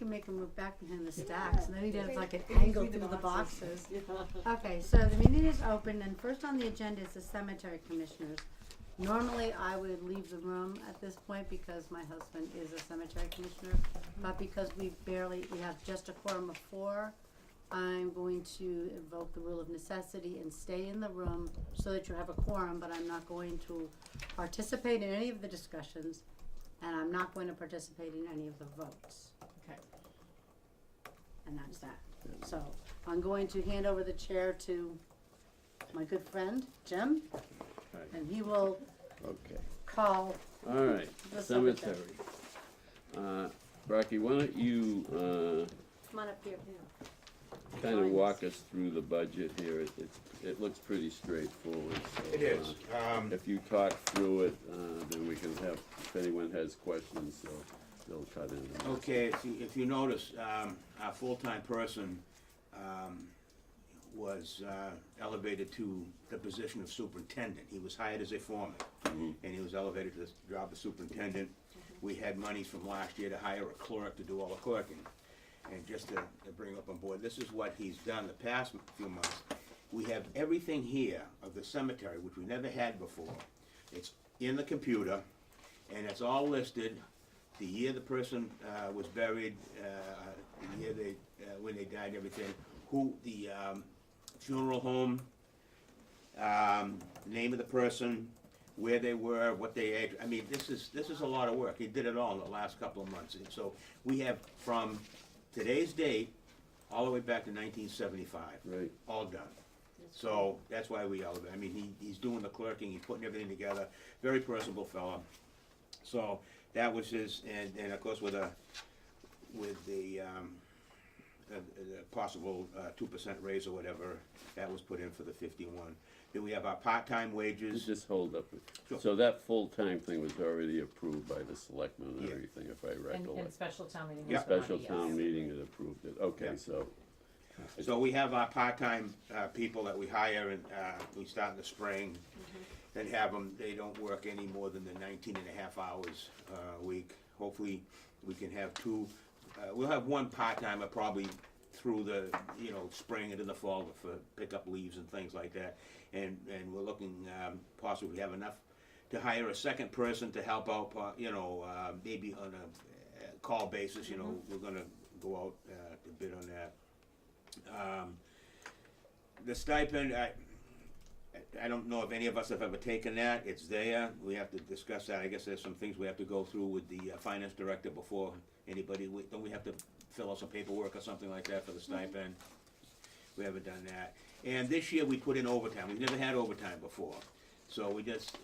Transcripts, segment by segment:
can make him move back behind the stacks, and then he does like an angle through the boxes. Okay, so the meeting is open, and first on the agenda is the cemetery commissioners. Normally, I would leave the room at this point because my husband is a cemetery commissioner, but because we have just a quorum of 4, I'm going to invoke the rule of necessity and stay in the room so that you have a quorum, but I'm not going to participate in any of the discussions, and I'm not going to participate in any of the votes. Okay. And that's that. So I'm going to hand over the chair to my good friend, Jim, and he will call All right, the cemetery. Rocky, why don't you Come on up here. kind of walk us through the budget here? It looks pretty straightforward. So, It is. If you talk through it, then we can have, if anyone has questions, so they'll cut in. Okay, if you notice, our full-time person was elevated to the position of superintendent. He was hired as a foreman, and he was elevated to the job of superintendent. We had monies from last year to hire a clerk to do all the clerking. And just to bring up on board, this is what he's done the past few months. We have everything here of the cemetery, which we never had before. It's in the computer, and it's all listed, the year the person was buried, the year they, when they died, everything, who, the funeral home, name of the person, where they were, what they ate. I mean, this is a lot of work. He did it all in the last couple of months. And so we have from today's date all the way back to 1975, Right. all done. So that's why we elevate. I mean, he's doing the clerking, he's putting everything together. Very personable fellow. So that was his, and of course with the possible 2% raise or whatever, that was put in for the 51. Then we have our part-time wages. Just hold up. Sure. So that full-time thing was already approved by the selectmen and Yeah. everything, if I And recollect. special town meeting. Yeah. was the money, Special yes. town meeting had approved it. Okay, Yeah. so. So we have our part-time people that we hire, and we start in the spring, and have them, they don't work any more than the 19 and a half hours a week. Hopefully, we can have 2, we'll have 1 part-timer probably through the, spring and in the fall for pick up leaves and things like that. And we're looking, possibly have enough to hire a second person to help out, maybe on a call basis, we're gonna go out to bid on that. The stipend, I don't know if any of us have ever taken that. It's there. We have to discuss that. I guess there's some things we have to go through with the finance director before anybody, don't we have to fill out some paperwork or something like that for the stipend? We haven't done that. And this year we put in overtime. We've never had overtime before. So we just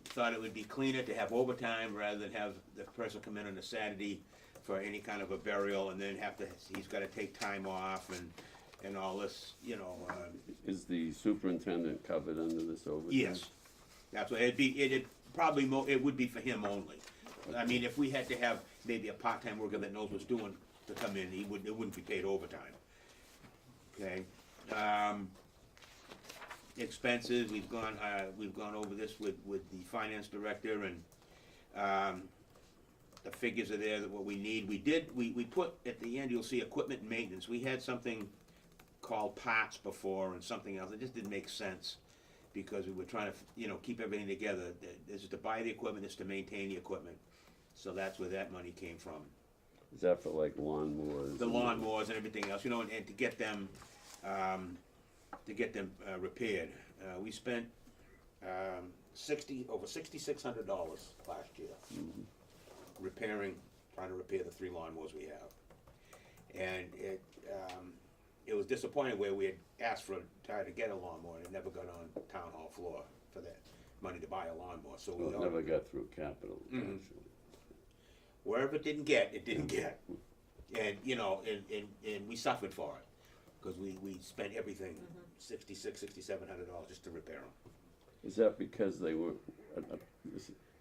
thought it would be cleaner to have overtime rather than have the person come in on a Saturday for any kind of a burial and then he's gotta take time off and all this, Is the superintendent covered under this overtime? Yes, that's what, it'd probably, it would be for him only. I mean, if we had to have maybe a part-time worker that knows what's doing to come in, it wouldn't be paid overtime. Okay, expenses, we've gone over this with the finance director, and, the figures are there that what we need. We put, at the end, you'll see equipment and maintenance. We had something called parts before and something else. It just didn't make sense because we were trying to, keep everything together. This is to buy the equipment, this is to maintain the equipment. So that's where that money came from. Is that for like lawnmowers? The lawnmowers and everything else, and to get them, repaired. We spent over $6,600 last year. Trying to repair the 3 lawnmowers we have. And it was disappointing where we had asked for try to get a lawnmower and it never got on town hall floor for that money to buy a lawnmower, so we Well, it never got through capital, actually. wherever it didn't get, and and we suffered for it because we spent everything, $6,700 just to repair them. Is that because they were,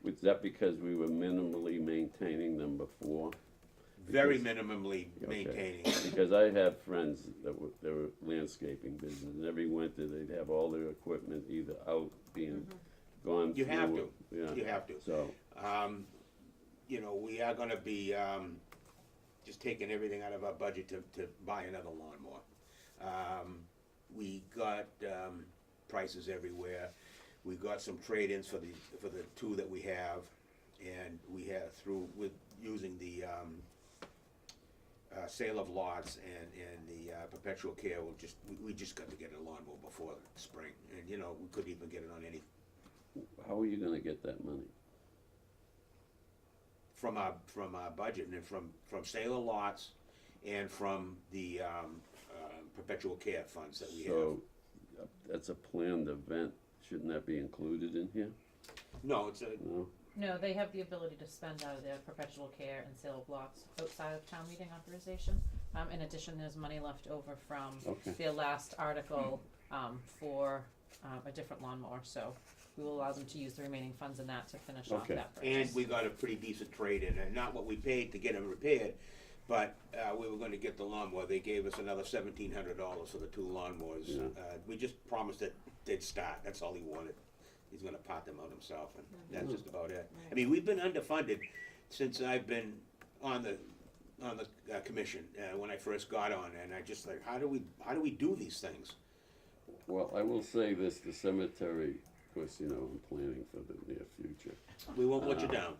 was that because we were minimally maintaining them before? Very minimally Okay. maintaining. Because I have friends they were landscaping business, and every winter they'd have all their equipment either out being gone through. You have to. Yeah. You have to. So, We are gonna be, just taking everything out of our budget to buy another lawnmower. We got, prices everywhere. We got some trade-ins for the two that we have, and we have with using the, sale of lots and the perpetual care, we just got to get a lawnmower before spring, and you know, we couldn't even get it on any, How are you gonna get that money? from our budget, and then from sale of lots, and from the, perpetual care funds that we have. So, that's a planned event, shouldn't that be included in here? No, it's a, No? No, they have the ability to spend out of their perpetual care and sale of lots outside of town meeting authorization. In addition, there's money left over from Okay. their last article, for, a different lawnmower, so we will allow them to use the remaining funds in that to finish off Okay. that purchase. and we got a pretty decent trade-in, and not what we paid to get them repaired, but, we were gonna get the lawnmower, they gave us another $1,700 for the two lawnmowers. Yeah. We just promised that they'd start, that's all he wanted. He's gonna pot them out himself, and that's just about it. I mean, we've been underfunded since I've been on the commission, when I first got on, and I just like, how do we do these things? Well, I will say this, the cemetery, of course, you know, I'm planning for the near future. We won't let you down.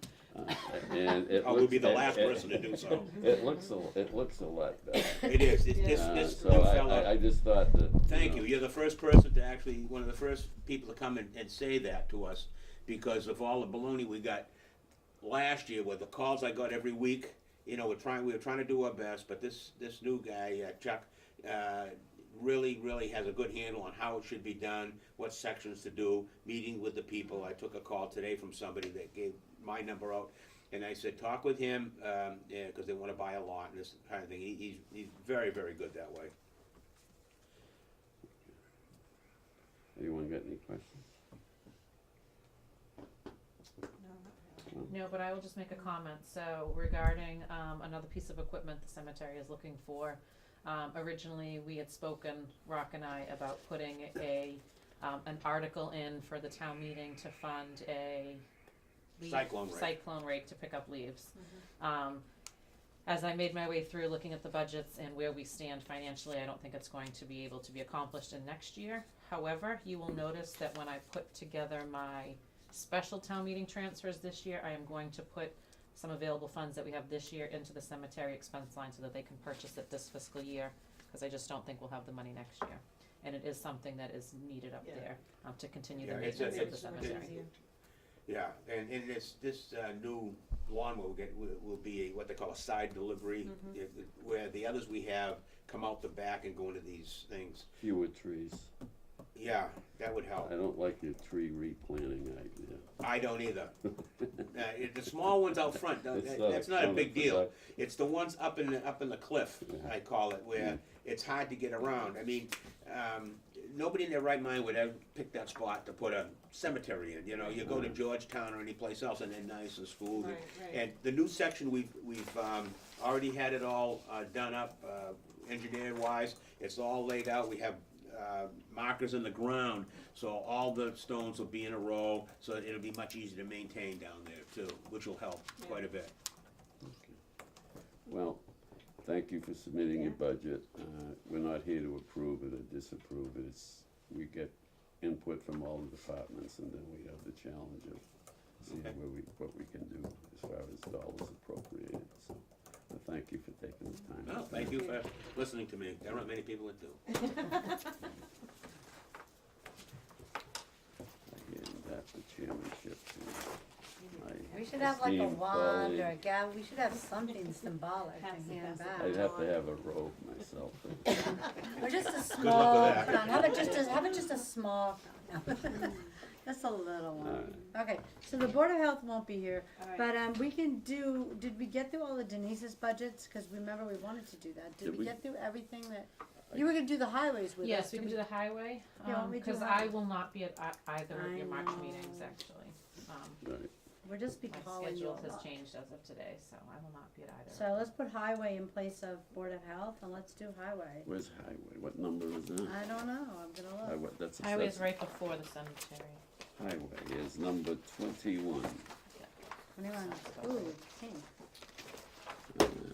And it I will looks- be the last person to do so. It looks a lot better. It is, this So new I fella, just thought that. thank know, you, you're the first person to actually, one of the first people to come and say that to us, because of all the baloney we got last year, with the calls I got every week. You know, we were trying to do our best, but this new guy, Chuck, really has a good handle on how it should be done, what sections to do, meeting with the people. I took a call today from somebody that gave my number out, and I said, talk with him, yeah, cause they wanna buy a lot and this kind of thing. He's very, very good that way. Anyone got any questions? No, but I will just make a comment, so regarding, another piece of equipment the cemetery is looking for. Originally, we had spoken, Rock and I, about putting an article in for the town meeting to fund a cyclone rake to pick up leaves. As I made my way through looking at the budgets and where we stand financially, I don't think it's going to be able to be accomplished in next year. However, you will notice that when I put together my special town meeting transfers this year, I am going to put some available funds that we have this year into the cemetery expense line so that they can purchase it this fiscal year, because I just don't think we'll have the money next year. And it is something that is needed up there, to continue the Yeah, maintenance of the it's cemetery. Yeah, and this new lawnmower will be what they call a side delivery, where the others we have come out the back and go into these things. Fewer trees. Yeah, that would help. I don't like your tree replanting idea. I don't either. The small ones out front, It's that's not a big deal. counterproductive. It's the ones up in the cliff, Yeah. I call it, where it's hard to get around. I mean, nobody in their right mind would ever pick that spot to put a cemetery in. You know, you go to Georgetown or any place else, and they're nice and smooth. Right. And the new section, we've already had it all done up, engineer wise. It's all laid out. We have markers in the ground, so all the stones will be in a row, so it'll be much easier to maintain down there too, which will help quite a bit. Well, thank you for submitting your budget. We're not here to approve it or disapprove it. We get input from all the departments, and then we have the challenge of seeing Okay. what we can do as far as dollars appropriated. So, thank you for taking the time. No, thank you for listening to me. There aren't many people that do. Again, that's the chairmanship to my We should have like a esteemed wand or colleague. a gavel, we should have something symbolic Pass to it, hand pass it. back. I'd have to have a robe myself. Or just a luck small with that. crown, how about just a small crown? Just a little one. Alright. Okay, so the Board of Health won't be here, All right. but, we can do, did we get through all of Denise's budgets? Cause remember, we wanted to do that. Did Did we we? get through everything that, you were gonna do the highways with us? Yes, we did can do the highway, Yeah, why don't we do cause I highway? will not be at either of I your March know. meetings, actually. Right. We'll just be My calling you schedule a has lot. changed as of today, so I will not be at either. So let's put highway in place of Board of Health and let's do highway. Where's highway? What number is that? I don't know, I'm gonna look. Highway, that's Highway is that's- right before the cemetery. Highway is number 21. 21, ooh, pink.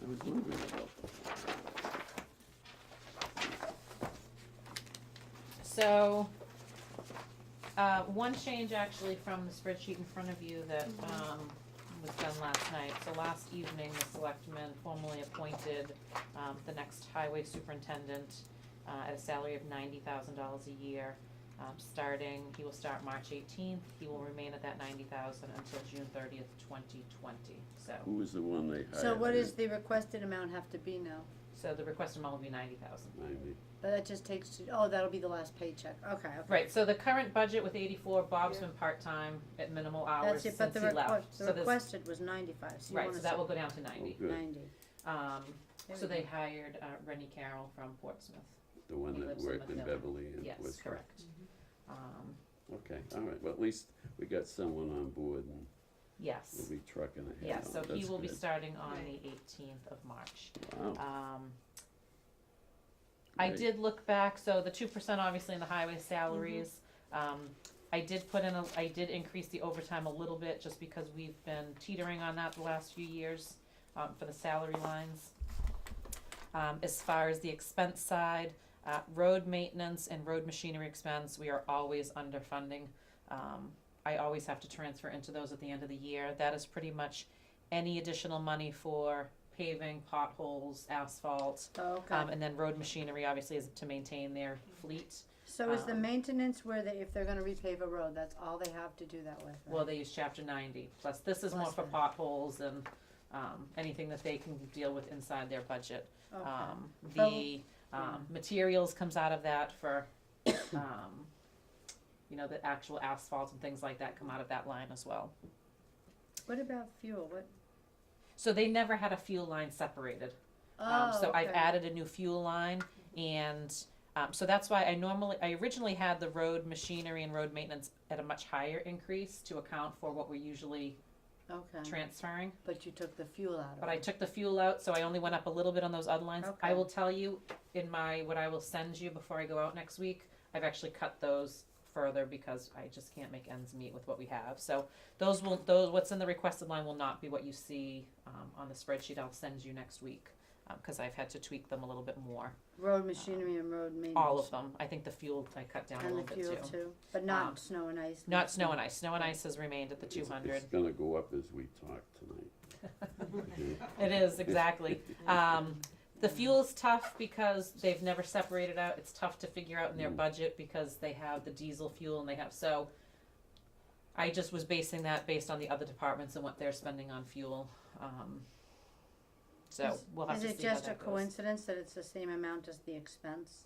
I was wondering about that. So, one change actually from the spreadsheet in front of you that, was done last night. So last evening, the selectmen formally appointed, the next highway superintendent, at a salary of $90,000 a year. He will start March 18th, he will remain at that 90,000 until June 30th, 2020, so. Who was the one they hired? So what does the requested amount have to be now? So the requested amount will be 90,000. 90. But that just takes, that'll be the last paycheck, okay. Right, so the current budget with 84, Bob's been part-time at minimal hours That's it, since but he left. the So there's- requested was 95, so you Right, wanna so that say will go down to 90. Good. 90. There So we they go. hired Rennie Carroll from Portsmouth. The one He that lives in worked in Macmillan. Beverly and Yes, was. correct. Okay, all right, well, at least we got someone on board and Yes. we'll be trucking ahead. Yeah, on so it. he That's will be good. starting on the 18th of March. Wow. I Great. did look back, so the 2% obviously in the highway salaries. I did increase the overtime a little bit just because we've been teetering on that the last few years, for the salary lines. As far as the expense side, road maintenance and road machinery expense, we are always underfunding. I always have to transfer into those at the end of the year. That is pretty much any additional money for paving, potholes, asphalt, Oh, okay. and then road machinery obviously is to maintain their fleet. So is the um, maintenance where if they're gonna repave a road, that's all they have to do that with, right? Well, they use chapter 90, plus this is more Plus for that. potholes and, anything that they can deal with inside their budget. Okay. The, yeah. materials comes out of that for, the actual asphalt and things like that come out of that line as well. What about fuel, what? So they never had a fuel line separated. So I've okay. added a new fuel line, and so that's why I originally had the road machinery and road maintenance at a much higher increase to account for what we're usually Okay, transferring. but you took the fuel out of it. But I took the fuel out, so I only went up a little bit on those other lines. I Okay. will tell you, what I will send you before I go out next week, I've actually cut those further because I just can't make ends meet with what we have. So what's in the requested line will not be what you see, on the spreadsheet I'll send you next week. Cause I've had to tweak them a little bit more. Road machinery and road maintenance. All of them. I think the fuel I cut down a And little the bit fuel too. too, but not Um, snow and ice. Not snow and ice. Snow and ice has remained at the 200. It's gonna go up as we talk tonight. It is, exactly. The fuel's tough because they've never separated out. It's tough to figure out in their budget because they have the diesel fuel and so I just was basing that based on the other departments and what they're spending on fuel. So we'll have to see how that goes. Is it just a coincidence that it's the same amount as the expense?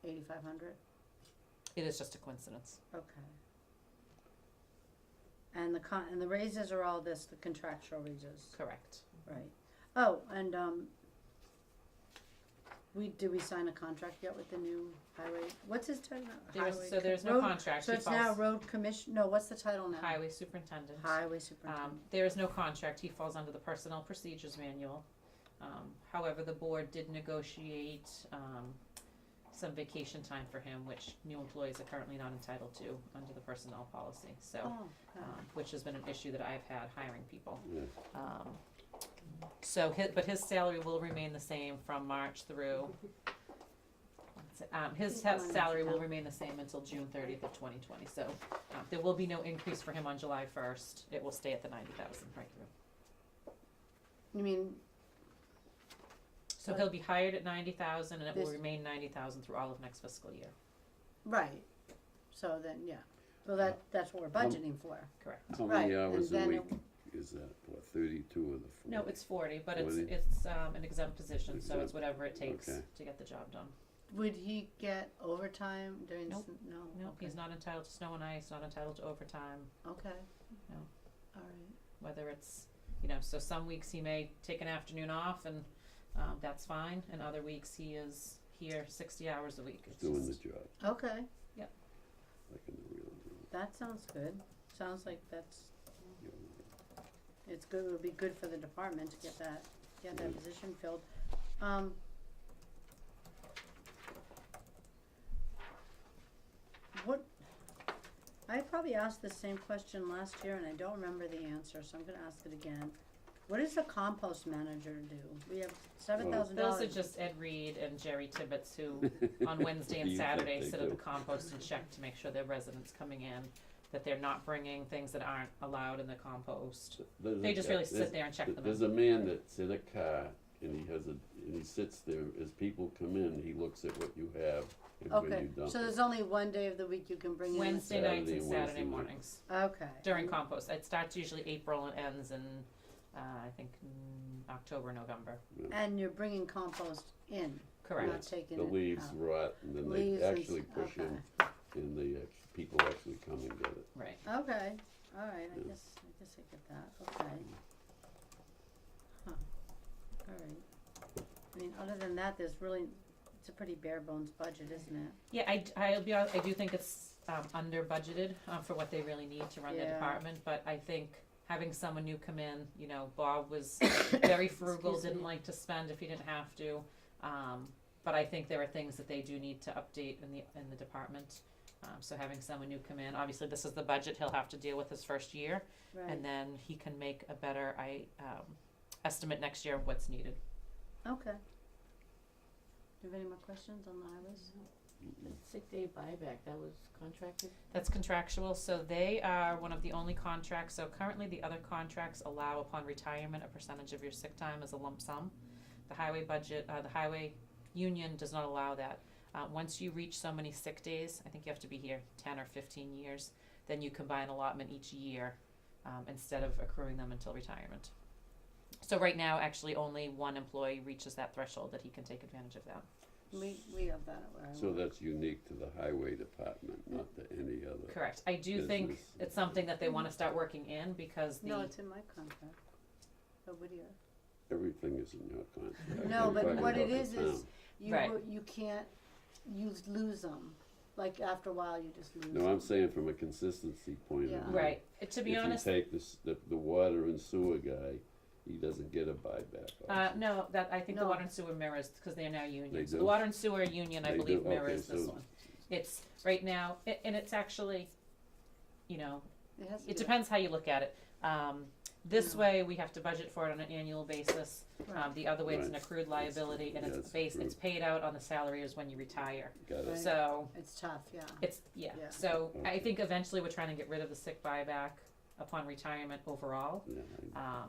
8,500, It is just a coincidence. okay. And the raises are all the contractual raises, Correct. right? Oh, and, did we sign a contract yet with the new highway, what's his title now? There's no Road- contract. So He it's now falls road commission, no, what's the title now? highway superintendent. Highway superintendent. There is no contract, he falls under the personnel procedures manual. However, the board did negotiate, some vacation time for him, which new employees are currently not entitled to under the personnel policy, so, Oh, okay. which has been an issue that I've had hiring people. Yeah. But his salary will remain the same from March through, his salary will remain the same until June 30th of 2020, so, there will be no increase for him on July 1st, it will stay at the 90,000 right through. You mean, So he'll be hired at 90,000 and it will This- remain 90,000 through all of next fiscal year, right, so then, yeah, well, that's what we're budgeting for. correct? How Right, many hours and a then week is that? What, 32 or the 40? No, it's 40, but 40? it's an exempt position, so it's Exempt. whatever it takes Okay. to get the job done. Would he get overtime during, Nope. no? No, Okay. he's not entitled to snow and ice, not entitled to overtime, Okay. No. Alright, whether it's, so some weeks he may take an afternoon off and, that's fine, and other weeks he is here 60 hours a week. Just It's doing the just- job, okay, like in the real world. that sounds good, sounds like Yeah. it's good, it would be good for the department to get that Right. position filled. What, I probably asked the same question last year and I don't remember the answer, so I'm gonna ask it again. What does the compost manager do? We have $7,000. Those are just Ed Reed and Jerry Tibbetts who, on Wednesday and You think Saturday, they sit at the do. compost and check to make sure their residents coming in, that they're not bringing things that aren't allowed in the compost. There's They a just guy- really there's- sit there and check them There's in. a man that's in a car and he sits there, as people come in, he looks at what you have and when Okay, you dump so it. there's only one day of the week you can bring in. Wednesday nights Saturday and and Wednesday Saturday night. mornings Okay. during compost. It starts usually April and ends in, I think, October, November. And you're bringing compost in, Correct. not taking The it leaves out. rot and then Leaves they and actually s- push in okay. and people actually come and get it. Right. Okay, alright, I Yeah. guess I get that, okay. Huh, alright. I mean, other than that, there's really, it's a pretty bare bones budget, isn't it? Yeah, I'll be honest, I do think it's under budgeted for what they really need to run their Yeah. department, but I think having someone new come in, you know, Bob was very frugal, Excuse didn't me. like to spend if he didn't have to. But I think there are things that they do need to update in the department. So having someone new come in, obviously this is the budget he'll have to deal with his first year, Right, and then he can make a better estimate next year of what's needed. okay. Do you have any more questions on the highways? The sick day buyback, that was contracted? That's contractual, so they are one of the only contracts, so currently the other contracts allow upon retirement a percentage of your sick time as a lump sum. The highway budget, the highway union does not allow that. Once you reach so many sick days, I think you have to be here 10 or 15 years, then you combine allotment each year, instead of accruing them until retirement. So right now, actually, only one employee reaches that threshold that he can take advantage of that. We have that at where I So work. that's unique to the highway department, not to any other. Correct. I do think Business. it's something that they wanna start working in because No, it's in my contract, the Whittier. Everything is in your contract. No, I'm but talking what it about the is, town. Right. you can't, you lose them, like after a while you just lose them. No, I'm saying from a consistency point Yeah. of view. Right, to be honest, If you take the water and sewer guy, he doesn't get a buyback. also. no, that, I think the No. water and sewer mirrors, cause they are now They union, so do? the water and sewer union, I They believe, do? mirrors Okay, this so- one. It's, right now, and it's actually, you know, It has to it be- depends how you look at it. This Yeah. way, we have to budget for it on an annual basis, Right. the other way, it's an Right. accrued liability, and Yeah, it's it's it's paid out on the salary is when you retire, Got Right. it. so, It's tough, yeah. it's, yeah, Yeah. so I Okay. think eventually we're trying to get rid of the sick buyback upon retirement overall. Yeah,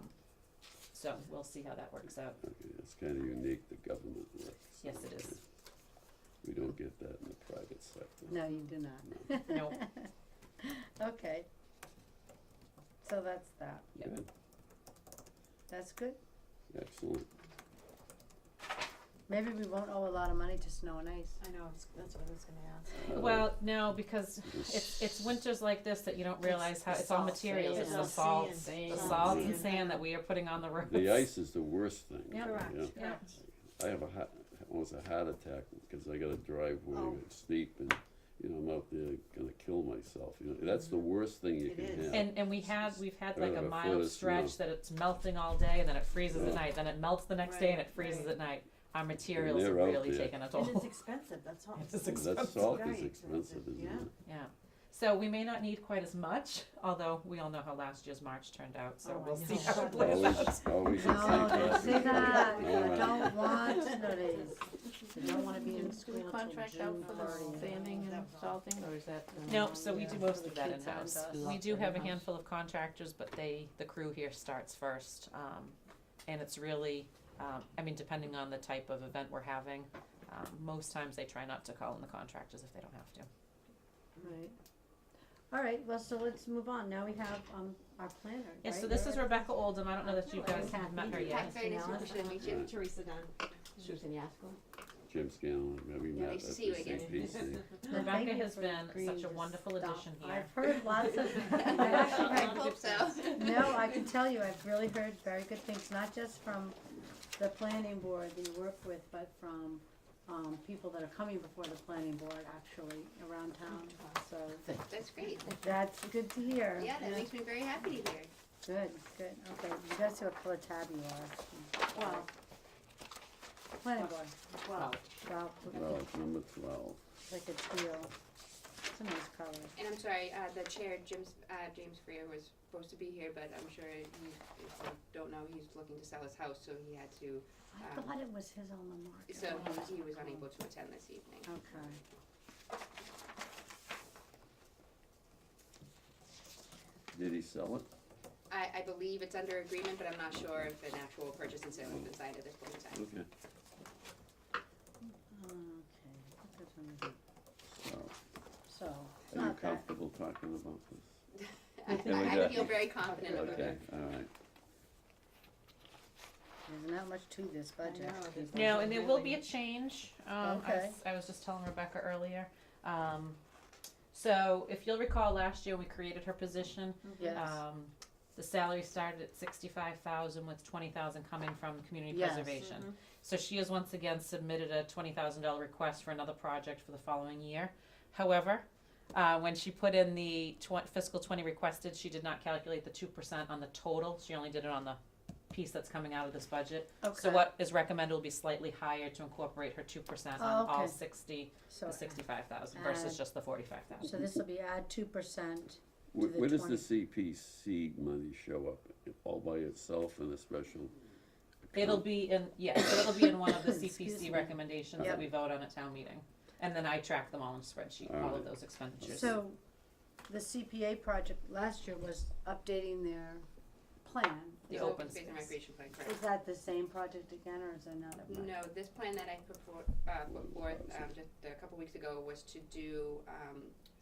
So we'll see how that works out. okay, it's kinda unique, the government works. Yes, it is. We don't get that in the private sector. No, you do not. Nope. Okay. So that's that. Yep. Good, That's good. excellent. Maybe we won't owe a lot of money to snow and ice. I know, that's what I was gonna ask. Well, no, because It's- it's winters like this that you don't realize how, the it's all salt, materials, sand, it's the and salt, sand, the sand, salt and sand. sand that we are putting on the roads. The ice is the worst thing. Yeah. Correct. Yeah. I have almost a heart attack because I got a driveway Oh. that's steep and, I'm out there gonna kill myself, that's the worst thing you It can is. have. And we've had I like have a a foot mild of stretch snow. that it's melting all day and then it freezes at Yeah. night, then it melts the next day and it Right, freezes right. at night. Our materials have they're out really there. taken a toll. And it's expensive, that's all. It is That expensive. salt Very is expensive, isn't yeah. it? Yeah, so we may not need quite as much, although we all know how last year's March turned out, so Oh, I we'll see know. how it plays out. Always No, say don't that. say that. All I right. don't want snow days. I don't wanna be in Do school we till contract out June for the 30th. sanding and salting, or is that? No, so we do Yeah, most for of the that kids in-house. and us. We do have a In-house. handful of contractors, but the crew here starts first. And it's really, depending on the type of event we're having, most times they try not to call in the contractors if they don't have to. Right. All right, well, so let's move on. Now we have, our planner, right? Yeah, so this is Rebecca Oldham. I don't know that you guys have met her Kathy. yet. Hi, very nice to meet you. Right. Teresa Dunn. Susan Yasko? Jim Scanlon, we Yeah, met at nice the to see you again. CPC. Well, thank Rebecca you has for been agreeing such a to wonderful stop. addition here. I've heard lots of, I've I actually heard, hope so. no, I can tell you, I've really heard very good things, not just from the planning board that you work with, but from, people that are coming before the planning board actually around town, so That's great. that's good to hear. Yeah, that makes me very happy to hear. Good, good, okay, you guys see what color tab you are. Well, Planning board, well, well, Well, number 12. like a teal. It's a nice color. And I'm sorry, the chair, James Freer was supposed to be here, but I'm sure if you don't know, he's looking to sell his house, so he had to, I thought it was his alma mater. so he was unable to attend this evening. Okay. Did he sell it? I believe it's under agreement, but I'm not sure if an actual purchase and sale has been signed at this point in time. Okay, Okay. so, So, it's are you not that. comfortable talking about this? I we got- feel very confident about Okay, it. all right. There's not much to this budget. No, and there will be a change. Okay. I was just telling Rebecca earlier. So if you'll recall, last year we created her position. Yes. The salary started at 65,000 with 20,000 coming from community Yes. preservation. So she has once again submitted a $20,000 request for another project for the following year. However, when she put in the fiscal 20 requested, she did not calculate the 2% on the total. She only did it on the piece that's coming out of this budget. Okay. So what is recommended will be slightly higher to incorporate her 2% on Oh, all okay. 60 So, to 65,000 versus add- just the 45,000. so this will be add 2%. Where, the where does 20. the CPC money show up? All by itself in a special? It'll account? be in, yes, it'll be in one of the Excuse CPC me. recommendations Yep. that we vote on at town meeting. And then I track them all in a spreadsheet, all Alright. of those expenditures. So, the CPA project last year was updating their plan. The So open Space and space. Recreation Plan, correct. Is that the same project again, or is that another one? No, this plan that I put forth, just a couple weeks ago was to do,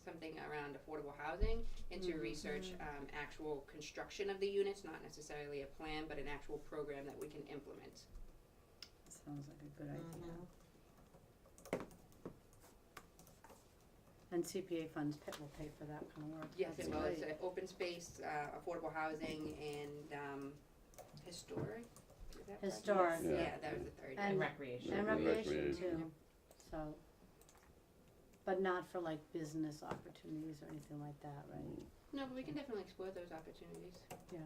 something around affordable housing and to research, actual construction of the units, not necessarily a plan, but an actual program that we can implement. Sounds like a good idea. And CPA funds will pay for that kind of work. Yes, That's it will, it's great. open space, affordable housing and, historic, is that correct? Historic. Yeah. Yeah, that was the third. And And- recreation. And Yeah, recreation recreation. too, so, but not for like business opportunities or anything like that, right? No, but we can definitely explore those opportunities. Yeah.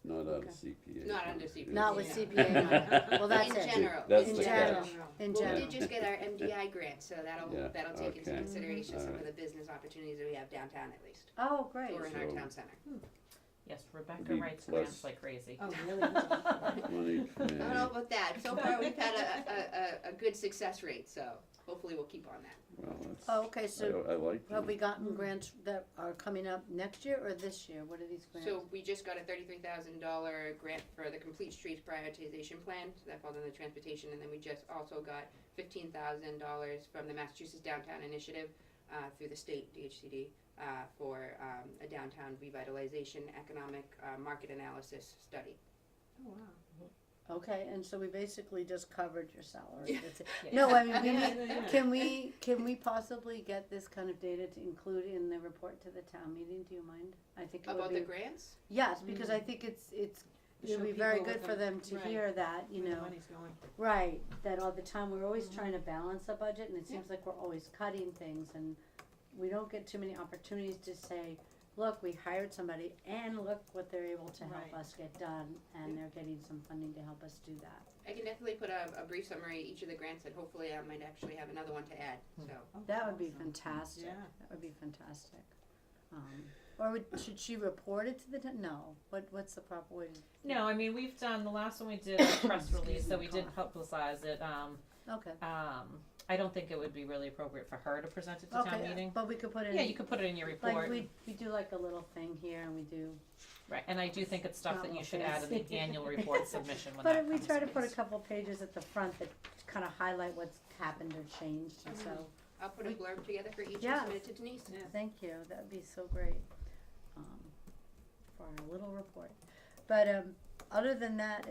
Not out Okay. of CPA. Not funds, under CPA. yeah. Not with Yeah. CPA money, well, that's In it, general, That's in the general, catch. in Well, we general. did just get our MDI grant, so that'll Yeah, take into okay. consideration some of Alright. the business opportunities that we have downtown at least, Oh, great, or in our So- town center. Yes, Rebecca Be writes plus- grants like crazy. Oh, really? Money I don't know may, about that, so far we've had a good success rate, so hopefully we'll keep on that. well, that's, oh, okay, so I like have that. we gotten grants that are coming up next year or this year, what are these grants? So we just got a $33,000 grant for the Complete Streets Prioritization Plan, so that falls under transportation, and then we just also got $15,000 from the Massachusetts Downtown Initiative, through the state DHCD, for, a downtown revitalization economic, market analysis study. Oh, wow. Okay, and so we basically just covered your salary. Yeah. That's it. Yeah. No, I mean, we Yeah, need, yeah. can we possibly get this kind of data to include in the report to the town meeting, do you mind? I think it would About be. the grants? Yes, because I think it's, it'll Show be very people good what for the- them to right. hear that, you Where the know. money's going. Right, that all the time, we're always trying to balance a budget, and it seems like we're always cutting things, and we don't get too many opportunities to say, look, we hired somebody, and look what they're able to help Right. us get done, and they're getting some funding to help us do that. I can definitely put a brief summary of each of the grants, and hopefully I might actually have another one to add, so. Oh, That would be awesome. fantastic. Yeah. That would be fantastic. Or should she report it to the, no, what's the proper way to? No, I mean, we've done, the last one we did, a press release, so we did publicize it. Okay, I don't think it would be really appropriate for her to present it to town okay, meeting. but we could put it in. Yeah, you could put it in your report. Like, we do like a little thing here, and we do, Right, and I do think it's stuff Not that you real should add in fancy. the annual report submission when but that we comes try to to put a us. couple pages at the front that kind of highlight what's happened or changed, and so, I'll put a blurb together for each and Yeah. submit it to Denise. Yeah. thank you, that'd be so great, for our little report. But, other than that,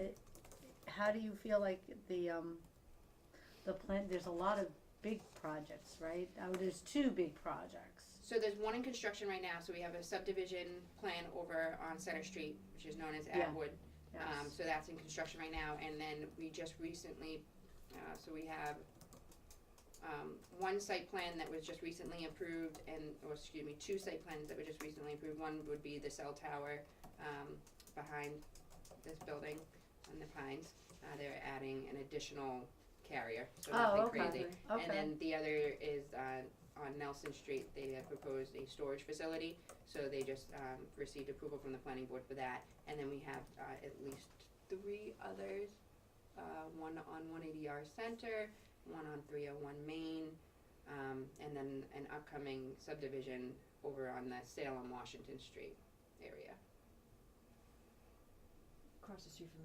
how do you feel like the plan, there's a lot of big projects, right? Oh, there's 2 big projects. So there's one in construction right now, so we have a subdivision plan over on Center Street, which is known as Yeah. Atwood. Yes. So that's in construction right now, and then we just recently, so we have, one site plan that was just recently approved, or excuse me, 2 site plans that were just recently approved. One would be the cell tower, behind this building on the Pines. They're adding an additional carrier, so Oh, nothing okay, crazy. okay. And then the other is on Nelson Street, they have proposed a storage facility, so they just received approval from the planning board for that. And then we have at least 3 others, one on 180R Center, one on 301 Main, and then an upcoming subdivision over on the Salem Washington Street area. Across the street from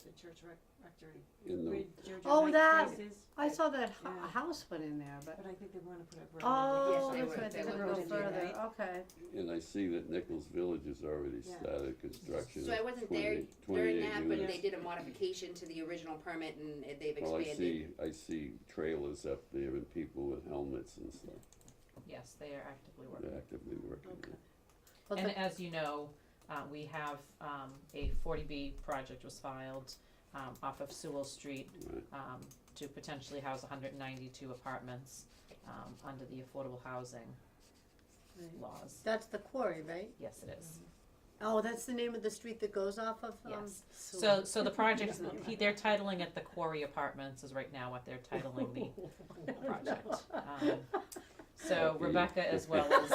the church rectory. In the, Where Georgia Oh, Mike that- place is, I saw that Yeah. house put in there, but, but I think they wanna put a road in. oh, Yes, they that's would. right, They they're gonna would go do further, that. okay. and I see that Nichols Village has already Yeah. started construction. So I of wasn't there 28 during that, but units. they did a modification to the original permit and they've Well, expanded. I see trailers up there and people with helmets and stuff. Yes, they are actively working. They're actively working. Okay. Well, And the- as you know, we have, a 40B project was filed, off of Sewell Street, Right. to potentially house 192 apartments, under the affordable housing Right. laws. That's the quarry, right? Yes, it is. Oh, that's the name of the street that goes off of, Yes. Sewell. So the project, they're titling it the Quarry Apartments is right now what they're titling the project. So Okay. Rebecca as well as,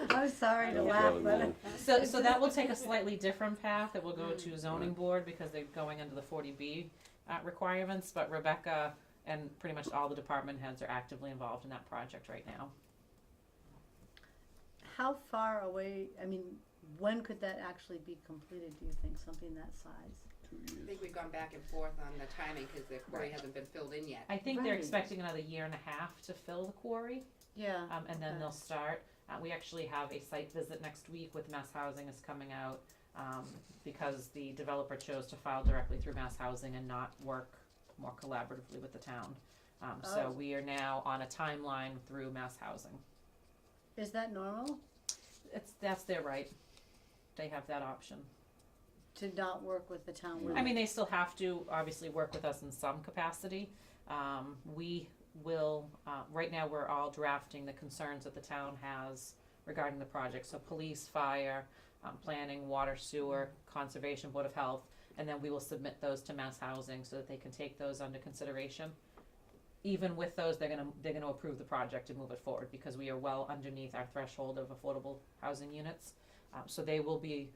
I'm sorry to Don't laugh, bother but. me. so that will take a slightly different path. It will go to zoning board because they're going under the 40B requirements, but Rebecca and pretty much all the department heads are actively involved in that project right now. How far away, I mean, when could that actually be completed, do you think, something that size? 2 I years. think we've gone back and forth on the timing because the quarry Right. hasn't been filled in yet. I think they're Right. expecting another year and a half to fill the quarry. Yeah. And then Okay. they'll start. We actually have a site visit next week with Mass Housing is coming out, because the developer chose to file directly through Mass Housing and not work more collaboratively with the town. So Oh. we are now on a timeline through Mass Housing. Is that normal, That's their right. They have that option. to not work with the town? No. when- I mean, they still have to obviously work with us in some capacity. We will, right now, we're all drafting the concerns that the town has regarding the project. So police, fire, planning, water, sewer, conservation, board of health, and then we will submit those to Mass Housing so that they can take those under consideration. Even with those, they're gonna approve the project and move it forward because we are well underneath our threshold of affordable housing units. So they will be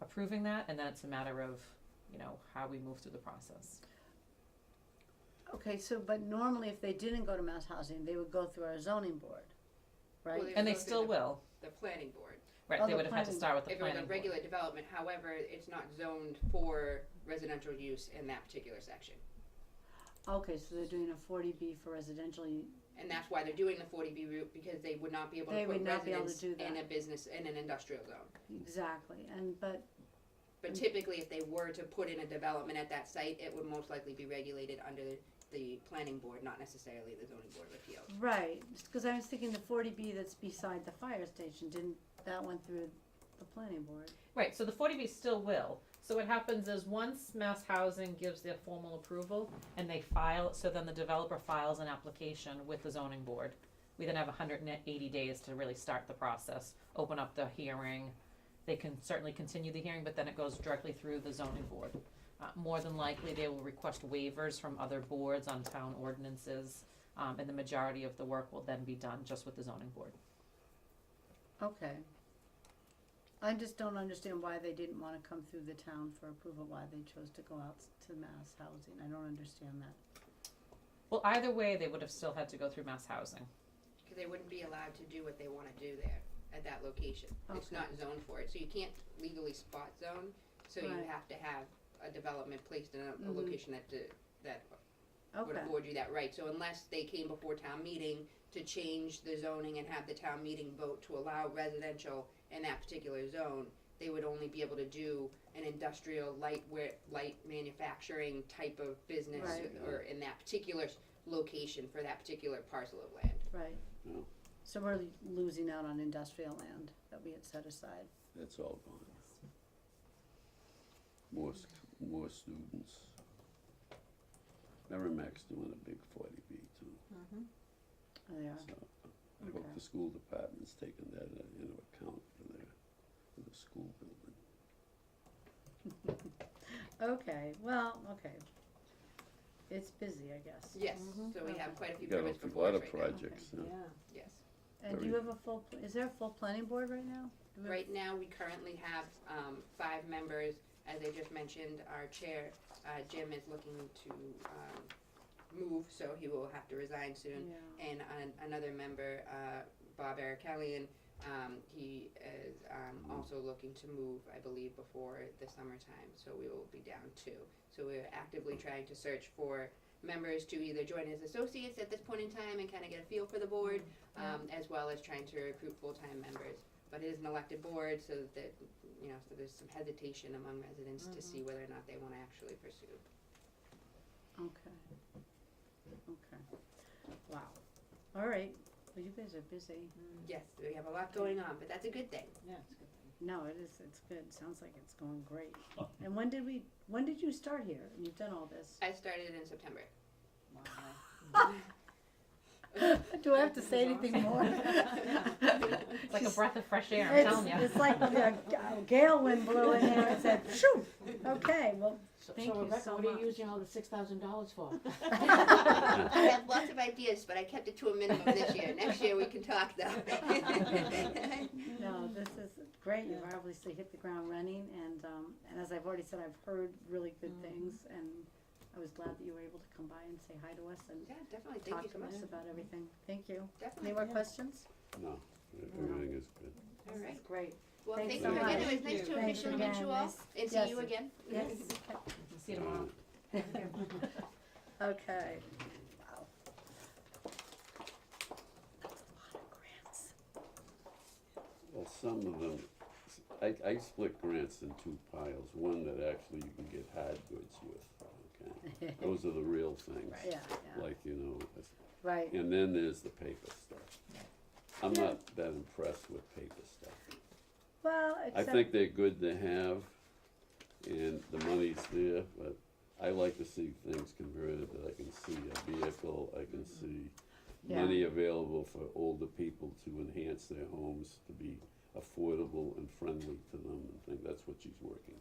approving that, and then it's a matter of, how we move through the process. Okay, so, but normally if they didn't go to Mass Housing, they would go through our zoning board, right? Well, And they go through still the- will, The planning board. right, Oh, they the would have had to planning start with the If it was planning a board. regular development, however, it's not zoned for residential use in that particular section. Okay, so they're doing a 40B for residential, And that's why they're doing the 40B route, because they would not be able They to put would not be able to residents do in that. a business, in an industrial zone. exactly, but, But typically, if they were to put in a development at that site, it would most likely be regulated under the planning board, not necessarily the zoning board of appeals. right, cause I was thinking the 40B that's beside the fire station, didn't, that went through the planning board? Right, so the 40B still will. So what happens is once Mass Housing gives their formal approval and they file, so then the developer files an application with the zoning board. We then have 180 days to really start the process, open up the hearing. They can certainly continue the hearing, but then it goes directly through the zoning board. More than likely, they will request waivers from other boards on town ordinances, and the majority of the work will then be done just with the zoning board. Okay. I just don't understand why they didn't wanna come through the town for approval, why they chose to go out to Mass Housing, I don't understand that. Well, either way, they would have still had to go through Mass Housing. Because they wouldn't be allowed to do what they wanna do there, at that location. It's Okay. not zoned for it, so you can't legally spot zone, so you Right. have to have a development placed in a Mhm. location that would Okay, afford you that right. So unless they came before town meeting to change the zoning and have the town meeting vote to allow residential in that particular zone, they would only be able to do an industrial light manufacturing type of business Right. or in that particular location for that particular parcel of land. right. No. So we're losing out on industrial land that we had set aside. That's all gone. More students. Merrimack's doing a big 40B too, Mm-hmm. Oh, they are. so I hope Okay. the school department's taking that into account for the school building. Okay, well, okay. it's busy, I guess. Yes, so we have quite a few Got permits a before lot us of right now. projects, yeah. Yes. And do you have a full, is there a full planning board right now? Do we have- Right now, we currently have 5 members. As I just mentioned, our chair, Jim, is looking to move, so he will have to resign soon. Yeah. And another member, Bob Ericellian, he is also looking to move, I believe, before the summertime, so we will be down 2. So we're actively trying to search for members to either join as associates at this point in time and kind of get a feel for the board, as well as trying to recruit full-time members. But it is an elected board, so that, so there's some hesitation among residents to see whether or not they want to actually pursue. Okay. Wow. All right. Well, you guys are busy. Yes, we have a lot going on, but that's a good thing. Yeah, it's a good thing. No, it is, it's good. Sounds like it's going great. And when did you start here? And you've done all this? I started in September. Wow. Do I have to say anything more? It's like a breath of fresh air, I'm It's, telling you. it's like a gale wind blew in here and said, shoo! Okay, well, Thank So you Rebecca, so what are much. you using all the $6,000 for? I have lots of ideas, but I kept it to a minimum this year. Next year we can talk though. no, this is great. You've obviously hit the ground running, and as I've already said, I've heard really good things, and I was glad that you were able to come by and say hi to us and Yeah, definitely. Thank talk you so to much. us about everything. Thank you. Definitely. Any more questions? No, everything is good. All right. Great. Well, Thanks thank so you again. much. It was nice to Thanks officially meet you again. all Nice. and see Yes. you again. Yes. See you tomorrow. Okay. Wow. That's a lot of grants. Well, some of them, I split grants in 2 piles. One that actually you can get hard goods with, okay? Those are the real things. Yeah, yeah. Like, Right. and then there's the paper stuff. I'm not that impressed with paper stuff. Well, I except, think they're good to have, and the money's there, but I like to see things converted, that I can see a vehicle, I can see Yeah. money available for older people to enhance their homes, to be affordable and friendly to them, and think that's what she's working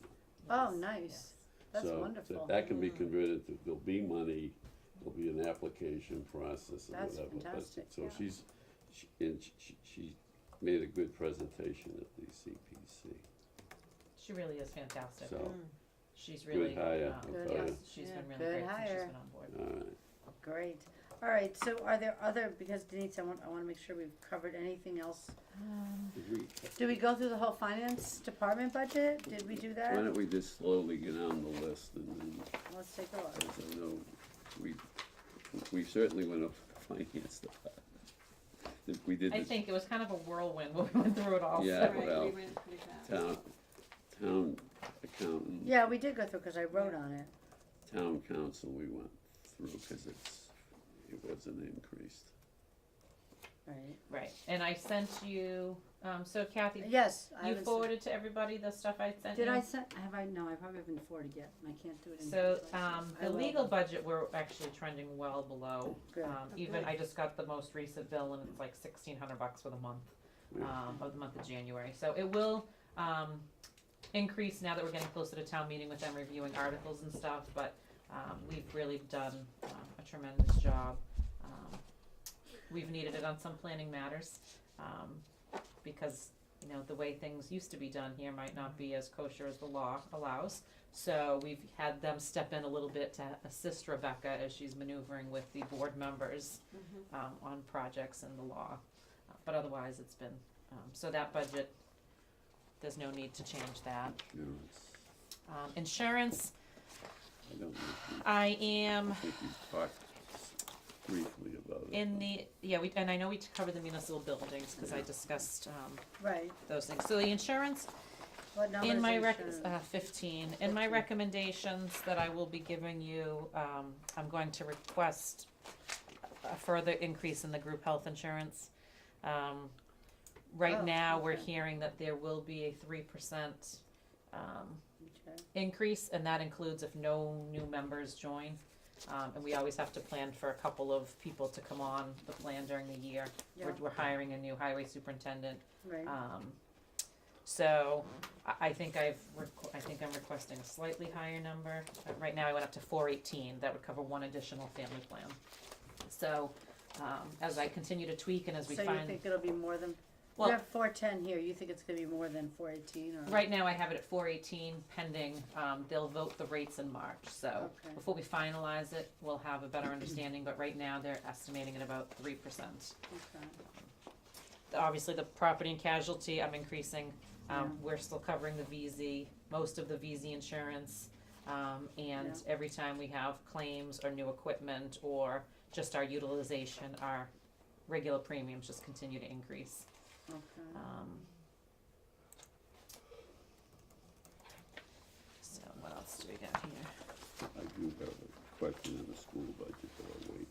on. oh, nice. That's So, wonderful. So that can be converted to, there'll be money, there'll be an application process or That's whatever. but- fantastic, So yeah. she made a good presentation at the CPC, She really is fantastic. so, She's really, hire, um, I'll Good. tell yes, you. she's Yeah. been really Good great since she's hire. been on board. Alright, Great. All right, so are there other, because Denise, I want to make sure we've covered anything else. did we, Did we go through the whole finance department budget? Did we do why that? don't we just slowly get on the list, and then, Let's take a look. as I know, we certainly went up to finance department. We did I this think it was kind of a whirlwind when we went through it all. Yeah, so- well, we went pretty fast. town accountant, Yeah, we did go through, because I wrote on it. town council, we went through, cause it wasn't increased. Right. Right, and I sent you, so Kathy, Yes, I you haven't forwarded to everybody the stuff I sent you? Did I send, no, I probably haven't forwarded yet, and I can't do it in. So, I the will. legal budget, we're actually trending well below. Good. Even, I just got the most recent bill and it's like $1,600 for the month, Yeah. of the month of January. So it will, increase now that we're getting closer to town meeting with them reviewing articles and stuff, but, we've really done, a tremendous job. We've needed it on some planning matters, because, the way things used to be done here might not be as kosher as the law allows. So we've had them step in a little bit to assist Rebecca as she's maneuvering with the board members, on projects and the law. But otherwise, it's been, so that budget, there's no need to change that. Insurance, Insurance, I don't know, I am I think you talked briefly about it. in the, and I know we covered the municipal buildings, cause I discussed, Right, those things. So the insurance, what number is in my insurance? 15, in my 15. recommendations that I will be giving you, I'm going to request a further increase in the group health insurance. Right Oh, now, we're okay. hearing that there will be a 3%, Okay. increase, and that includes if no new members join. And we always have to plan for a couple of people to come on the plan during the year. Yeah. We're hiring a new highway superintendent. Right, So I think I'm requesting a slightly higher number. Right now I went up to 418. That would cover one additional family plan. So as I continue to tweak and as we So find. you think it'll be more than, Well- you have 410 here, you think it's gonna be more than 418 or? Right now I have it at 418 pending, they'll vote the rates in March, so Okay. before we finalize it, we'll have a better understanding, but right now they're estimating at about 3%. Okay. Obviously, the property and casualty, I'm increasing, Yeah. we're still covering the VZ, most of the VZ insurance. And Yeah. every time we have claims or new equipment or just our utilization, our regular premiums just continue to increase. Okay. So what else do we got here? I do have a question on the school budget, but I'll wait.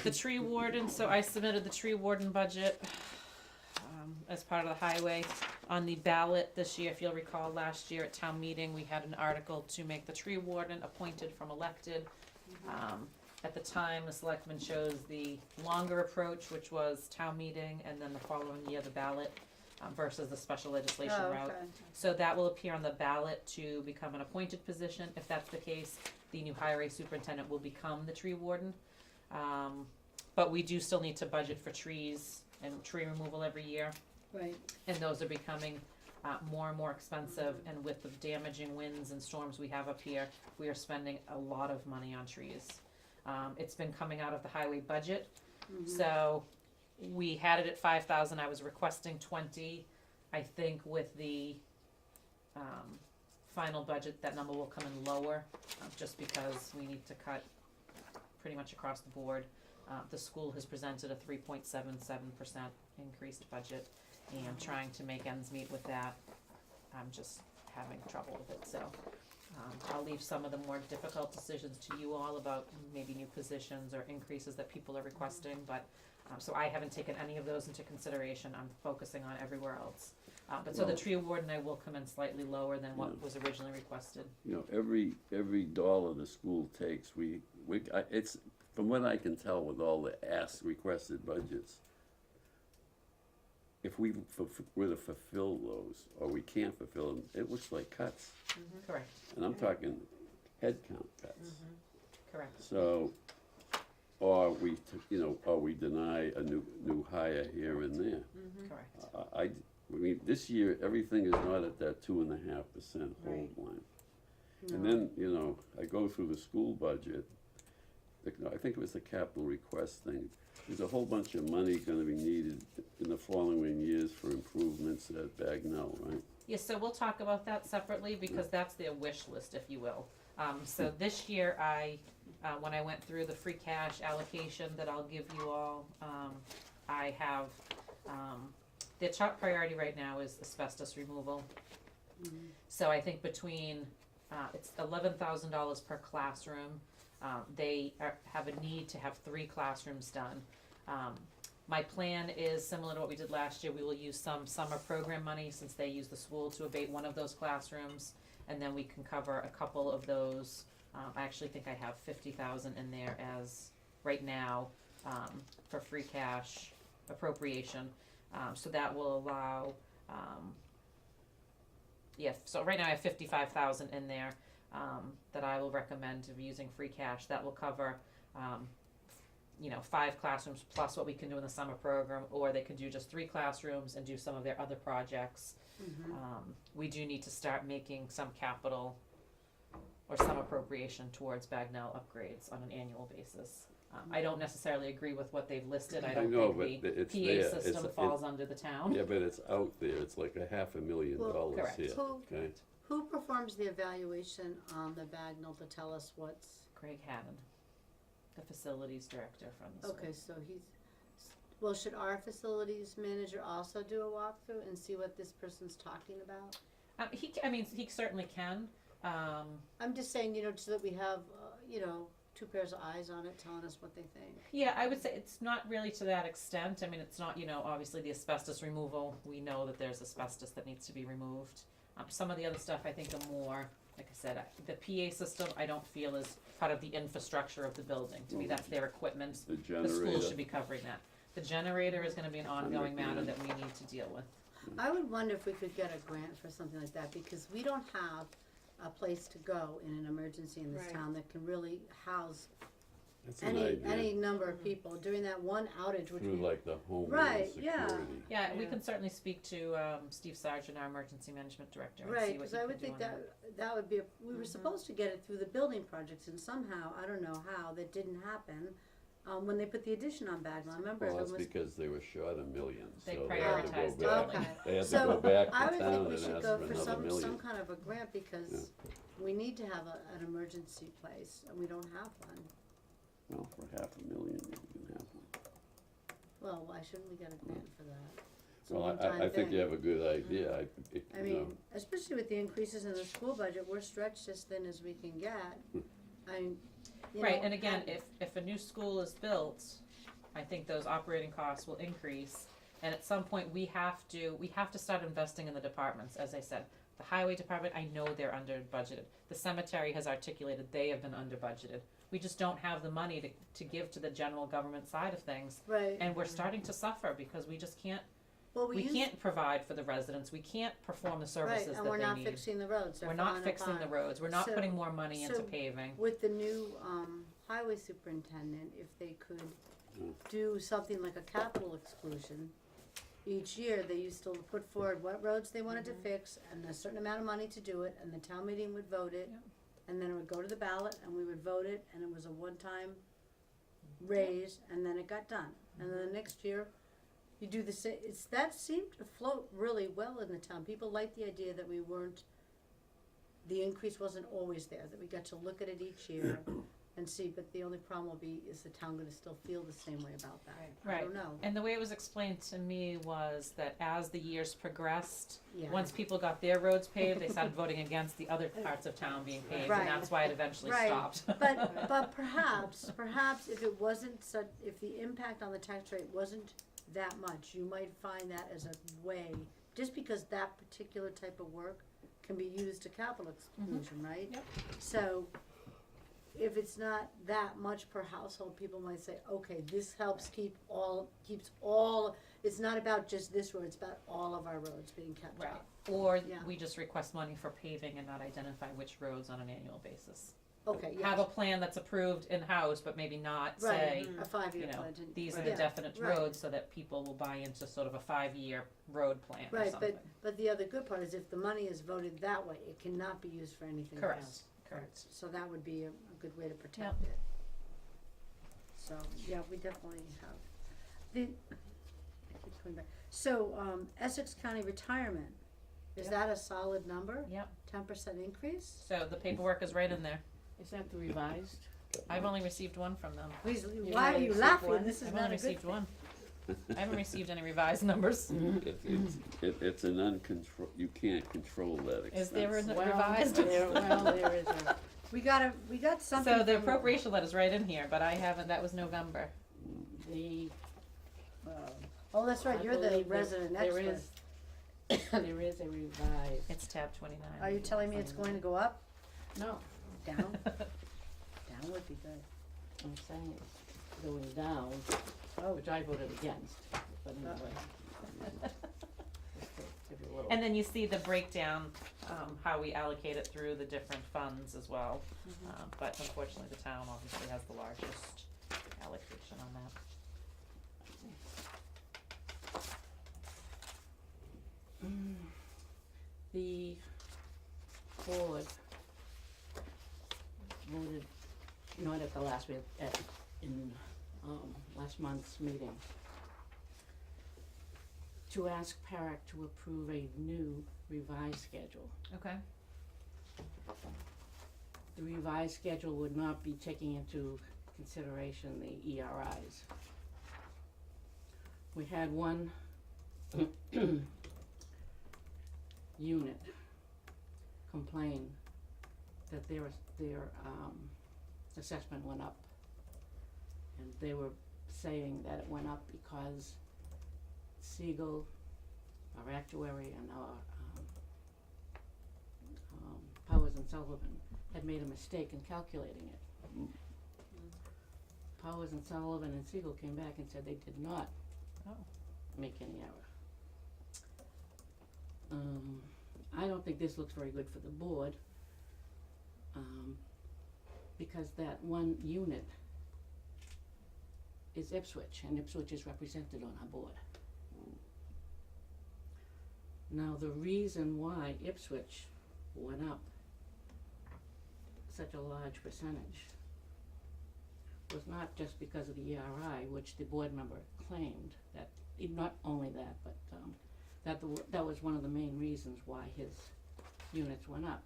The tree warden, so I submitted the tree warden budget as part of the highway. On the ballot this year, if you'll recall, last year at town meeting, we had an article to make the tree warden appointed from elected. At the time, the selectmen chose the longer approach, which was town meeting, and then the following year, the ballot, versus the special legislation Oh, route. okay. So that will appear on the ballot to become an appointed position. If that's the case, the new highway superintendent will become the tree warden. But we do still need to budget for trees and tree removal every year, Right, and those are becoming more and more expensive. And with the damaging winds and storms we have up here, we are spending a lot of money on trees. It's been coming out of the highway budget, so we had it at 5,000. I was requesting 20. I think with the final budget, that number will come in lower, just because we need to cut pretty much across the board. The school has presented a 3.77% increased budget, and trying to make ends meet with that, I'm just having trouble with it, so. I'll leave some of the more difficult decisions to you all about maybe new positions or increases that people are requesting, but, so I haven't taken any of those into consideration, I'm focusing on everywhere else. But so the Well- tree warden, I will come in slightly lower than what Yeah. was originally requested. You know, every dollar the school takes, it's, from what I can tell with all the requested budgets, if we were to fulfill those, or we can't fulfill them, it looks like cuts. Correct, And I'm talking head count cuts. correct. So, or we deny a new hire here and there. Correct. I mean, this year, everything is not at that 2.5% hold Right. line. And then, I go through the school budget, I think it was the capital request thing. There's a whole bunch of money gonna be needed in the following years for improvements at Bagnell, right? Yes, so we'll talk about that separately, because that's their wish list, if you will. So this year, when I went through the free cash allocation that I'll give you all, I have, the top priority right now is asbestos removal. So I think between, it's $11,000 per classroom. They have a need to have 3 classrooms done. My plan is similar to what we did last year. We will use some summer program money, since they use the school to abate one of those classrooms, and then we can cover a couple of those. I actually think I have 50,000 in there as, right now, for free cash appropriation. So that will allow, so right now I have 55,000 in there, that I will recommend of using free cash. That will cover, 5 classrooms plus what we can do in the summer program, or they can do just 3 classrooms and do some of their other projects. We do need to start making some capital or some appropriation towards Bagnell upgrades on an annual basis. I don't necessarily agree with what they've listed. I don't know, think but the it's PA there. system falls under the town. Yeah, but it's out there, it's like $500,000 Well, correct. here, Who- okay? Who performs the evaluation on the Bagnell to tell us what's, Craig Haddon, the facilities director from the school. okay, so well, should our facilities manager also do a walkthrough and see what this person's talking about? He certainly can. I'm just saying, so that we have, 2 pairs of eyes on it telling us what they think. Yeah, I would say it's not really to that extent. I mean, it's not, obviously the asbestos removal, we know that there's asbestos that needs to be removed. Some of the other stuff I think are more, like I said, the PA system I don't feel is part of the infrastructure of the building. To me, that's their equipment. The The school generator. should be covering that. The generator is gonna be an ongoing matter $100,000. that we need to deal with. I would wonder if we could get a grant for something like that, because we don't have a place to go in an emergency in this Right. town that can really house That's an any idea. number of people during that one outage, which Through we, like the Homeland Right, yeah. Security. Yeah, we Yeah. can certainly speak to, Steve Sargent, our emergency management director, and see right, what cause he I can would do think on that would be, we were supposed to get it through the building projects, and somehow, I don't know how, that didn't happen, when they put the addition on Bagnell, remember Well, it that's was. because they were short $1 million, They so they had to prioritized go back. Okay. They had to So, go back I to would town think we and should ask go for for another some million. kind of a grant, because we need to have an emergency place, and we don't have one. Well, for $500,000, you can have one. Well, why shouldn't we get a grant for that? It's a Well, one-time I think thing. you have a good idea, I you know, mean, especially with the increases in the school budget, we're stretched as thin as we can get. Right, and again, if a new school is built, I think those operating costs will increase. And at some point, we have to start investing in the departments, as I said. The highway department, I know they're under budgeted. The cemetery has articulated they have been under budgeted. We just don't have the money to give to the general government side of things. Right, And we're starting to suffer because we just can't, well, we can't provide for the residents, we can't perform the right, services and that we're they not need. fixing the roads, they're We're falling not fixing the apart. roads, we're not So- putting more money into so- paving. With the new, highway superintendent, if they could do something like a capital exclusion, each year they used to put forward what roads they wanted to fix and a certain amount of money to do it, and the town meeting would vote it. Yep. And then it would go to the ballot and we would vote it, and it was a one-time raise, and then it got done. And then the next year, you do the same, that seemed to float really well in the town. People liked the idea that we weren't, the increase wasn't always there, that we got to look at it each year and see, but the only problem will be, is the town gonna still feel the same way about that? I Right. don't know, And the way it was explained to me was that as the years progressed, yeah. once people got their roads paved, they started voting against the other parts of town being paved, Right. and that's why it eventually Right. stopped. But perhaps if it wasn't such, if the impact on the tax rate wasn't that much, you might find that as a way, just because that particular type of work can be used to capital exclusion, right? Yep. So, if it's not that much per household, people might say, okay, this helps keeps all, it's not about just this road, it's about all of our roads being kept Right. up. Or Yeah. we just request money for paving and not identify which roads on an annual basis. Okay, Have a yes, plan that's approved in-house, but maybe not right, say, a 5-year you know, plan. these are Yeah, the definite right. roads, so that people will buy into sort of a 5-year road plan or Right, something. but the other good part is if the money is voted that way, it cannot be used for anything else. Correct, correct. So that would be a good way to protect it. So, yeah, we definitely have. I keep coming back. So, Essex County retirement, is Yep. that a solid number? Yep, 10% increase? so the paperwork is right in there. Is that the revised? I've only received one from them. Please, You why are might you accept laughing? one. This is I've not only a good received thing. one. I haven't received any revised numbers. it's an you can't control that expense. Is there a Well, revised? there is a, We got something. So the from- appropriation letter's right in here, but I haven't, that was November. the, Oh, that's right, I you're the believe resident there expert. there is a revised, It's tab 29. Are you telling me it's going to go up? no, Down? Down would be good. I'm saying it's going down, Oh, which I voted against, but anyway. Just to give you a little. And then you see the breakdown, how we allocate it through the different funds as well. But unfortunately, the town obviously has the largest allocation on that. The board voted, not at the last, last month's meeting, to ask PARAC to approve a new revised schedule. Okay. The revised schedule would not be taking into consideration the ERIs. We had one unit complain that their assessment went up. And they were saying that it went up because Siegel, our actuary, and our Powers and Sullivan had made a mistake in calculating it. Powers and Sullivan and Siegel came back and said they did not Oh. make any error. I don't think this looks very good for the board, because that one unit is Ipswich, and Ipswich is represented on our board. Now, the reason why Ipswich went up such a large percentage was not just because of the ERI, which the board member claimed, that, not only that, but, that was one of the main reasons why his units went up.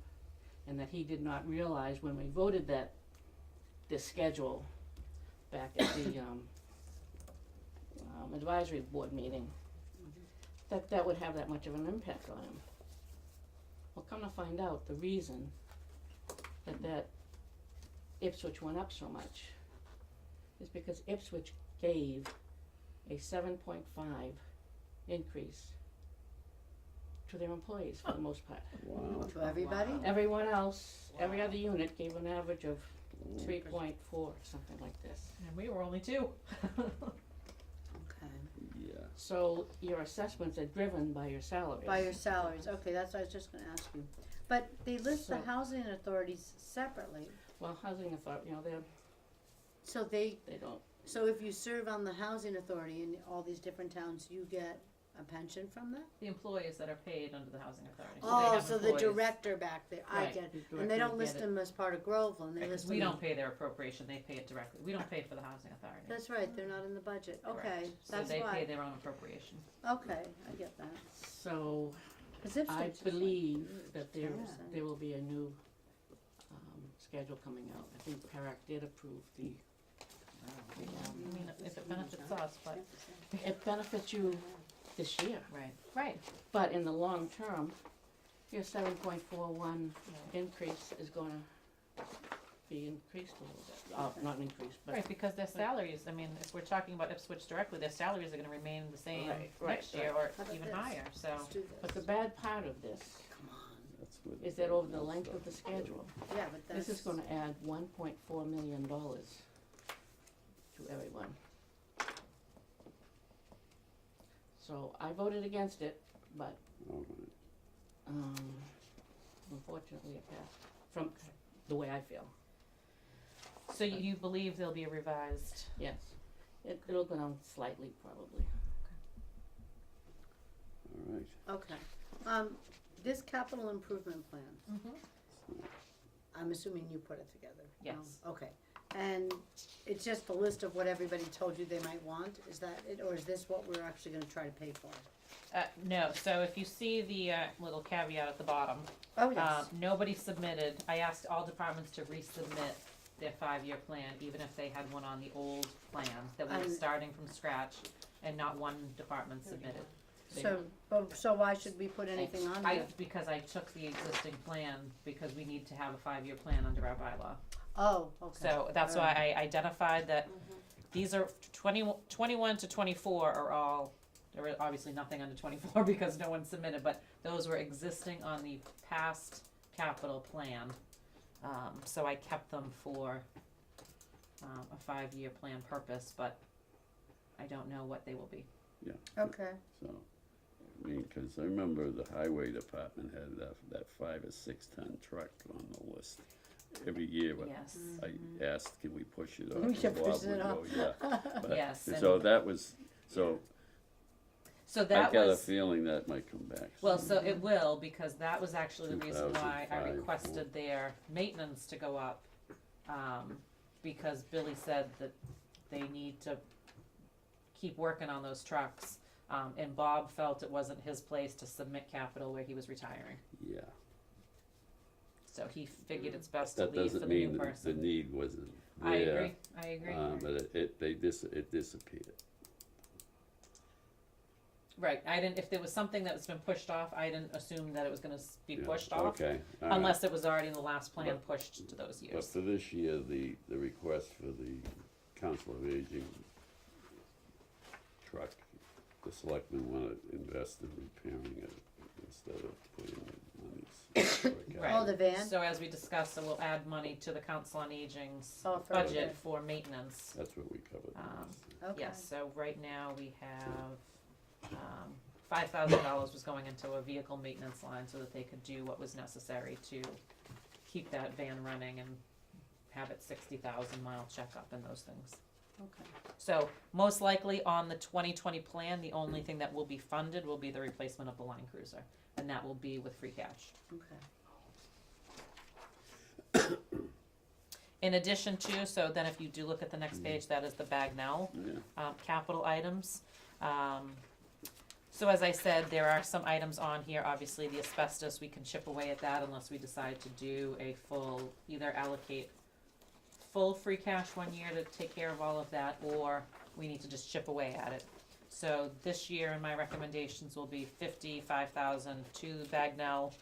And that he did not realize when we voted this schedule back at the, advisory board meeting, that would have that much of an impact on him. Well, come to find out, the reason that Ipswich went up so much is because Ipswich gave a 7.5 increase to their employees for the most part. Wow. To everybody? Everyone else, every other unit gave an average of 3.4, something like this. And we were only 2. Okay. Yeah. So your assessments are driven by your salaries. By your salaries, okay, that's what I was just gonna ask you. But they list the So- housing authorities separately, Well, housing authority, so they, they don't, so if you serve on the housing authority in all these different towns, you get a pension from that? The employees that are paid under the housing authority. they Oh, have so the employees. director back there, I Right, get the it, and director they don't would list get it. them as part of Groveland, they Right, 'cause list we them. don't pay their appropriation, they pay it directly. We don't pay for the housing authority. That's right, they're not in the budget, okay, Correct. that's So they pay why, their own appropriation. okay, I get that. so 'Cause Ipswich I is like believe that there 10%. will be a new, schedule coming out. I think PARAC did approve the, I mean, if it benefits us, but. it benefits you this year, Right. Right. but in the long term, your 7.41 increase is gonna be increased a little bit, not increased, but. Right, because their salaries, I mean, if we're talking about Ipswich directly, their salaries are gonna remain the same Right, next year right. or How about even this? higher, so. Let's do But the this, bad part of this come on, That's what. is that over the length of the schedule, yeah, but that's. this is gonna add $1.4 million to everyone. So I voted against it, but, All right. unfortunately it passed, from the way I feel, So you believe there'll be a revised, yes. It'll go down slightly, probably. All right. Okay, this capital improvement plan, I'm assuming you put it together? No? Yes. Okay, and it's just a list of what everybody told you they might want, is that it, or is this what we're actually gonna try to pay for? no, so if you see the, little caveat at the bottom, Oh, yes, nobody submitted, I asked all departments to resubmit their 5-year plan, even if they had one on the old plan, that we were And- starting from scratch, and not one department submitted. so why should we put anything on here? Because I took the existing plan, because we need to have a 5-year plan under our bylaw. Oh, okay. So that's why Alright. I identified that these are 21 to 24 are all, there were obviously nothing under 24 because no one submitted, but those were existing on the past capital plan. So I kept them for a 5-year plan purpose, but I don't know what they will be. Okay, So, I mean, 'cause I remember the highway department had that 5 or 6 ton truck on the list every year, but Yes. I asked, can we push it off? We can And push Bob it would off. go, yeah. But- Yes, and and- so that was, so So I that got a was, feeling that might come back. well, so it will, because that was actually the reason why I 2005, requested their maintenance to go up. Because Billy said that they need to keep working on those trucks. And Bob felt it wasn't his place to submit capital where he was retiring. Yeah, So he figured it's best to that leave for doesn't the new mean that the person. need wasn't there. I agree, I agree. But it disappeared. Right, I didn't, if there was something that was been pushed off, I didn't assume that it was gonna be Yeah, pushed off. Okay, all right. Unless it was already in the last plan pushed to those But years. for this year, the request for the Council of Aging truck, the selectmen wanna invest in repairing it instead of putting monies for a Right. capital. Oh, the van? So as we discussed, so we'll add money to the Council on Aging's Oh, for budget the- for maintenance. That's what we covered. Um, Okay. Yes, so right now we have, $5,000 was going into a vehicle maintenance line so that they could do what was necessary to keep that van running and have it 60,000 mile checkup and those things. Okay. So most likely on the 2020 plan, the only thing that will be funded will be the replacement of the line cruiser, and that will be with free cash. Okay. In addition to, so then if you do look at the next page, that is the Bagnell Yeah. capital items. So as I said, there are some items on here, obviously the asbestos, we can chip away at that unless we decide to do a full, either allocate full free cash one year to take care of all of that, or we need to just chip away at it. So this year, my recommendations will be 55,000 to Bagnell.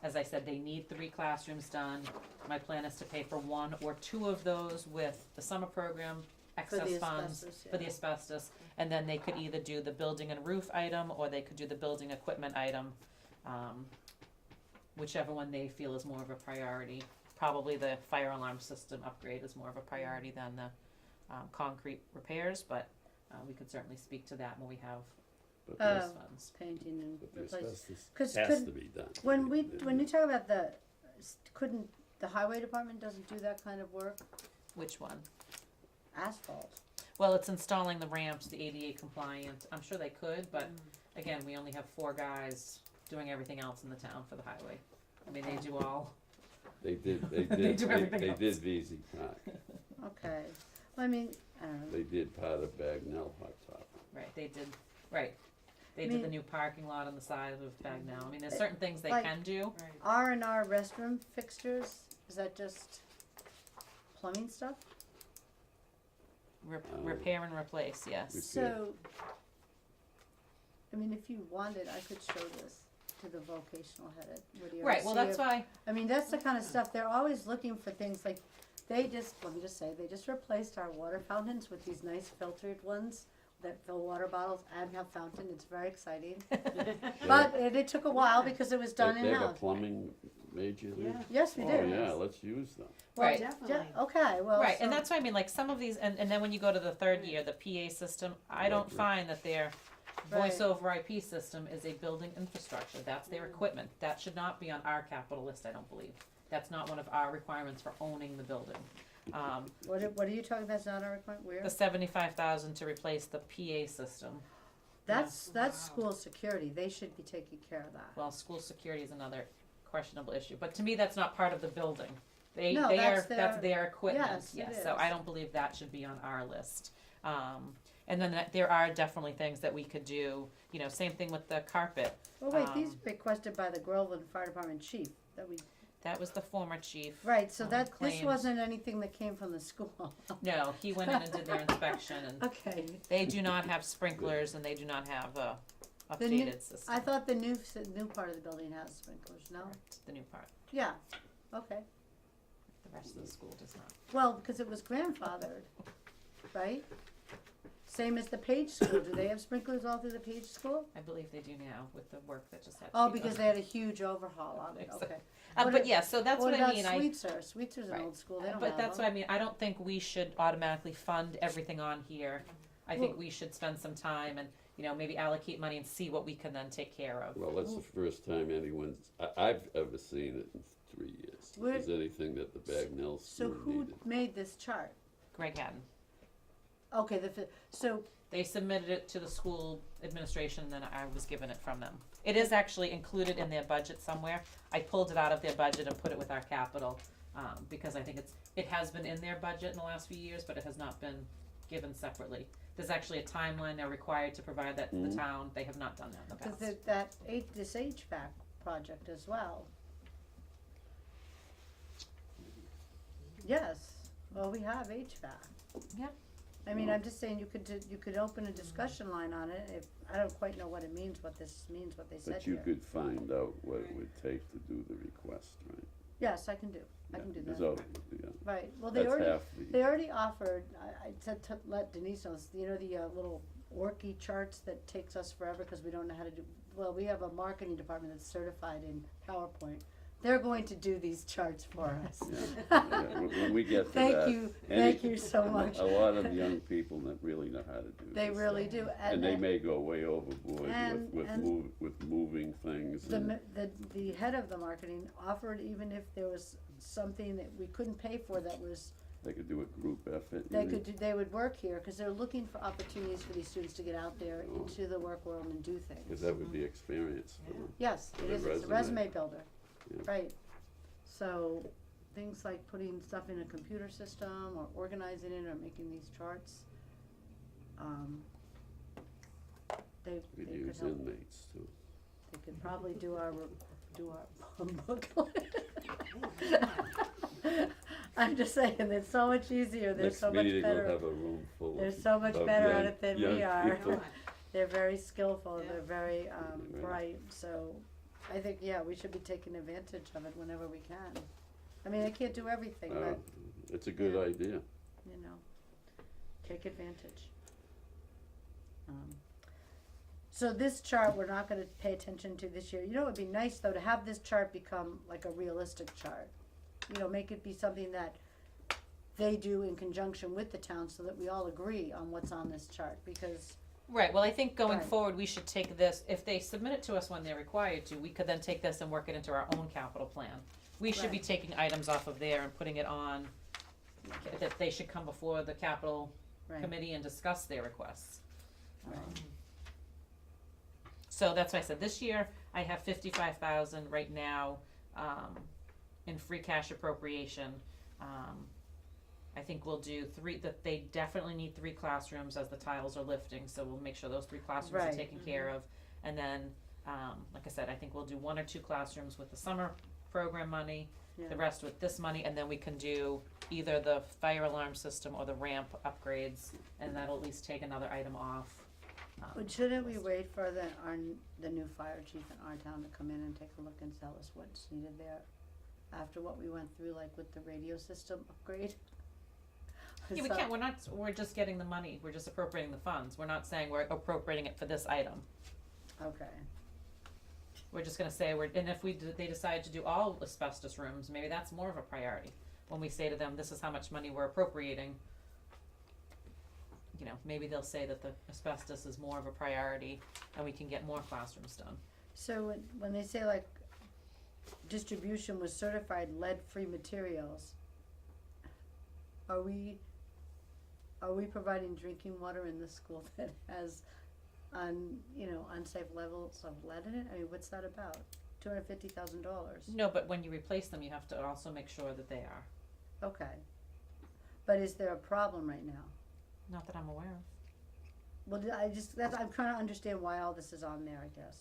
As I said, they need 3 classrooms done. My plan is to pay for 1 or 2 of those with the summer program excess funds asbestos, for the yeah. asbestos, and then they could either do the building and roof item, or they could do the building equipment item, whichever one they feel is more of a priority. Probably the fire alarm system upgrade is more of a priority than the concrete repairs, but we could certainly speak to that when we have But those the, funds. Painting and but the replacing. asbestos 'Cause has couldn't- to be done. When you talk about couldn't the highway department doesn't do that kind of work? Which one? Asphalt. Well, it's installing the ramps, the ADA compliant. I'm sure they could, but again, we only have 4 guys doing everything else in the town for the highway. I mean, they do all. They did, They do everything they else. did VZ Park. Okay. Well, I mean, I don't know. They did part of Bagnell Hot Top. Right, they did, right. They I did mean- the new parking lot on the side of Bagnell. I mean, there's certain things they Like- can do. R&R restroom fixtures, is that just plumbing stuff? Repair and replace, yes. So, I mean, if you wanted, I could show this to the vocational head at Whittier. Right, well, see that's if- why, I mean, that's the kind of stuff, they're always looking for things like, let me just say, they just replaced our water fountains with these nice filtered ones that fill water bottles and have fountain, it's very exciting. But it took a while because it was done They have a in-house. plumbing major there? Yes, we Oh, do. yeah, let's use them. right. Okay, well, Right, and so- that's why I mean, like, some of these, and then when you go to the 3rd year, the PA system, I don't Right. find that their Right. voice over IP system is a building infrastructure, that's their equipment, that should not be on our capital list, I don't believe. That's not one of our requirements for owning the building. What are you talking about, it's not our requirement, where? The 75,000 to replace the PA system, That's school security, they should be taking care of that. well, school security is another questionable issue, but to me, that's not part of the building. No, That's that's their equipment, yes, it so is. I don't believe that should be on our list. And then there are definitely things that we could do, you know, same thing with the carpet. Oh wait, these Um, requested by the Groveland Fire Department chief, that we, That was the former chief. right, so this claimed- wasn't anything that came from the school. No, he went in and did their inspection, and Okay, they do not have sprinklers, and they do not have a The new- updated system. I thought the new part of the building has sprinklers, no? Correct, the new part, Yeah, okay, the rest of the school does not. well, because it was grandfathered, right? Same as the Page School, do they have sprinklers all through the Page School? I believe they do now with the work that just had to Oh, be because done. they had a huge overhaul on it, think so. okay. But what yeah, so that's what I mean, What about Sweetser? Sweetser's an Right. old school, they don't have But that's them. what I mean, I don't think we should automatically fund everything on here. I think Well- we should spend some time and, you know, maybe allocate money and see what we can then take care of. Well, that's the first time I've ever seen it in 3 years. Where- Is anything that the Bagnell So school who needed. made this chart? Greg Hatton. Okay, so, They submitted it to the school administration, and then I was given it from them. It is actually included in their budget somewhere. I pulled it out of their budget and put it with our capital, because I think it has been in their budget in the last few years, but it has not been given separately. There's actually a timeline they're required to provide that to the Mhm. town. They have not done that in the because past. this HVAC project as well. Yes, well, we have HVAC. Yeah. I mean, I'm just saying, you could open a discussion line on it, if, I don't quite know what it means, what this means, what they said But you here. could find out what it would take to do the request, right? Yes, I can do Yeah, that. so, yeah, Right, well, they that's already, half the. they already offered, I said to let Denise know, you know, the little Orky charts that takes us forever, cause we don't know how to do, well, we have a marketing department that's certified in PowerPoint. they're going to do these charts for us. Yeah, when we get to that. Thank you so much. A lot of young people that really know how to do this. They really do, And they may go way overboard and- with moving things. and- the head of the marketing offered, even if there was something that we couldn't pay for that was, They could do a group effort. they would work here, cause they're looking for opportunities for these students to get out there Oh. into the work world and do Because things. that would be experience for them. Yes, for it the is, it's a resume. resume builder, Yeah. right. So, things like putting stuff in a computer system, or organizing it, or making these charts, they We could use help. inmates too. They could probably do our booklet. I'm just saying, it's so much easier, they're so much Next meeting, we'll better, have a room full they're of. so much of better young- at it than we young are. people. They're very skillful, Yeah. they're very, Right. bright, so I think, yeah, we should be taking advantage of it whenever we can. I mean, I can't do everything, but, It's a good Yeah. idea. you know, take advantage. So this chart, we're not gonna pay attention to this year. You know, it'd be nice though to have this chart become like a realistic chart. You know, make it be something that they do in conjunction with the town so that we all agree on what's on this chart, because, Right, well, I think going Right. forward, we should take this, if they submit it to us when they're required to, we could then take this and work it into our own capital plan. We should be Right. taking items off of there and putting it on, that they should come before the capital right, committee and discuss their requests. right. So that's why I said, this year, I have 55,000 right now, in free cash appropriation. I think we'll do that they definitely need 3 classrooms as the tiles are lifting, so we'll make sure those 3 classrooms Right. are taken care of. And then, like I said, I think we'll do 1 or 2 classrooms with the summer program money, Yeah. the rest with this money, and then we can do either the fire alarm system or the ramp upgrades, and that'll at least take another item off. But shouldn't we wait for the new fire chief in our town to come in and take a look and tell us what's needed there? After what we went through, like with the radio system upgrade? Yeah, we So- can't, we're just getting the money, we're just appropriating the funds, we're not saying we're appropriating it for this item. Okay, We're just gonna say and if they decide to do all asbestos rooms, maybe that's more of a priority. When we say to them, this is how much money we're appropriating, you know, maybe they'll say that the asbestos is more of a priority and we can get more classrooms done. so when they say like distribution was certified lead-free materials, are we providing drinking water in this school that has unsafe levels of lead in it? I mean, what's that about? $250,000. No, but when you replace them, you have to also make sure that they are, Okay. But is there a problem right now? not that I'm aware of. Well, I'm trying to understand why all this is on there, I guess.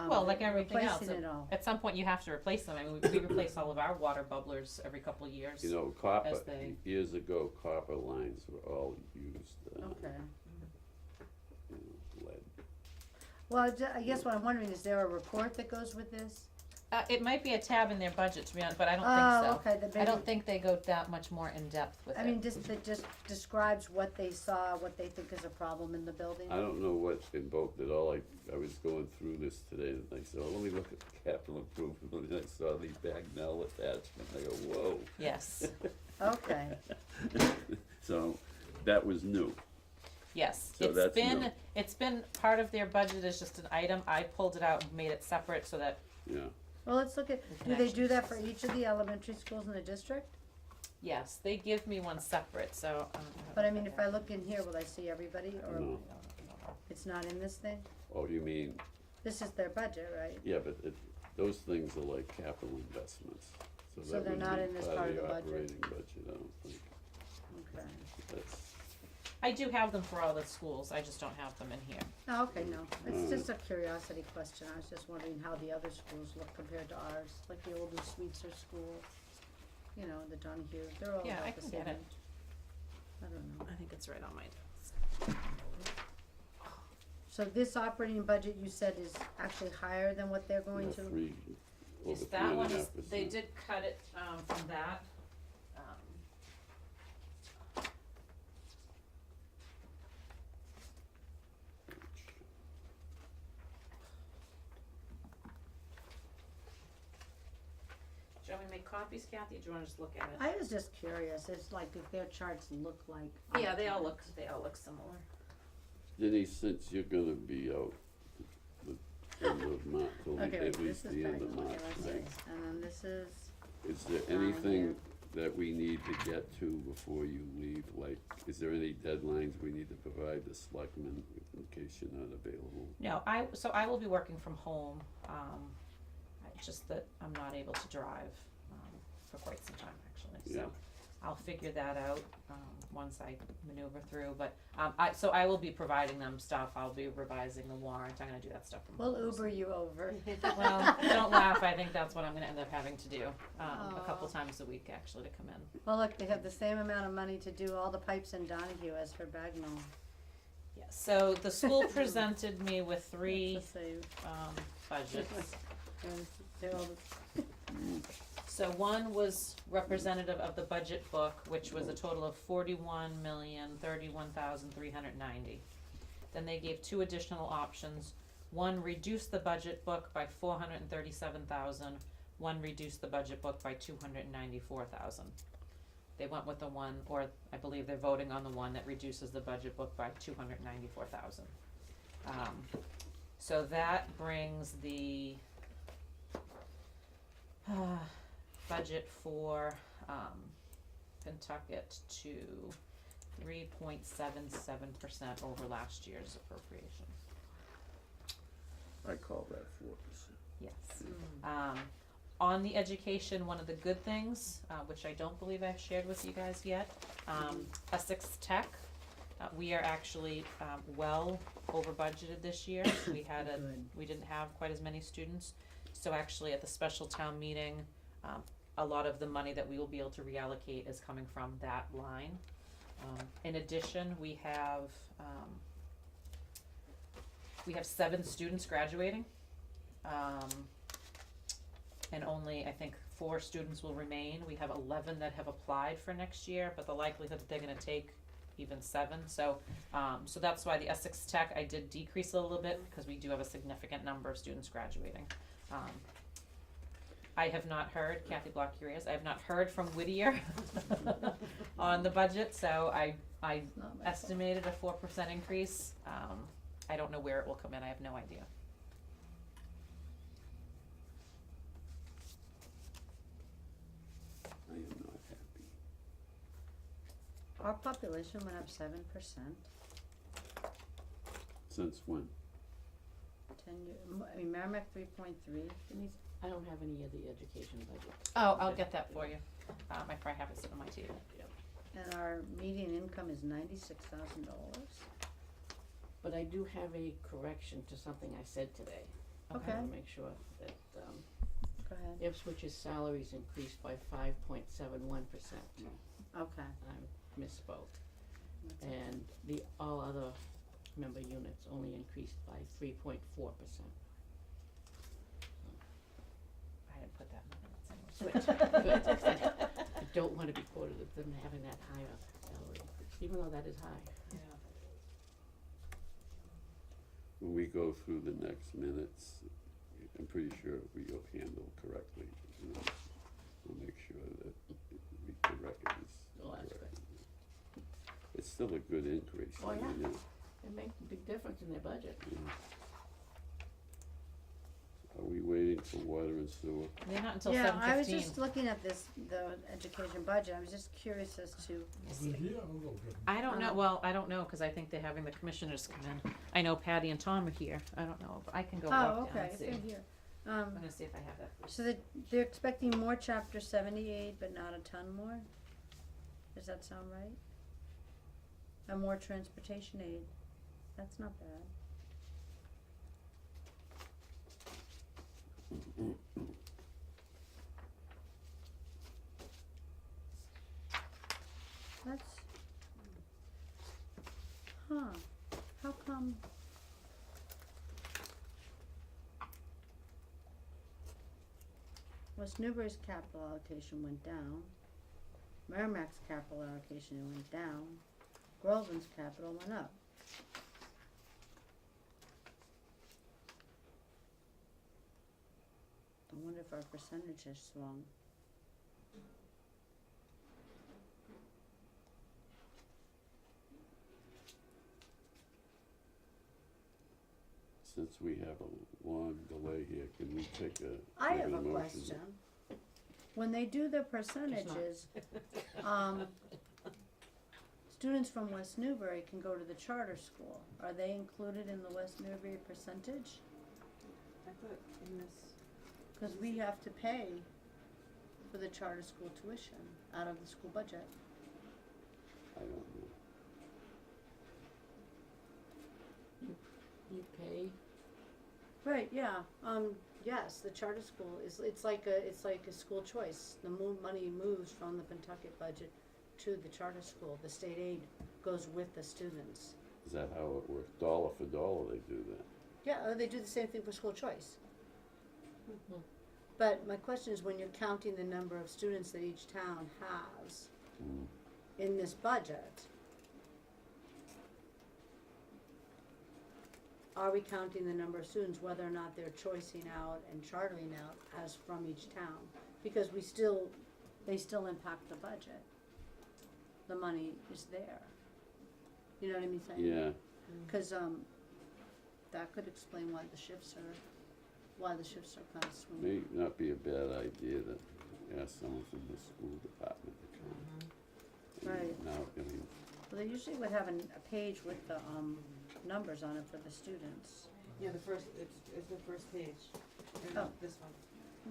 Well, like everything else, Replacing it all. at some point you have to replace them, I mean, we replace all of our water bubblers every couple of years. You know, copper, As they- years ago, copper lines were all used, Okay. lead. Well, I guess what I'm wondering, is there a report that goes with this? It might be a tab in their budget, to be honest, but I don't think so. Oh, okay, then I maybe, don't think they go that much more in depth with it. I mean, that just describes what they saw, what they think is a problem in the building? I don't know what invoked it all, I was going through this today, and I said, oh, let me look at the capital improvement, and I saw the Bagnell attachment, I go, whoa. Yes, Okay, So, that was new. yes. So that's new. It's been part of their budget as just an item. I pulled it out and made it separate so that, Yeah, well, let's look at, We do can they actually do that for discuss each of the elementary schools in the district? yes, they give me one separate, so. But I mean, if I look in here, will I see everybody, or No. it's not in this thing? oh, you mean, This is their budget, right? yeah, but those things are like capital investments, so So that they're would not be in this part part of of the the budget? operating budget, I don't think, Okay. that's, I do have them for all the schools, I just don't have them in here. Oh, okay, no, it's Mm. just a curiosity question, I was just wondering how the other schools look compared to ours, like the older Sweetser School, you know, the Donahue, they're all Yeah, I about the can same get it. age. I don't know. I think it's right on my desk. So this operating budget you said is actually higher than what they're going to? Yes, over that one is, 3.5%. they did cut it, from that. me to make copies, Kathy, or do you wanna just look at it? I was just curious, it's like if their charts look like. Yeah, our they all charts. look similar. Denise, since you're gonna be out the end of March, till Okay, wait, at this least is the back, end of okay, March, let's see, right? and then this is, Is there here. anything that we need to get to before you leave? Like, is there any deadlines we need to provide the selectmen in case you're not available? No, I will be working from home, it's just that I'm not able to drive, for quite some time actually, so. Yeah. I'll figure that out, once I maneuver through, but, I will be providing them stuff, I'll be revising the warrant, I'm gonna do that stuff from home. we'll so. Uber you over. Well, don't laugh, I think that's what I'm gonna end up having to do, a couple Aw. times a week actually to come in. Well, look, they have the same amount of money to do all the pipes in Donahue as for Bagnell. Yeah, so the school presented me with three, It's the same. budgets. And they're all the- So one was representative of the budget book, which was a total of 41,031,390. Then they gave two additional options. One reduced the budget book by 437,000. One reduced the budget book by 294,000. They went with the one, or I believe they're voting on the one that reduces the budget book by 294,000. So that brings the budget for Pentucket to 3.77% over last year's appropriation. I call that 4%. Yes. On the education, one of the good things, which I don't believe I've shared with you guys yet, Essex Tech, we are actually well over budgeted this year. We had we didn't have quite as many students, so actually at the special town meeting, a lot of the money that we will be able to reallocate is coming from that line. In addition, we have 7 students graduating, and only I think 4 students will remain. We have 11 that have applied for next year, but the likelihood that they're gonna take even 7. So that's why the Essex Tech I did decrease a little bit, because we do have a significant number of students graduating. I have not heard, Kathy Block curious, I have not heard from Whittier on the budget, so I Not my fault. estimated a 4% increase. I don't know where it will come in, I have no idea. I am not happy. Our population went up 7%, Since when? 10 years, I mean, Merrimack 3.3, Denise, I don't have any of the education budget. Oh, I'll get that for you. I probably have it sitting on my table. and our median income is $96,000. But I do have a correction to something I said today. Okay. I wanna make sure that, Go ahead. Ipswich's salaries increased by 5.71%. Okay. I misspoke. That's okay. And the all other member units only increased by 3.4%. I didn't put that in the minutes anyway. Good. I don't wanna be quoted as them having that higher salary increase, even though that is high. Yeah. When we go through the next minutes, I'm pretty sure we'll handle correctly, you know, we'll make sure that the record is Oh, that's correct. It's still a good increase. Oh, I mean, yeah. It makes a big difference in their budget. yeah. Are we waiting for water and sewer? They're not until Yeah, 7:15. I was just looking at this, the education budget, I was just curious as to, I don't know, well, I don't know, cause I think they're having the commissioners come in. I know Patty and Tom are here, I don't know, but I can go oh, walk down okay, and see. it's right here. I'm gonna see if I have that. So they're expecting more chapter 78, but not a ton more? Does that sound right? And more transportation aid, that's not bad. That's, how come? West Newbury's capital allocation went down, Merrimack's capital allocation went down, Groveland's capital went up. I wonder if our percentage has swung. since we have a long delay here, can we take a, I make have an a motion? question. When they do their percentages, students from West Newbury can go to the charter school. Are they included in the West Newbury percentage? I thought in this, Cause we have to pay for the charter school tuition out of the school budget. I don't know. You pay, Right, yeah, yes, the charter school is, it's like a school choice. The money moves from the Pentucket budget to the charter school. The state aid goes with the students. Is that how it works? Dollar for dollar they do that? Yeah, they do the same thing for school choice. Mhm. But my question is, when you're counting the number of students that each town has Mm. in this budget, are we counting the number of students, whether or not they're choicing out and chartering out as from each town? Because they still impact the budget. The money is there. You know what I mean saying? Yeah, Cause, that could explain why the shifts are kind of swinging. may not be a bad idea to ask someone from the school department to come. Right. Now, I mean, Well, they usually would have a page with the, numbers on it for the students. yeah, the first, it's the first page, and Oh. this one.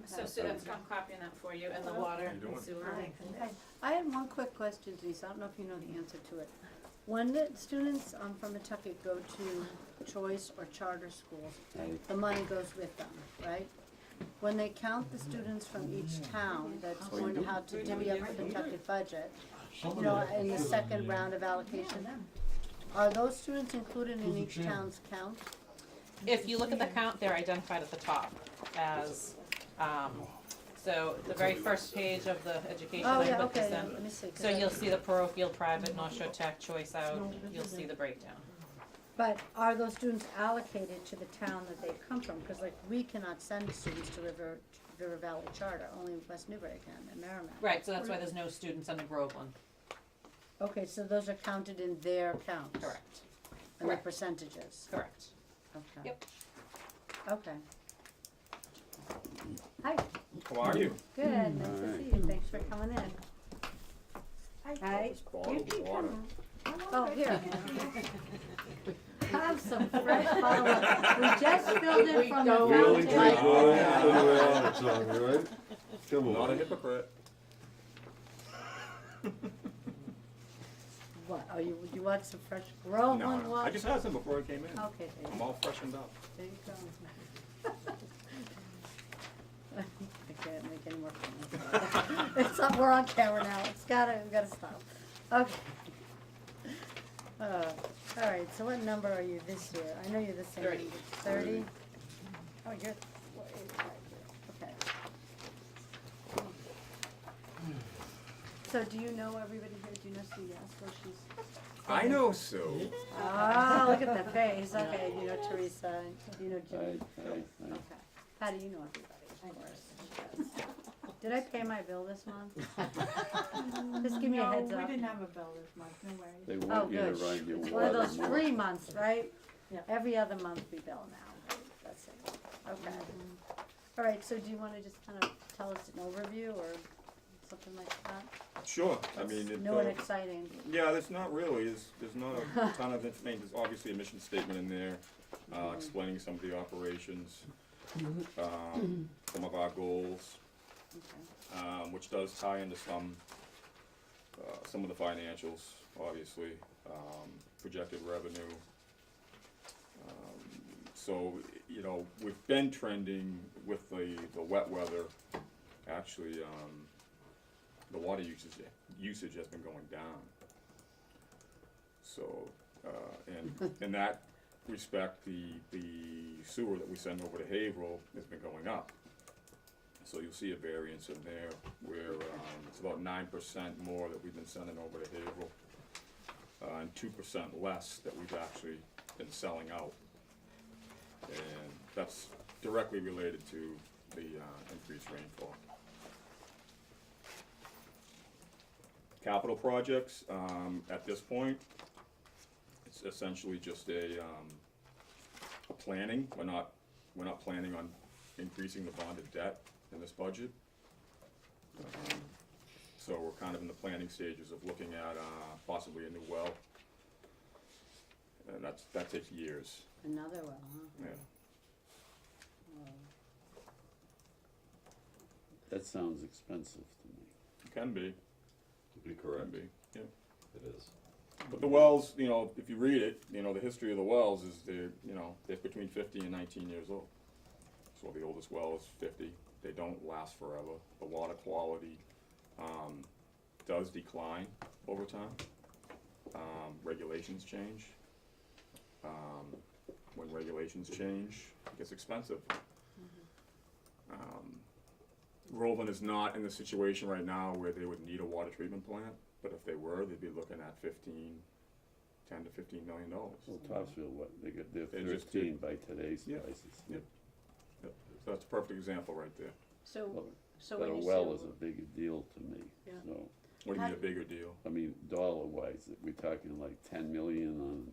So students, I'm copying that for you, and the water and sewer. Hi. I had one quick question, Denise, I don't know if you know the answer to it. When the students, from Pawtucket go to choice or charter schools, Right. the money goes with them, right? When they count the students from each town that's going to have to divvy up the Pawtucket budget, you know, in the second round of allocation, are those students included in each town's count? If you look at the count, they're identified at the top as, so the very first page of the education, Oh, I yeah, put this okay, in. let me see. 'Cause So I- you'll see the parochial, private, North Shore Tech, choice out, you'll see the breakdown. But are those students allocated to the town that they come from? Cause like, we cannot send students to River Valley Charter, only West Newbury can, and Merrimack. Right, so that's why there's no students under Groveland. Okay, so those are counted in their counts? Correct, And the correct. percentages? correct. Okay. Yep. Okay. Hi, How are you? good, nice to Alright. see you, thanks for coming in. Hi. Bottled water. Oh, here. Have some fresh bottle water. We just filled it from the don't. We only fountain. drink water Put it on, it's on, right? Come Not a on. hypocrite. What, oh, you want some fresh No, Groveland no, water? I just had some before I came in. Okay, there I'm you all freshened up. There you go. I can't make any more fun. It's up, we're on camera now, we gotta stop. Okay. Alright, so what number are you this year? I know you're the same. 30. 30? Oh, you're way right here, okay. So do you know everybody here? Do you know Sue Yasko? She's. I know Sue. Oh, look at the face, okay, you know Teresa, you know Jimmy. I, Okay, Patty, you know everybody, of course. Yes. Did I pay my bill this month? Just give me a heads No, up. we didn't have a bill this month, no worries. they Oh, want you to good. run your It's water. one of those more. free months, right? Yeah. Every other month we bill now, right? That's it, okay. All right, so do you wanna just kind of tell us an overview or something like that? Sure, I mean, it, New and exciting. yeah, there's not really, there's not a ton of information, there's obviously a mission statement in there, explaining some of the operations, some of our goals, Okay. which does tie into some of the financials, obviously, projected revenue. So, you know, we've been trending with the wet weather, actually, the water usage has been going down. So, in that respect, the sewer that we send over to Haverhill has been going up. So you'll see a variance in there where, it's about 9% more that we've been sending over to Haverhill, and 2% less that we've actually been selling out. And that's directly related to the, increased rainfall. Capital projects, at this point, it's essentially just a planning, we're not planning on increasing the bonded debt in this budget. So we're kind of in the planning stages of looking at, possibly a new well. And that takes years, Another one, huh? yeah. Oh. That sounds expensive to me. Can be, To be can correct, be, yeah. it is. But the wells, you know, if you read it, you know, the history of the wells is they're between 50 and 19 years old. So the oldest well is 50. They don't last forever. The water quality does decline over time. Regulations change. When regulations change, it gets expensive. Groveland is not in the situation right now where they would need a water treatment plant, but if they were, they'd be looking at $10 to $15 million. Well, Topsfield, what, they're They just 13 by today's Yeah. prices. Yeah. So that's a perfect example right there. So, Well, so But when a you well say, is a bigger deal to me, Yeah. so, What do you mean a bigger deal? I mean, dollar-wise, we're talking like 10 million on,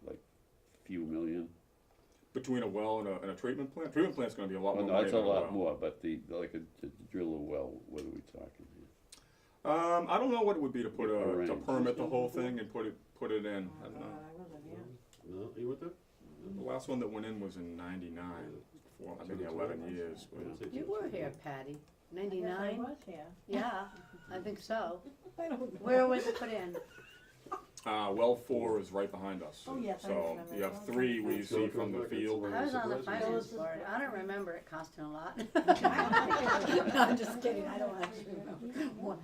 like few million. Between a well and a treatment plant? Treatment plant's gonna be a lot Well, more no, money that's a than a well. lot more, but to drill a well, what are we talking here? I don't know what it would be to put to Arrange. permit the whole thing and put it in, I don't know. I wasn't here. No, you went there? The last one that went in was in '99, for, I've been here 11 years, but. I'd say you two. were here, Patty, I guess I 99? was here. Yeah, I think so. I don't know. Where was it put in? Well 4 is right behind us. Oh, yes, I So remember. you have 3 where you So see it from goes the back, it's field. one of I was on the supervisors. finance Those- board, I don't remember it costing a lot. No, I'm just kidding, I don't actually remember.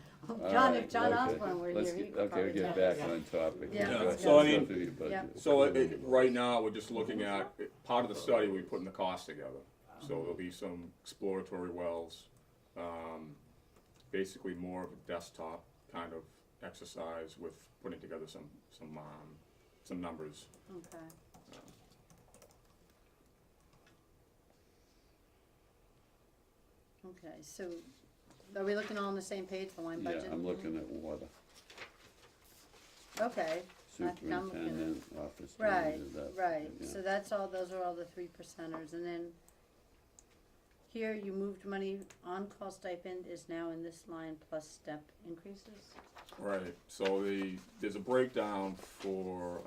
John, if John Osborne were Let's here, he get- could probably Okay, get tell back us. on topic. Yeah, Yeah, let's so go. I mean- Go through your budget. So right now, we're just looking at, part of the study, we're putting the cost together. So there'll be some exploratory wells, basically more of a desktop kind of exercise with putting together some numbers. Okay. Okay, so are we looking all on the same page, the line Yeah, budget? I'm looking at water, Okay, I think I'm looking at- superintendent, office right, manager, that. right, yeah. so that's all, those are all the 3%ers, and then here you moved money, on-call stipend is now in this line plus step increases? Right, so there's a breakdown for,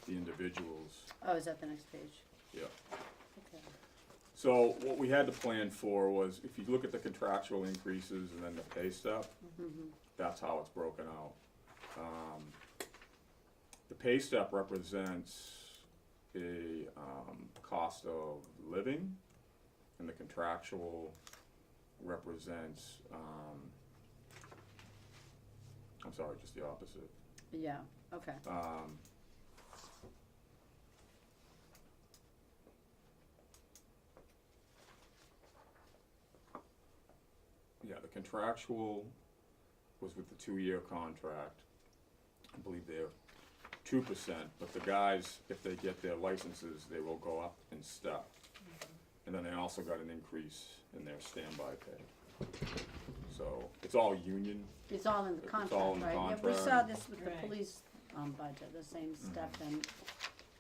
the individuals. Oh, is that the next page? Yeah. Okay, So what we had to plan for was, if you look at the contractual increases and then the pay step, mhm, that's how it's broken out. The pay step represents a, cost of living, and the contractual represents, I'm sorry, just the opposite. yeah, okay, Yeah, the contractual was with the 2-year contract. I believe they're 2%, but the guys, if they get their licenses, they will go up in step. And then they also got an increase in their standby pay. So it's all union. it's all in the It's contract, all in the right? Yeah, we saw contract. this with the Right. police, budget, the same step and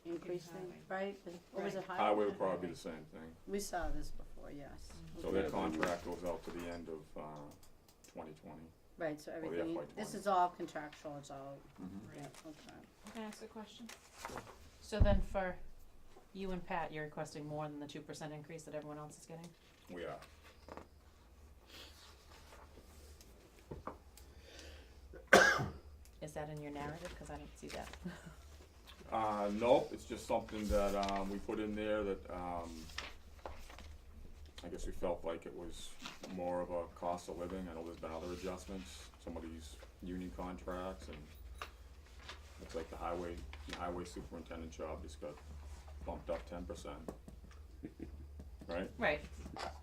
increasing, highway. right? Or was it Right. highway? Highway would probably be the same thing. We saw this before, yes. So their contract goes out to the end of 2020. Right, so the everything, FY20. this is all contractual, it's all, Mm-hmm. yeah, okay. Can I ask a question? So then for you and Pat, you're requesting more than the 2% increase that everyone else is getting? We are. Is that in your narrative? Cause I didn't see that. No, it's just something that, we put in there that, I guess we felt like it was more of a cost of living. I know there's been other adjustments, some of these union contracts, and looks like the highway superintendent job just got bumped up 10%. Right? Right,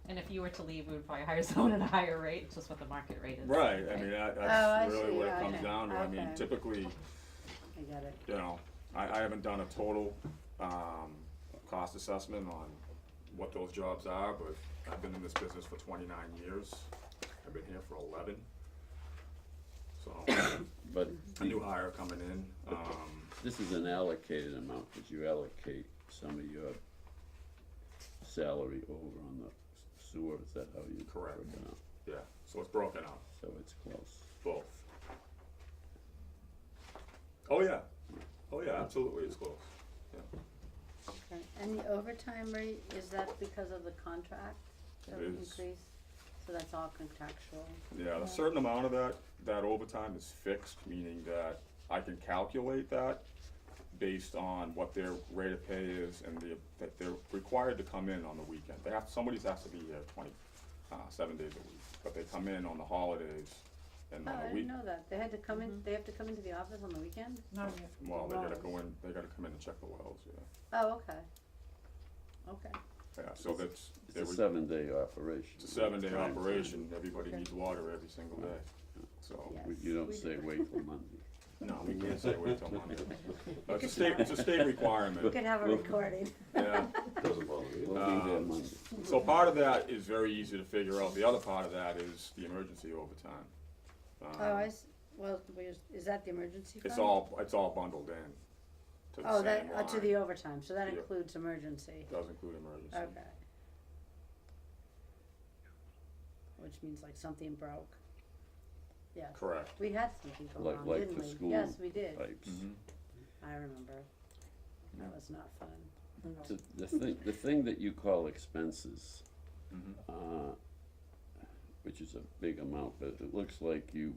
and if you were to leave, we would probably hire someone at a higher rate, it's just what the market rate is. Right, I mean, that's Oh, I really see, what it okay, comes down to. I mean, okay. typically, I get it. you know, I haven't done a total, cost assessment on what those jobs are, but I've been in this business for 29 years. I've been here for 11. So, But a new hire coming in, this is an allocated amount, cause you allocate some of your salary over on the sewer, is that how you? Correct. work it out? Yeah, so it's broken out, So it's close. both. Oh, yeah, absolutely, it's close. Okay, and the overtime rate, is that because of the contract that It was is. increased? So that's all contractual? Yeah, a certain amount of that overtime is fixed, meaning that I can calculate that based on what their rate of pay is and that they're required to come in on the weekend. Somebody has to be here 7 days a week, but they come in on the holidays and Oh, on I the didn't week. know that. They had to come in, they have to come into the office on the weekend? Not yet. Well, they gotta Wells. they gotta come in and check the wells, yeah. Oh, okay. Okay. Yeah, so that's, It's a 7-day operation. it's a 7-day Time. operation, everybody Okay. needs water every single day, so. Yeah. You don't We say do. wait till Monday. No, we can't say wait till Monday. could It's a state We requirement, could have a recording. yeah. Doesn't bother me. We'll be there Um, Monday. So part of that is very easy to figure out, the other part of that is the emergency overtime. Oh, well, is that the emergency fund? It's all bundled in to the Oh, same that, line. to the overtime, so that Yep. includes emergency, Does include emergency. okay. Which means like something broke. Yeah, Correct. we had something go Like- wrong, like didn't the we? school Yes, we did, Pipes. Mhm. I remember. That was not fun. The thing that you call expenses, Mhm. which is a big amount, but it looks like you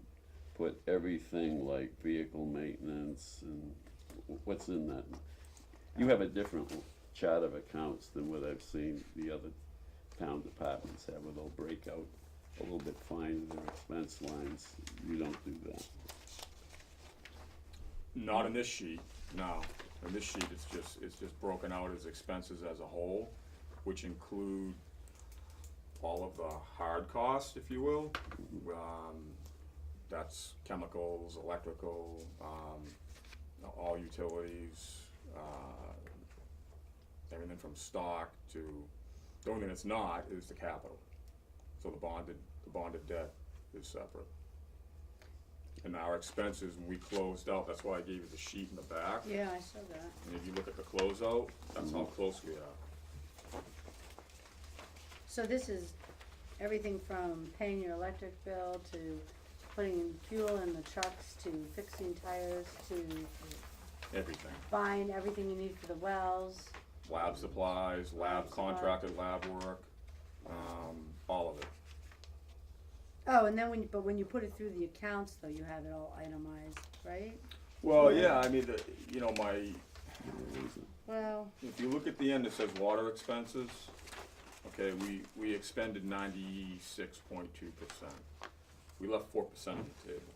put everything like vehicle maintenance and what's in that? You have a different chart of accounts than what I've seen the other town departments have, where they'll break out a little bit finer their expense lines. You don't do that. Not in this sheet, no. In this sheet, it's just broken out as expenses as a whole, which include all of the hard costs, if you will. That's chemicals, electrical, all utilities, everything from stock to, the only thing that's not is the capital. So the bonded debt is separate. And our expenses, when we closed out, that's why I gave you the sheet in the back. Yeah, I saw that. And if you look at the closeout, that's how close we are. So this is everything from paying your electric bill to putting in fuel in the trucks to fixing tires to Everything. buying everything you need for the wells. Lab supplies, Lab supply. contracted lab work, all of it. Oh, and then when you put it through the accounts though, you have it all itemized, right? Well, yeah, I mean, Well, if you look at the end, it says water expenses. Okay, we expended 96.2%. We left 4% on the table.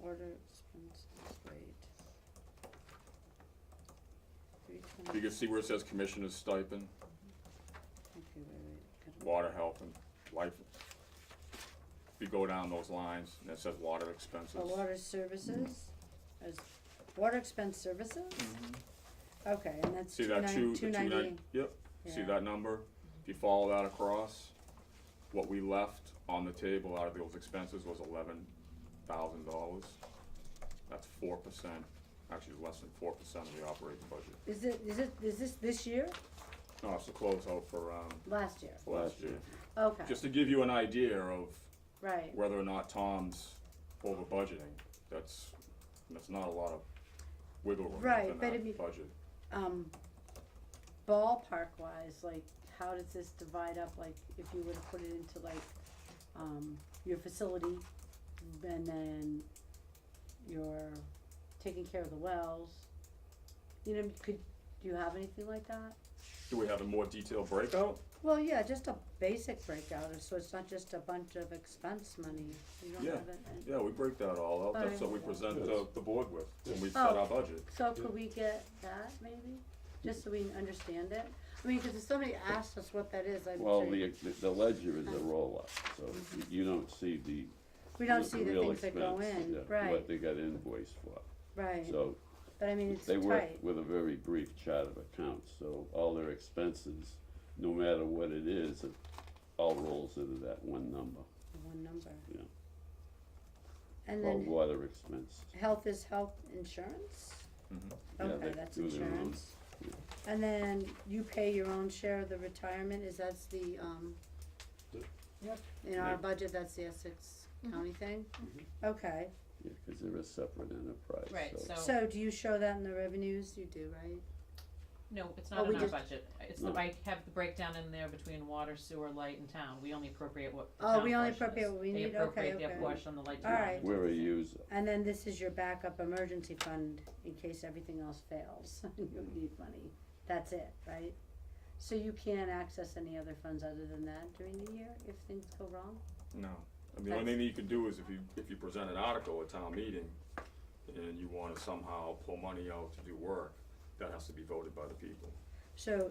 order expenses, wait. You 320, can see where it says commissioner's stipend, okay, wait. water, health, and life. If you go down those lines, and it says water expenses. Oh, water services, as, water expense services? Okay, and that's See that two 290, yep, see Yeah. that number? If you follow that across, what we left on the table out of those expenses was $11,000. That's 4%, actually less than 4% of the operating budget. is this year? No, it's the closeout for, Last year, last year. okay, Just to give you an idea of right, whether or not Tom's over budgeting, that's not a lot of wiggle room Right, within but that if you- budget. ballpark wise, like, how does this divide up, like, if you were to put it into like, your facility, and then you're taking care of the wells, you know, do you have anything like that? Do we have a more detailed breakout? Well, yeah, just a basic breakout, so it's not just a bunch of expense money, you don't Yeah. have it, Yeah, we break that all out, that's what we present the board with, when we set our budget. so could we get that maybe, just so we understand it? I mean, cause if somebody asks us what that is, I'm Well, sure, the ledger is a roll-up, so you don't see the. we don't see the real things that go expense, in, yeah, right, What they got invoiced for. right, So but I mean, it's they work tight, with a very brief chart of accounts, so all their expenses, no matter what it is, it all rolls into that one number. one number. Yeah. And All then water expense. health is health insurance? Mhm. Yeah, Okay, they that's do their own. insurance. And then you pay your own share of the retirement, that's the, Yep. in our Yeah. budget, that's the Essex County thing? Okay, Yeah, cause they're a separate enterprise, Right, so. so do you show that in the revenues? You do, right? No, it's Oh, not we in our just- budget. It's No. I have the breakdown in there between water, sewer, light, and town. We only appropriate what the Oh, town we only portion appropriate is. what we need? They Okay, appropriate okay. their portion on the light All right. department. We're a user. And then this is your backup emergency fund in case everything else fails and you need money. That's it, right? So you can't access any other funds other than that during the year if things go wrong? No, and the only thing that you can do is if you present an article at town meeting and you wanna somehow pull money out to do work, that has to be voted by the people. So,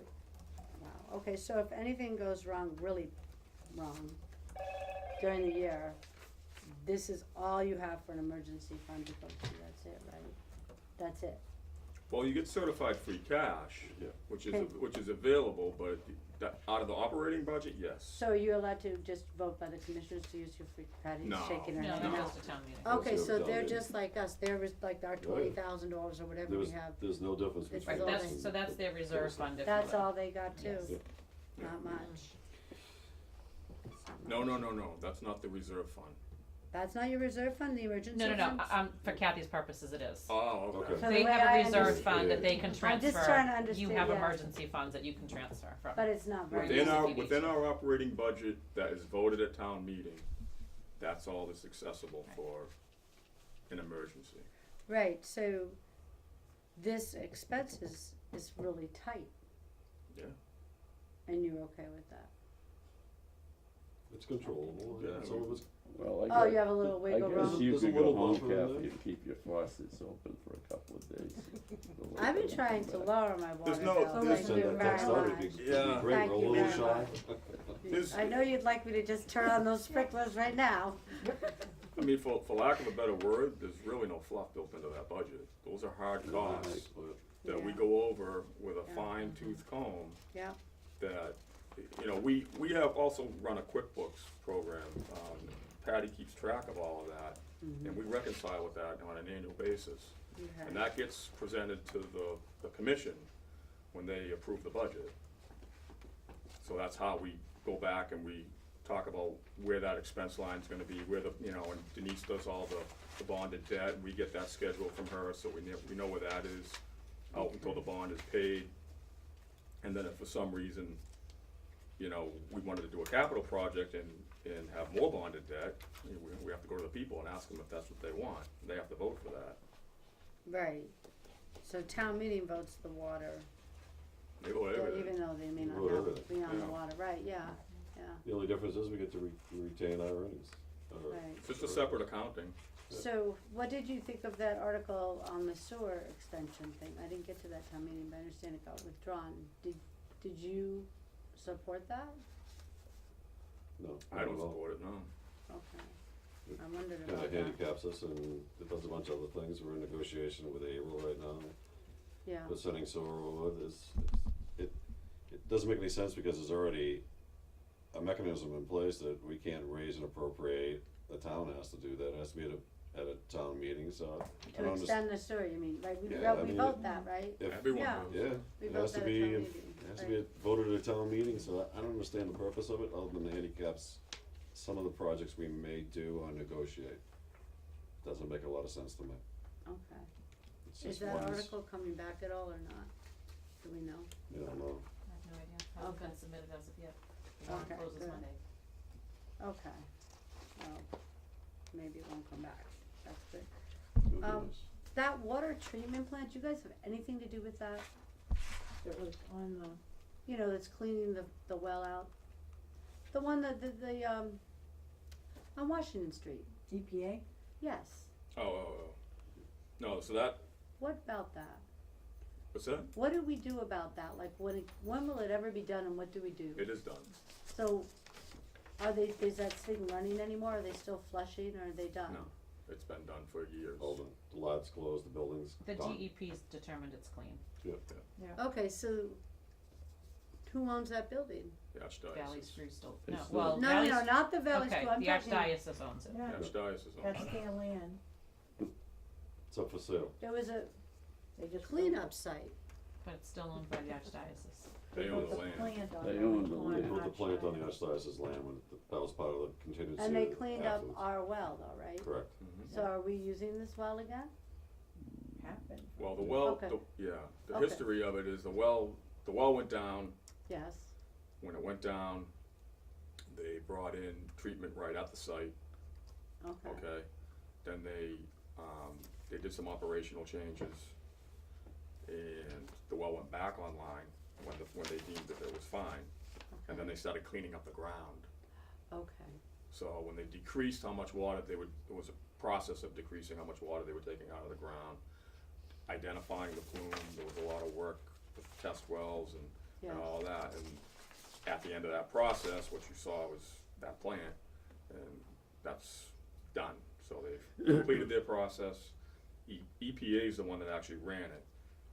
wow, okay, so if anything goes wrong, really wrong, during the year, this is all you have for an emergency fund to go to, that's it, right? That's it. Well, you get certified free cash, Yeah. which Okay. is available, but that, out of the operating budget, yes. So are you allowed to just vote by the commissioners to use your free, Patty's No. shaking her No, head that no? goes to town meeting. Okay, Goes to so town they're meeting. just like us, they're like our Yeah. $20,000 or whatever we have, There's no difference It's between. Right, all that's, they- so that's their reserve fund if you that's will. all they got too, Yes. not much. No, that's not the reserve fund. That's not your reserve fund, the emergency No, fund? for Kathy's purposes it is. Oh, okay. Okay. So the They way have I a reserve understand- fund that they can I'm transfer. just trying to You understand, have yeah. emergency funds that you can transfer from. But it's not very. Within our, If you need within to. our operating budget that is voted at town meeting, that's all that's accessible for an emergency. Right, so this expense is really tight. Yeah. And you're okay with that? It's controllable, Yeah. and some of it's, Well, Oh, you have a little wiggle I room? guess you There's a could go little home, buffer in Kathy, there. and keep your faucets open for a couple of days. I've been trying to lower my water There's no- bill, there's- thank send you that very text out, much. it'd be Yeah. great, Thank we're a you little very shy. There's- I know you'd like me to just turn on those sprinklers right now. I mean, for lack of a better word, there's really no fluff built into that budget. Those are hard costs that we Yeah. go over with a Yeah. fine tooth comb. Yeah. That, you know, we have also run a QuickBooks program. Patty keeps track of all of that, and we reconcile with that on an annual basis. Okay. And that gets presented to the commission when they approve the budget. So that's how we go back and we talk about where that expense line's gonna be, where the, you know, and Denise does all the bonded debt, and we get that schedule from her, so we know where that is out until the bond is paid. And then if for some reason, you know, we wanted to do a capital project and have more bonded debt, we have to go to the people and ask them if that's what they want. They have to vote for that. Right, so town meeting votes the water, They vote everything. even though they may not Vote have, everything. be on the Yeah. water, right, yeah, The only difference is we get to retain our earnings. right. It's just a separate accounting. So what did you think of that article on the sewer extension thing? I didn't get to that town meeting, but I understand it got withdrawn. Did you support that? No, I don't support it, no. Okay, It I wondered Kinda about that, handicaps us, and it does a bunch of other things, we're in negotiation with Able right now, yeah, but sending Silverwood it doesn't make any sense because there's already a mechanism in place that we can't raise and appropriate, the town has to do that, it has to be at a town meeting, so I to don't extend the sewer, you mean, right, Yeah, I we mean, vote that, right? if, Everyone Yeah. knows. yeah, We it vote has to that at be, town it meeting, has to right. be voted at a town meeting, so I don't understand the purpose of it, other than the handicaps. Some of the projects we may do or negotiate, doesn't make a lot of sense to me. Okay, It's is just that one's- article coming back at all or not? Do we know? I don't know. I have no idea. Hasn't Okay. been submitted as of yet. The warrant Okay, closes good. Monday. Okay, well, maybe it won't come back, that's good. It would be Um, nice. That water treatment plant, do you guys have anything to do with that? That was on the, You know, that's cleaning the well out? The one that, on Washington Street, EPA? yes, Oh. No, so that, what about that? what's that? What do we do about that, like, when will it ever be done and what do we do? It is done. So, is that thing running anymore, are they still flushing, or are they done? No. It's been done for years. All the lots closed, the buildings The gone. DEP's determined it's clean. Yeah. Okay, so, Who owns that building? The Valley Archdiocese. School still, They no, still- well, No, Valley, no, not the Valley okay, School, I'm the talking, Archdiocese owns it. The Yeah, Archdiocese owns that's it. their land, It's up for sale. there was a they just. cleanup site. But it's still owned by the Archdiocese. They own the put land. plant on They it. own the on land. They put the plant on the Archdiocese. Archdiocese's land when that was part of the contingency. And they cleaned up afterwards. our well though, right? Correct. So are we using this well again? Happened. Well, the well, Okay. the Okay. history of it is the well went down. Yes, When it went down, they brought in treatment right at the site, okay, okay? Then they did some operational changes, and the well went back online when they deemed that it was fine. And then they started cleaning up the ground. okay, So when they decreased how much water they would, it was a process of decreasing how much water they were taking out of the ground, identifying the plume, there was a lot of work with test wells and yes, all that, and at the end of that process, what you saw was that plant, and that's done. So they've completed their process. EPA is the one that actually ran it,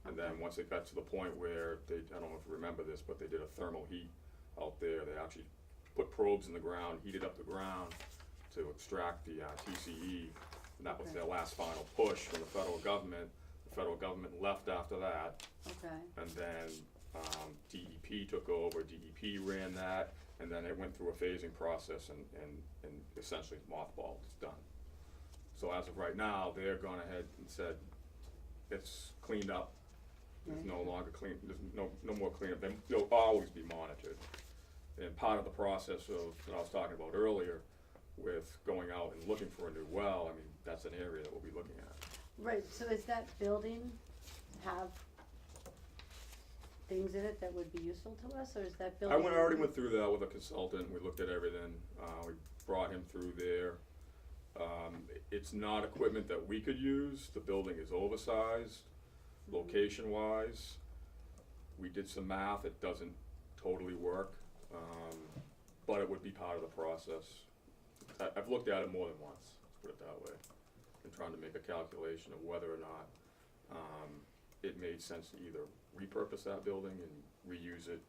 and then once it got to the point where they, I don't know if you remember this, but they did a thermal heat out there. They actually put probes in the ground, heated up the ground to extract the TCE, and that was Okay. their last final push from the federal government. The federal government left after that, okay, and then DEP took over, DEP ran that, and then it went through a phasing process and essentially mothballed, it's done. So as of right now, they're gone ahead and said, it's cleaned up, there's no longer clean, there's no more cleanup, they'll always be monitored. And part of the process of, that I was talking about earlier, with going out and looking for a new well, I mean, that's an area that we'll be looking at. right, so is that building have things in it that would be useful to us, or is that I building? already went through that with a consultant, we looked at everything, we brought him through there. It's not equipment that we could use, the building is oversized, location-wise. We did some math, it doesn't totally work, but it would be part of the process. I've looked at it more than once, let's put it that way, and trying to make a calculation of whether or not, it made sense to either repurpose that building and reuse it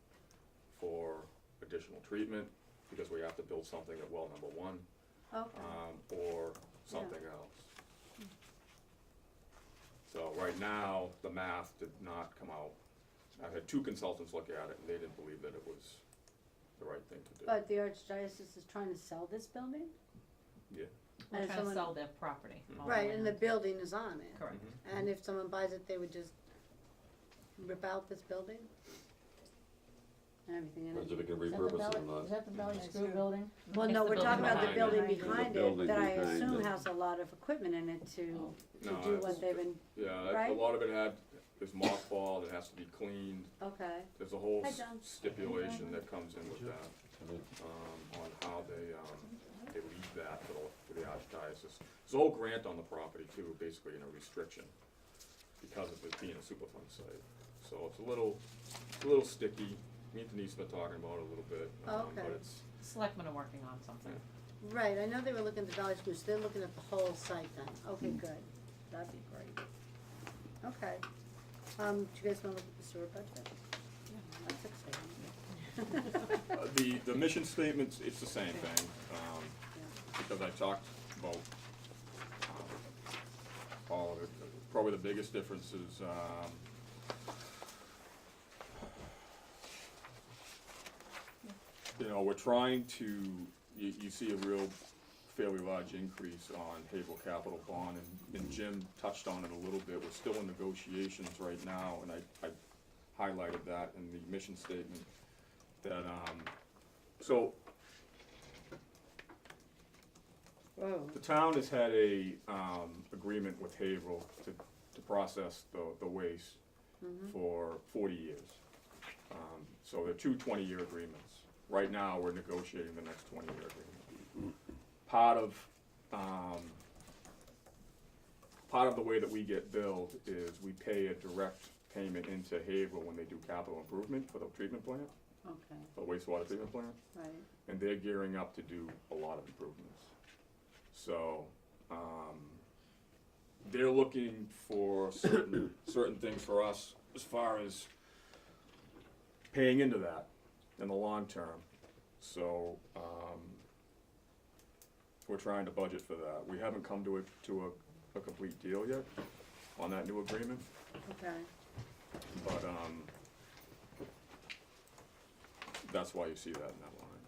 for additional treatment, because we have to build something at well number one, Okay, or something else. So right now, the math did not come out. I had two consultants look at it, and they didn't believe that it was the right thing to do. but the Archdiocese is trying to sell this building? Yeah. We're And trying to someone- sell their property. all Right, and the land. building is on it. Correct. And if someone buys it, they would just rip out this building? And everything in Depends it? if it can Is that the repurpose it Valley- or not. Is that the Valley Yes, Screw sir. building? Well, It's no, the we're talking about the building building behind it. behind The it, building that I behind assume it. has a lot of equipment in it to No, do it's- what they've been, Yeah, a Right? lot of it is mothballed, it has to be cleaned. okay, There's a whole Hi, John. stipulation that comes in with that, on how they leave that for the Archdiocese. There's a whole grant on the property too, basically in a restriction, because of it being a Superfund site. So it's a little sticky, me and Denise have been talking about it a little bit, Okay. but it's, Selectmen are working on something. right, I know they were looking at the Valley School, so they're looking at the whole site then, okay, good, that'd be great. Okay, do you guys wanna look at the sewer budget? That's exciting. the mission statements, it's the same thing, because I talked about, all of it. Probably the biggest difference is, we're trying to, you see a real fairly large increase on Havel Capital Bond, and Jim touched on it a little bit. We're still in negotiations right now, and I highlighted that in the mission statement, that, so, Whoa, the town has had a, agreement with Haverhill to process the waste for 40 years. So they're two 20-year agreements. Right now, we're negotiating the next 20-year agreement. Part of the way that we get billed is we pay a direct payment into Haverhill when they do capital improvement for the treatment plant, okay, the wastewater treatment plant. right, And they're gearing up to do a lot of improvements. So, they're looking for certain things for us as far as paying into that. in the long term. So, we're trying to budget for that. We haven't come to a complete deal yet on that new agreement, Okay, but, that's why you see that in that line.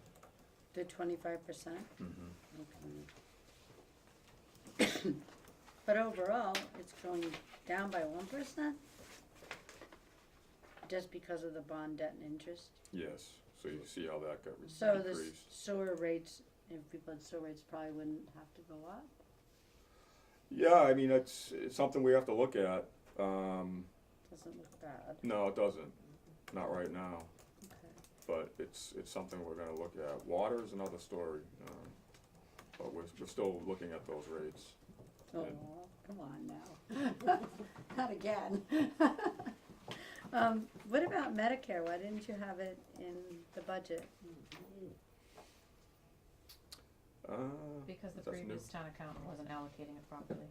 the 25%? Okay. But overall, it's going down by 1%? Just because of the bond debt and interest? Yes, so you see how that got So the increased. sewer rates, if people had sewer rates, probably wouldn't have to go up? Yeah, I mean, it's something we have to look at. Doesn't look bad. No, it doesn't, not right now, Okay. but it's something we're gonna look at. Water is another story, but we're still looking at those rates. Oh, come on now. Not again. What about Medicare? Why didn't you have it in the budget? Because the That's new. previous town accountant wasn't allocating it properly.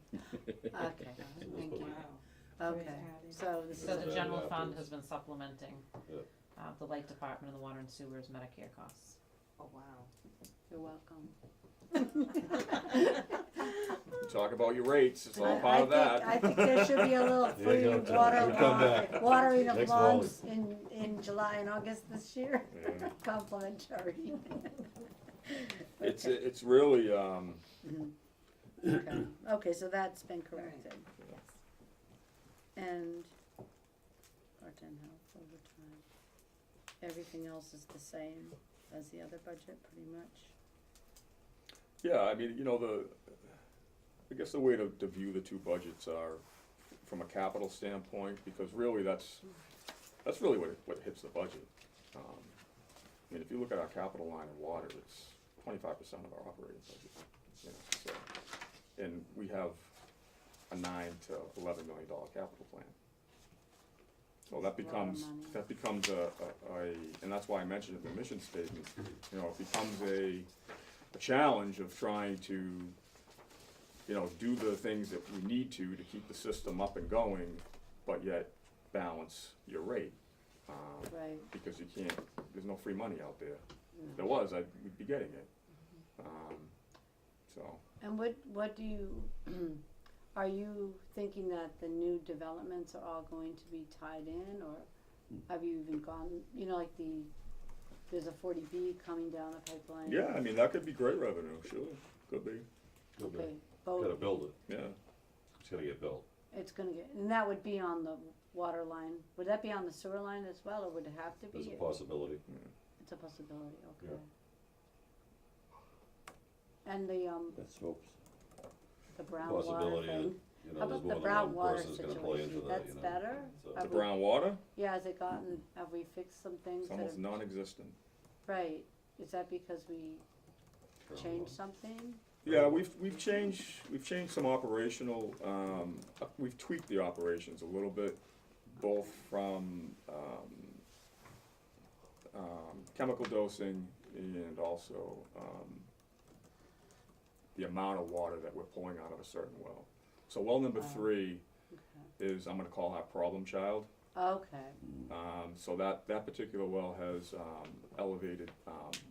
Okay, thank you. Okay, so this is. So the that general fund happens. has been supplementing, Yeah. the light department and the water and sewer's Medicare costs. Oh, wow. You're welcome. Talk about your rates, it's all I part of that. I think there should be a little Yeah, free go to- water, we come back. watering of Next lawns in July and August this year. Yeah. Complimentary. It's really, Okay, okay, so that's been corrected. And part-time help overtime. Everything else is the same as the other budget, pretty much. yeah, I mean, I guess the way to view the two budgets are from a capital standpoint, because really that's really what hits the budget. I mean, if you look at our capital line in water, it's 25% of our operating budget, so, and we have a $9 to $11 million capital plan. So that That's a lot of becomes, money. and that's why I mentioned it in the mission statement, it becomes a challenge of trying to, do the things that we need to keep the system up and going, but yet balance your rate. Right. Because you can't, there's no free money out there. No. If there was, we'd be getting it. So, And what do you, are you thinking that the new developments are all going to be tied in, or have you even gone, like there's a 40B coming down the pipeline? yeah, I mean, that could be great revenue, sure, could be, Okay, Gotta both, build it, yeah. it's gotta get built. it's gonna get, and that would be on the water line, would that be on the sewer line as well, or would it have to be? There's a possibility. It's a possibility, okay. Yeah. And the Let's hope brown water Possibility thing, that, how there's about more the than brown one water person's gonna play situation, into that, that's better? So- The Have we- brown water, Yeah, has it gotten, have we fixed some things it's that almost have, non-existent. right, is that because we Brown changed water. something? Yeah, we've changed some operational, we've tweaked the operations a little bit, both from, chemical dosing and also, the amount of water that we're pulling out of a certain well. So well number Wow. 3 Okay. is, I'm gonna call our problem child. Okay, So that particular well has elevated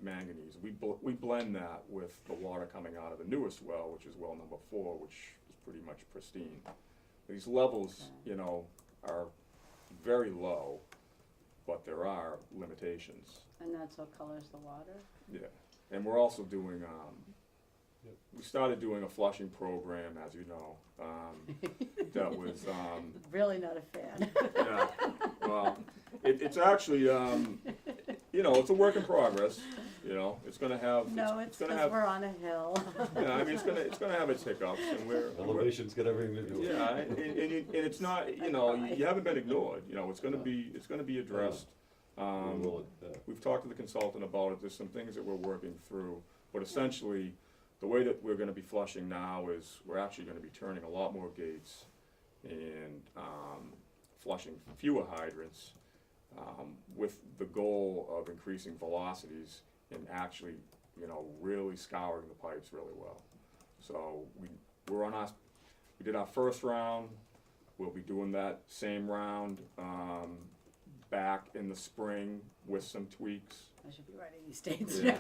manganese. We blend that with the water coming out of the newest well, which is well number 4, which is pretty much pristine. These levels, are very low, but there are limitations. and that's what colors the water? Yeah, and we're also doing, we started doing a flushing program, as you know, that was, Really not a fan. yeah, well, it's actually, it's a work in progress, it's gonna have, No, it's gonna because have, we're on a hill. yeah, I mean, it's gonna have its hiccups, and we're, Elevation's got everything to do with it. yeah, and it's not, you haven't been ignored, it's gonna be addressed. We will, We've talked to the consultant about it, there's some things that we're working through, but essentially, the way that we're gonna be flushing now is, we're actually gonna be turning a lot more gates and, flushing fewer hydrants, with the goal of increasing velocities and actually, really scouring the pipes really well. So we did our first round, we'll be doing that same round, back in the spring with some tweaks. I should be writing these dates Yeah.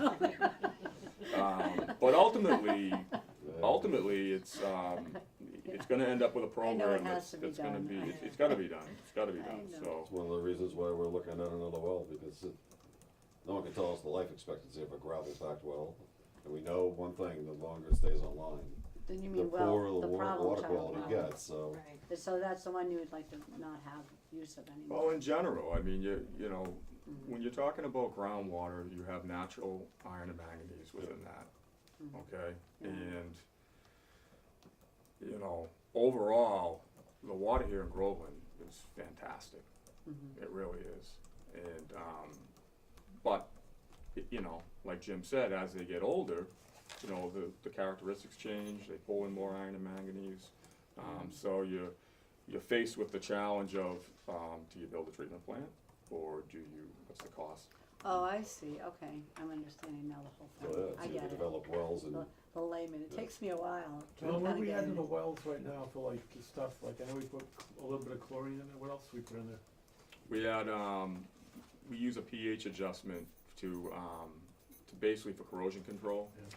now. But ultimately, it's gonna end up with a I know it program has that's, to be that's gonna done. be, it's gotta be done, it's gotta be I done, know. so. It's one of the reasons why we're looking at another well, because no one can tell us the life expectancy of a gravel-packed well. And we know one thing, the longer it stays online, Then you the mean, well, poorer the the problem water child quality well. gets, so. Right. So that's the one you would like to not have use of anymore? Well, in general, I mean, you know, Mhm. when you're talking about groundwater, you have natural iron and manganese within that, Mhm. okay? Yeah. And, you know, overall, the water here in Groveland is fantastic. Mhm. It really is. And, but, you know, like Jim said, as they get older, you know, the characteristics change, they pull in more iron and manganese. So you're faced with the challenge of, do you build a treatment plant, or do you, what's the cost? Oh, I see, okay, I'm understanding now the whole So, thing, yeah, I so you get it. develop wells and, The layman, it Yeah. takes me a while. Tom, what Kinda do we add getting to the it. wells right now for like the stuff, like I know we put a little bit of chlorine in there, what else do we put in there? We had, we use a pH adjustment to basically for corrosion control. Yeah.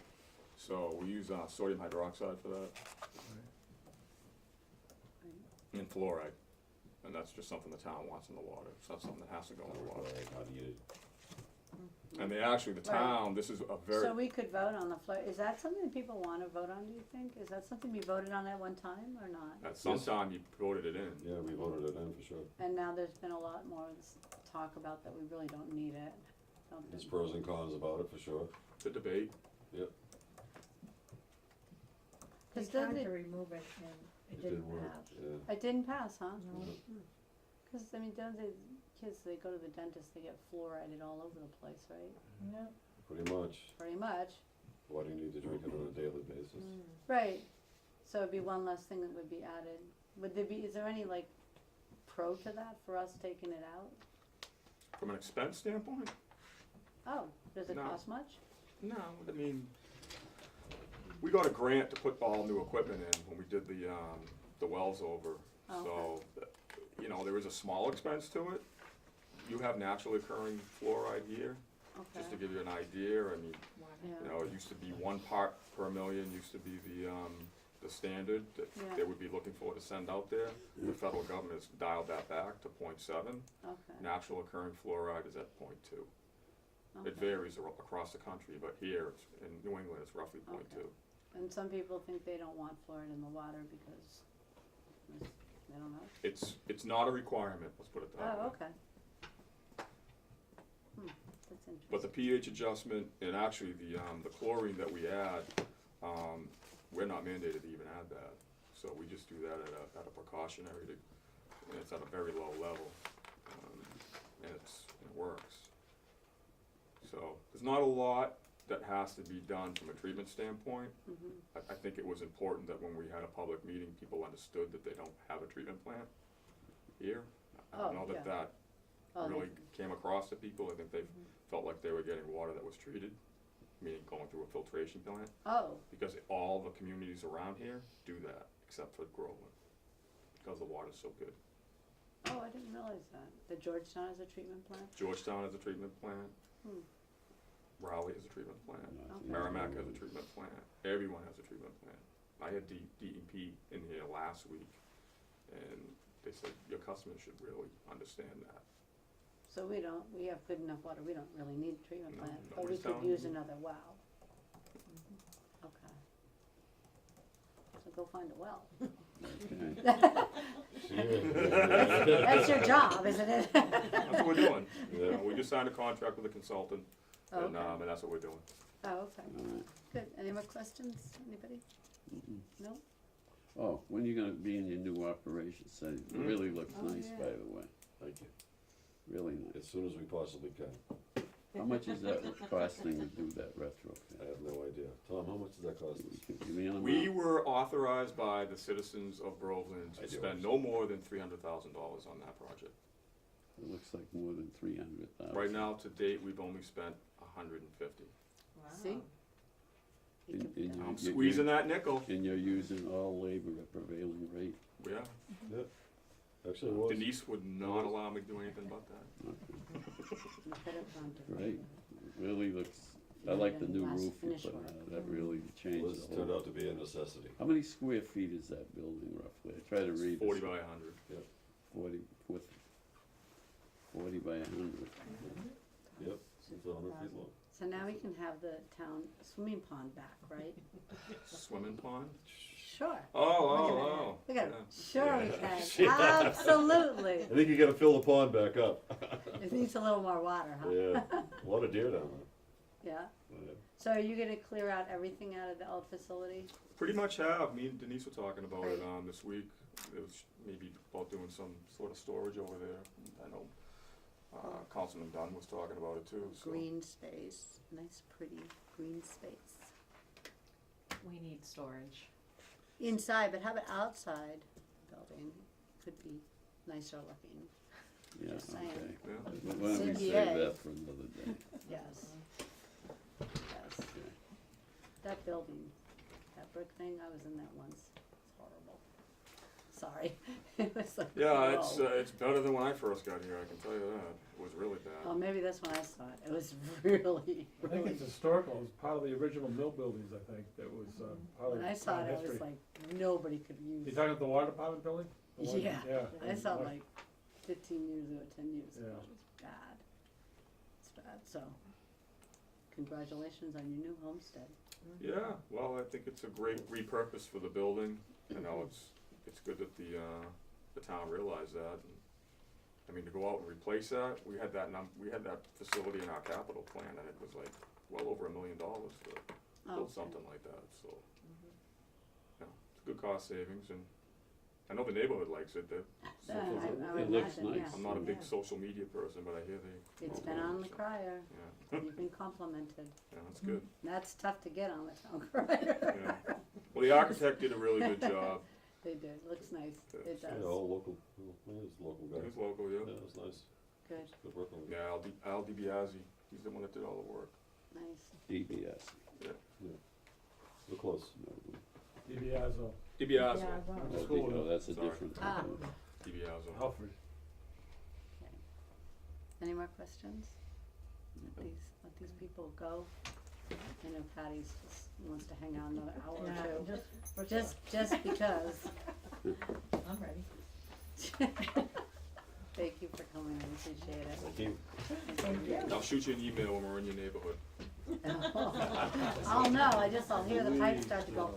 So we use sodium hydroxide for that, and fluoride. And that's just something the town wants in the water, it's not something that has to go in the water. not needed. And they actually, the Right. town, this is a very, So we could vote on the floor, is that something that people wanna vote on, do you think? Is that something we voted on at one time or not? at some time you voted it in. Yeah, we voted it in for sure. And now there's been a lot more talk about that we really don't need it. There's pros and cons about it for sure. To debate. They 'Cause tried doesn't to it, remove it and it didn't didn't work, pass. yeah. it didn't pass, huh? No. Cause I mean, don't the kids, they go to the dentist, they get fluoridated all over the place, right? Yeah. Pretty much. Pretty much. Why do you need to drink it on a daily basis? Right, so it'd be one less thing that would be added. Would there be, is there any like pro to that for us taking it out? From an expense standpoint, Oh, does it No. cost much? no, I mean, we got a grant to put all new equipment in when we did the wells over. Oh, So, you know, there is a small expense to it. You have naturally occurring fluoride here, just to Okay, give you an idea, I mean, yeah, you know, it used to be 1 part per million, used to be the standard that Yeah. they would be looking for to send out there. The federal government has dialed that back to 0.7. okay, Natural occurring fluoride is at 0.2. It okay. varies across the country, but here in New England, it's roughly 0.2. And some people think they don't want fluoride in the water because, they don't know. It's not a requirement, let's put it that way. Oh, okay. That's interesting. But the pH adjustment and actually the chlorine that we add, we're not mandated to even add that. So we just do that at a precautionary, and it's at a very low level, and it works. So there's not a lot that has to be done from a treatment standpoint. Mhm. I think it was important that when we had a public meeting, people understood that they don't have a treatment plant here. I don't Oh, know that yeah. that Oh, really came across to people. I think they felt like they were getting water that was treated, meaning going through a filtration plant, Oh, because all the communities around here do that, except for Groveland, because the water's so good. oh, I didn't realize that. The Georgetown has a treatment plant? Georgetown has a treatment plant, Hmm. Raleigh has a treatment plant, Okay. Merrimack has a treatment plant, everyone has a treatment plant. I had DEP in here last week, and they said, your customers should really understand that. So we have good enough water, we don't really need a treatment No, plant, but we nobody's could telling use you. another well. Okay. So go find a well. Okay. That's your job, isn't it? That's what we're doing. Yeah. We just signed a contract with a consultant, Oh, and, okay. and that's what we're doing. Oh, okay, All right. good. Any more questions, anybody? Mm-mm. No? Oh, when you gonna be in your new operation center? It Mm. really looks Oh, nice, yeah. by the way, Thank you. really nice. As soon as we possibly can. How much is that costing to do that I retrofit? have no idea. Tom, how much does that cost us? Give me an We amount. were authorized by the citizens of Groveland I to do spend no more than $300,000 on that project. It looks like more than 300,000. Right now, to date, we've only spent 150. See? You In- could- in your- I'm you- squeezing that nickel. And you're using all labor at prevailing rate. Yeah, Actually, it was. Denise would not allow me to do anything but that. You could have gone to. Great, really looks, I like the new Last roof you finish put on work. it, that really Well, changed it's the turned whole. out to be a necessity. How many square feet is that building roughly? I try to It's read. 40 this. by 100. 40 by 100. Yep, it's 100 feet long. So now we can have the town swimming pond back, right? Swimming pond? Sure. Oh. Look at it. Yeah. Sure we can. Absolutely. I think you gotta fill the pond back up. It needs a little more water, huh? Yeah, a lot of deer down Yeah. there. Yeah. So are you gonna clear out everything out of the old facility? Pretty much have. Me and Denise were talking about it Great. this week. It was maybe about doing some sort of storage over there. I know Councilman Dunn was talking about it too. So. Green space, nice pretty green space. We need storage. Inside, but how about outside building? Could be nicer looking. Yeah, Just saying. okay. Yeah. But why don't we CBA. save that for another day? Yes. Yes. That building, that brick thing, I was in that once. It's horrible. Sorry. It was like, Yeah, whoa. it's better than when I first got here. I can tell you that. It was really bad. Oh, maybe that's when I saw it. It was really, I think really. it's historical, it's part of the original mill buildings, I think, that was, part of When I saw town it, I was history. like, nobody could use. You talking about the water department building? The one- Yeah. Yeah. I saw What- like 15 years ago, 10 years ago. Yeah. It was bad. It's bad. So, congratulations on your new homestead. Yeah, well, I think it's a great repurpose for the building. You know, it's good that the town realized that. And, I mean, to go out and replace that, we had that facility in our capital plan, and it was like well over $1 million to build something like that. So, yeah, it's good cost savings, and I know the neighborhood likes it. I would It looks imagine, nice. yeah. I'm not a big Yeah. social media person, but I hear they. It's love been it, on the so, crier. Yeah, You've been complimented. yeah, that's good. That's tough to get on the town crier. Yeah. Well, the architect did a really good job. They did. Looks nice. It Yeah, does. all local, well, it's local guy. It was local, yeah. Yeah, it was nice. Good. Good work on it. Yeah, Al DiBiase, he's the one that did all the work. Nice. DBS. We're close. DiBiaso, DiBiase. The school, Oh, that's a Sorry. different Ah. one. DiBiase. Alfred. Any more questions? Let these people go. I know Patty's just wants to hang out another hour or two. Just because. I'm ready. Thank you for coming. I appreciate it. Thank you. Thank you. I'll shoot you an email when we're in your neighborhood. I'll know. I'll hear the pipes start to go.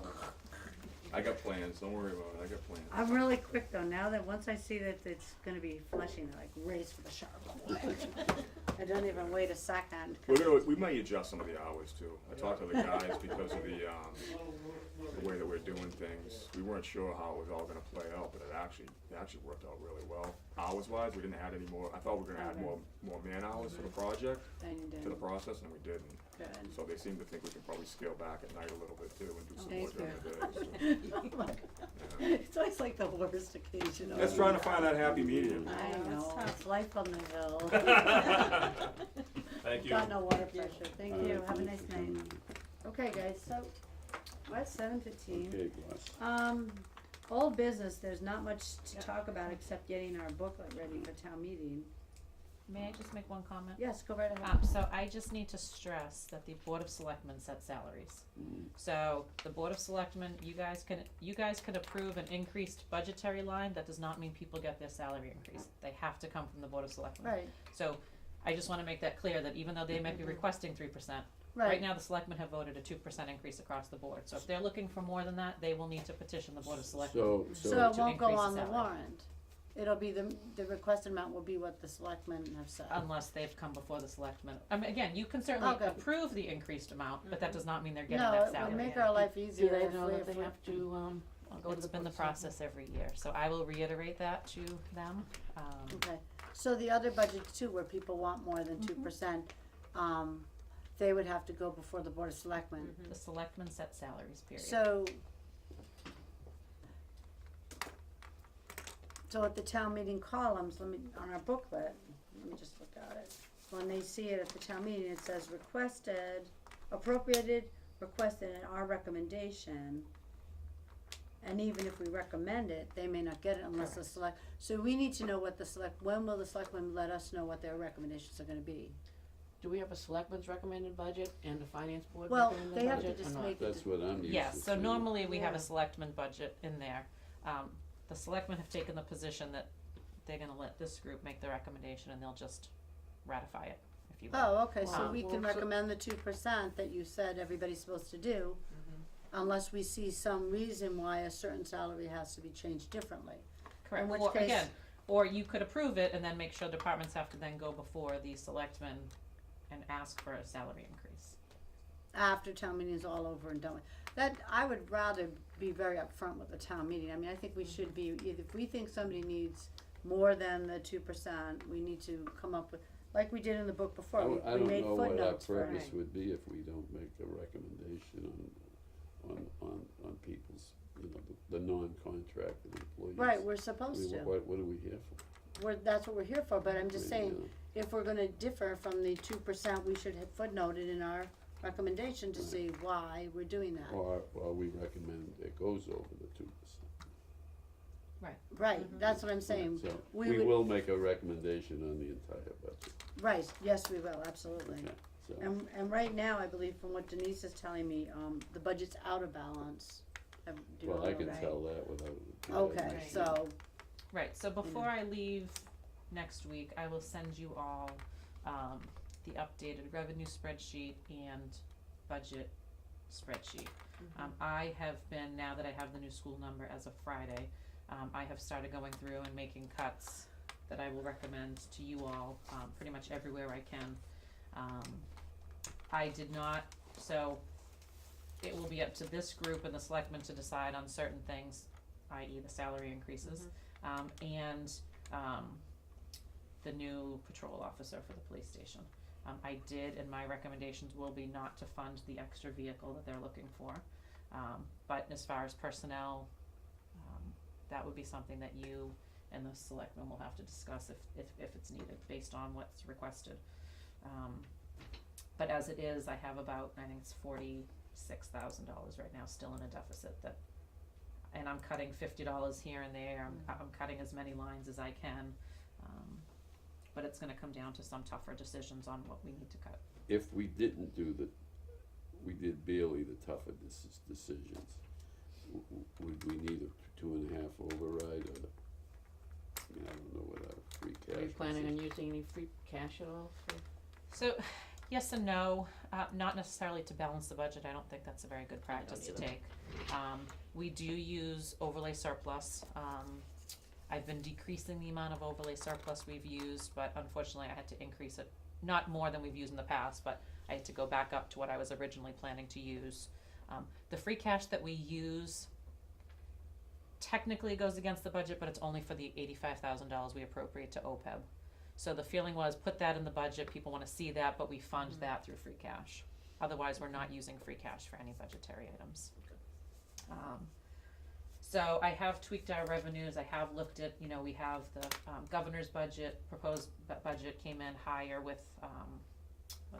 I got plans, don't worry about it, I got plans. I'm really quick though. Now that once I see that it's gonna be flushing, I like race for the shower. I don't even wait a second. We might adjust some of the hours too. I talked to the guys because of the way that we're doing things. We weren't sure how it was all gonna play out, but it actually worked out really well. Hours wise, we didn't add any more, I thought we were gonna add more man hours for the project, And you to the did. process, and we didn't. Good. So they seem to think we can probably scale back at night a little bit too and do some Okay, more during the day. Oh my God. Yeah. It's always like the worst occasion. That's trying to find that happy medium. I know. It's life on the hill. Thank you. Got no water pressure. Thank All you. right, Have a thanks nice for night. coming. Okay, guys, so we're at 7:15. Okay, boss. Old business, there's not much to talk about except getting our booklet ready for town meeting. May I just make one comment? Yes, go right ahead. So I just need to stress that the Board of Selectmen set salaries. So the Board of Selectmen, you guys can approve an increased budgetary line, that does not mean people get their salary increase. They have to come from the Board of Selectmen. Right, So I just wanna make that clear, that even though they might be requesting 3%, right right. now the Selectmen have voted a 2% increase across the board. So if they're looking for more than that, they will need to petition the Board of Selectmen. So to it won't go increase the on the salary. warrant. It'll be the requested amount will be what the selectmen have said. Unless they've come before the selectmen. Again, you can certainly Okay. approve the increased amount, but that does not mean they're getting No, that it salary. would make our life Do easier they if know we, that if they we, have to, go to It's the been the Board of Selectmen? process every year, so I will reiterate that to them. okay. So the other budgets too, where people want more than 2%, they would have to go before the Board of Selectmen. The selectmen set salaries, period. So at the town meeting columns, on our booklet, let me just look at it. When they see it at the town meeting, it says requested, appropriated, requested, and our recommendation. And even if we recommend it, they may not get it unless the so we need to know what when will the selectmen let us know what their recommendations are gonna be? do we have a selectmen's recommended budget and a finance board Well, recommended they have budget to or just not? make That's what I'm used to Yes, so seeing. normally we have a Yeah. selectman budget in there. The selectmen have taken the position that they're gonna let this group make the recommendation and they'll just ratify it, if you will. Oh, okay, so Wow. we can Well, so- recommend the 2% that you said everybody's supposed to do, Mhm. unless we see some reason why a certain salary has to be changed differently. Correct, In which or case- again, or you could approve it and then make sure departments have to then go before the selectmen and ask for a salary increase. After town meeting is all over and done with. That, I would rather be very upfront with the town meeting. I mean, I think we should be, if we think somebody needs more than the 2%, we need to come up with, like we did in the book before, I we don't made know what our footnotes for purpose it. would be if we don't make a recommendation on people's, the non-contracted employees. Right, we're I supposed mean, to. what are we here for? That's what we're here for, but I'm just I mean, saying, if we're gonna differ from the 2%, we should have footnoted in our recommendation to Right. see why we're doing that. Or we recommend it goes over the 2%. Right, that's what I'm saying. So, we we would- will make a recommendation on the entire budget, Right, yes, we will, absolutely. okay, so. And right now, I believe from what Denise is telling me, the budget's out of balance. Do you Well, I know, can right? tell that without. Okay, Right. so, Right, so before I leave next week, I will send you all, the updated revenue spreadsheet and budget spreadsheet. I have been, now that I have the new school number as of Friday, I have started going through and making cuts that I will recommend to you all, pretty much everywhere I can. I did not, so it will be up to this group and the selectmen to decide on certain things, i.e. the salary increases, and the new patrol officer for the police station. I did, and my recommendations will be not to fund the extra vehicle that they're looking for. But as far as personnel, that would be something that you and the selectmen will have to discuss if it's needed, based on what's requested. But as it is, I have about, I think it's $46,000 right now, still in a deficit that, and I'm cutting $50 here and there, I'm cutting as many lines as I can. But it's gonna come down to some tougher decisions on what we need to cut. If we didn't do we did barely the tougher decisions, would we need a 2.5 override or, I mean, I don't know what our free cash Are you is. planning on using any free cash at all for? So, yes and no, not necessarily to balance the budget, I don't think that's a very good practice to either. take. We do use overlay surplus, I've been decreasing the amount of overlay surplus we've used, but unfortunately I had to increase it, not more than we've used in the past, but I had to go back up to what I was originally planning to use. The free cash that we use technically goes against the budget, but it's only for the $85,000 we appropriate to OPEB. So the feeling was, put that in the budget, people wanna see that, but we fund that through free cash. Otherwise, we're not using free cash for any budgetary items. So I have tweaked our revenues, I have looked at, we have the, governor's budget, proposed budget came in higher with,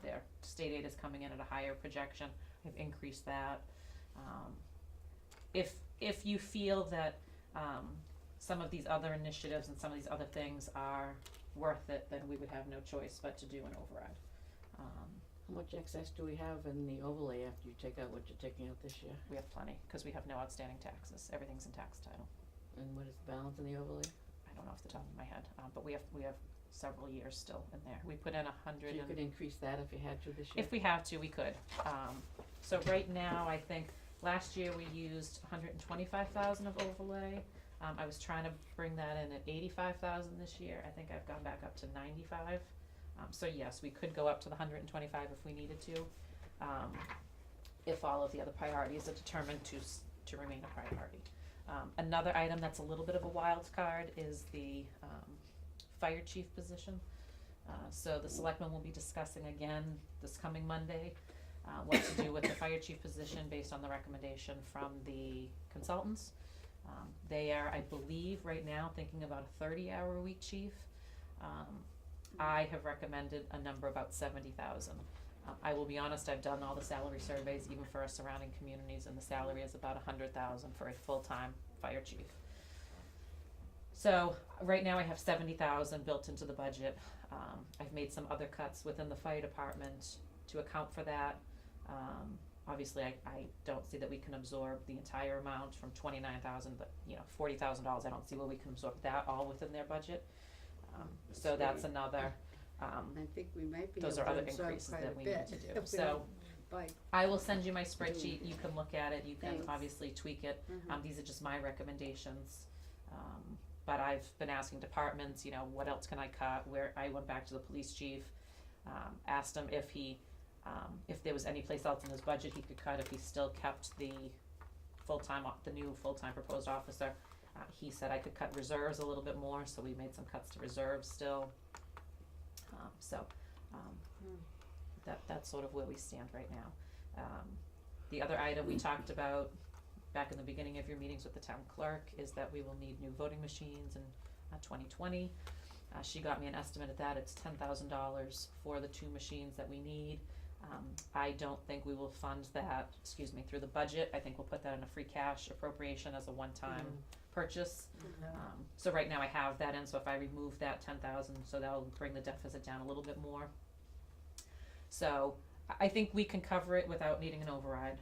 their state aid is coming in at a higher projection, I've increased that. If you feel that, some of these other initiatives and some of these other things are worth it, then we would have no choice but to do an override. How much excess do we have in the overlay after you take out what you're taking out this year? We have plenty, cause we have no outstanding taxes, everything's in tax title. And what is the balance in the overlay? I don't know off the top of my head, but we have several years still in there. We put in So 100 you and, could increase that if you had to this year? if we have to, we could. So right now, I think last year we used 125,000 of overlay. I was trying to bring that in at 85,000 this year. I think I've gone back up to 95. So yes, we could go up to the 125 if we needed to, if all of the other priorities are determined to remain a priority. Another item that's a little bit of a wild card is the fire chief position. So the selectmen will be discussing again this coming Monday, what to do with the fire chief position based on the recommendation from the consultants. They are, I believe, right now thinking about a 30-hour-a-week chief. I have recommended a number about 70,000. I will be honest, I've done all the salary surveys, even for our surrounding communities, and the salary is about 100,000 for a full-time fire chief. So, right now I have 70,000 built into the budget. I've made some other cuts within the fire department to account for that. Obviously, I don't see that we can absorb the entire amount from 29,000, but, $40,000, I don't see where we can absorb that all within their budget. So that's right. another, I think we might be able those to are other absorb increases quite that a we need bit to do. if we So, don't bite. I will send you my spreadsheet, you can look at it, you can Thanks. obviously tweak it. Mhm. These are just my recommendations. But I've been asking departments, what else can I cut, where, I went back to the police chief, asked him if if there was any place else in his budget he could cut, if he still kept the new full-time proposed officer. He said I could cut reserves a little bit more, so we made some cuts to reserves still. That's sort of where we stand right now. The other item we talked about back in the beginning of your meetings with the town clerk is that we will need new voting machines in 2020. She got me an estimate of that, it's $10,000 for the 2 machines that we need. I don't think we will fund that, through the budget. I think we'll put that in a free cash appropriation as a one-time purchase. Okay. So right now I have that in, so if I remove that 10,000, so that'll bring the deficit down a little bit more. So I think we can cover it without needing an override,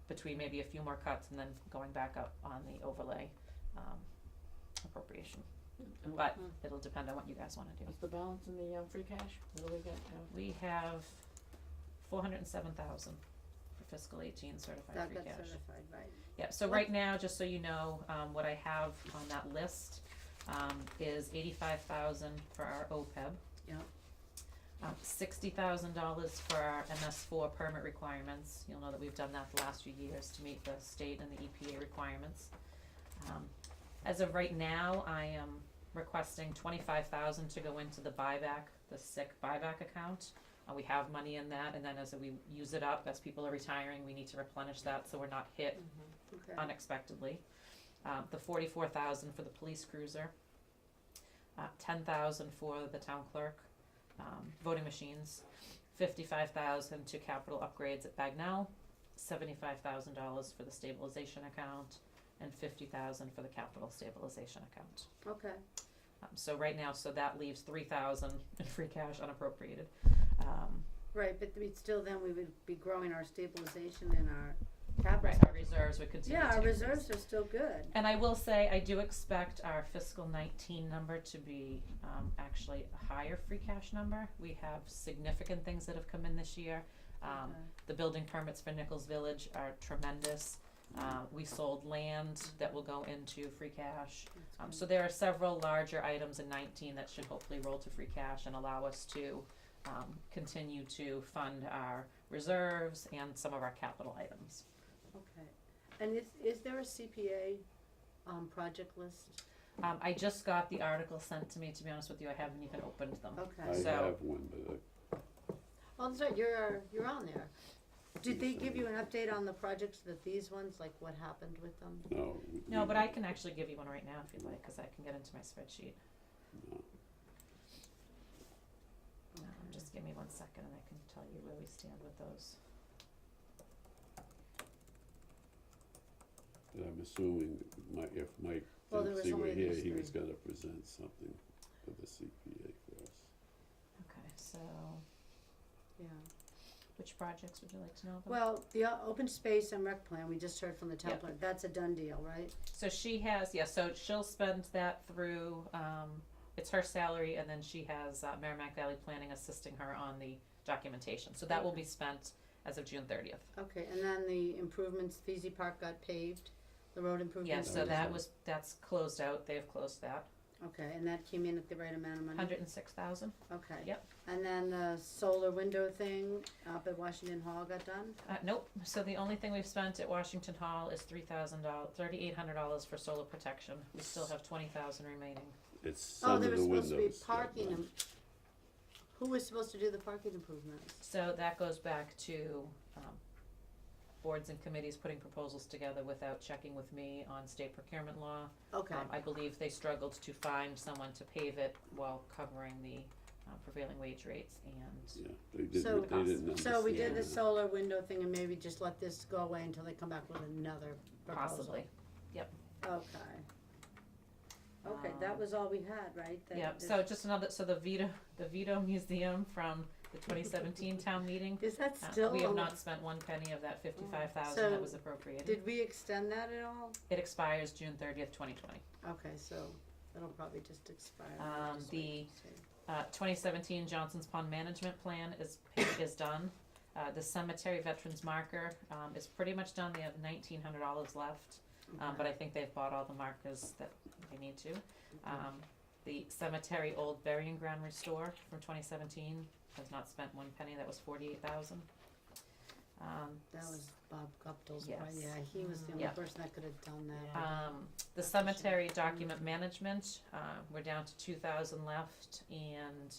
between maybe a few more cuts and then going back up on the overlay, appropriation. But it'll depend on what you guys wanna do. What's the balance in the, free cash? What do we got now? We have 407,000 for fiscal 18 certified That free got cash. certified, right? Yeah, so right now, just so you know, what I have on that list, is 85,000 for our OPEB. Yep. $60,000 for our MS4 permit requirements. You'll know that we've done that the last few years to meet the state and the EPA requirements. As of right now, I am requesting 25,000 to go into the buyback, the sick buyback account. We have money in that, and then as we use it up, as people are retiring, we need to replenish that so we're not hit Okay. unexpectedly. The 44,000 for the police cruiser, 10,000 for the town clerk, voting machines, 55,000 to capital upgrades at Bagnell, $75,000 for the stabilization account, and 50,000 for the capital stabilization account. Okay. So right now, so that leaves 3,000 in free cash unappropriated. Right, but we still then we would be growing our stabilization and our capital. Right, our reserves would continue to Yeah, our increase. reserves are still good. And I will say, I do expect our fiscal 19 number to be actually a higher free cash number. We have significant things that have come in this year. Okay. The building permits for Nichols Village are tremendous. We sold land that will go into free cash. So there are several larger items in 19 that should hopefully roll to free cash and allow us to continue to fund our reserves and some of our capital items. Okay. And is there a CPA project list? I just got the article sent to me, to be honest with you, I haven't even opened them. Okay. I So- have one, but Oh, that's right, you're on there. Did they give you an update on the projects that these ones, like what happened with them? no. No, but I can actually give you one right now if you'd like, cause I can get into my spreadsheet. No. Just give me 1 second and I can tell you where we stand with those. But I'm assuming if Mike Well, there was Dempsey were only here, these he was three. gonna present something for the CPA for us. Okay, so Yeah. which projects would you like to know about? Well, the open space and rec plan, we just heard from the town Yep. clerk, that's a done deal, right? So she has, so she'll spend that through, it's her salary, and then she has Merrimack Valley Planning assisting her on the documentation. So that will be spent as of June 30th. Okay, and then the improvements, Feezy Park got paved, the road Yeah, improvements? so That that's closed out, they have closed that. Okay, and that came in at the right amount of money? 106,000. Okay. Yep. And then the solar window thing up at Washington Hall got done? Nope, so the only thing we've spent at Washington Hall is $3,800 for solar protection. We still have 20,000 remaining. It's Oh, some there of was the supposed to be windows. parking, who was supposed to do the parking improvements? So that goes back to boards and committees putting proposals together without checking with me on state procurement law. Okay, I believe they struggled to find someone to pave it while covering the prevailing wage rates and, Yeah, they didn't, So- they didn't understand. so we did the that. solar window thing and maybe just let this go away until they come back with another proposal? possibly. Okay. Okay, that was all we had, right? That- Yeah, this- so just another, so the Vito Museum from the 2017 town meeting. Is that still? We have not spent one penny of that 55,000 So, that was appropriated. Did we extend that at all? It expires June 30th, 2020. Okay, so it'll probably just expire. Just The wait and see. 2017 Johnson's Pond Management Plan is done. The cemetery veterans marker is pretty much done. They have $1,900 left, but I think they've bought all the markers that they need to. The cemetery old burying ground restore from 2017 has not spent one penny. That was 48,000. That was Bob Guptill's, Yes. right? Yeah, he was the only Yeah. person that could have done that. The cemetery document management, we're down to 2,000 left, and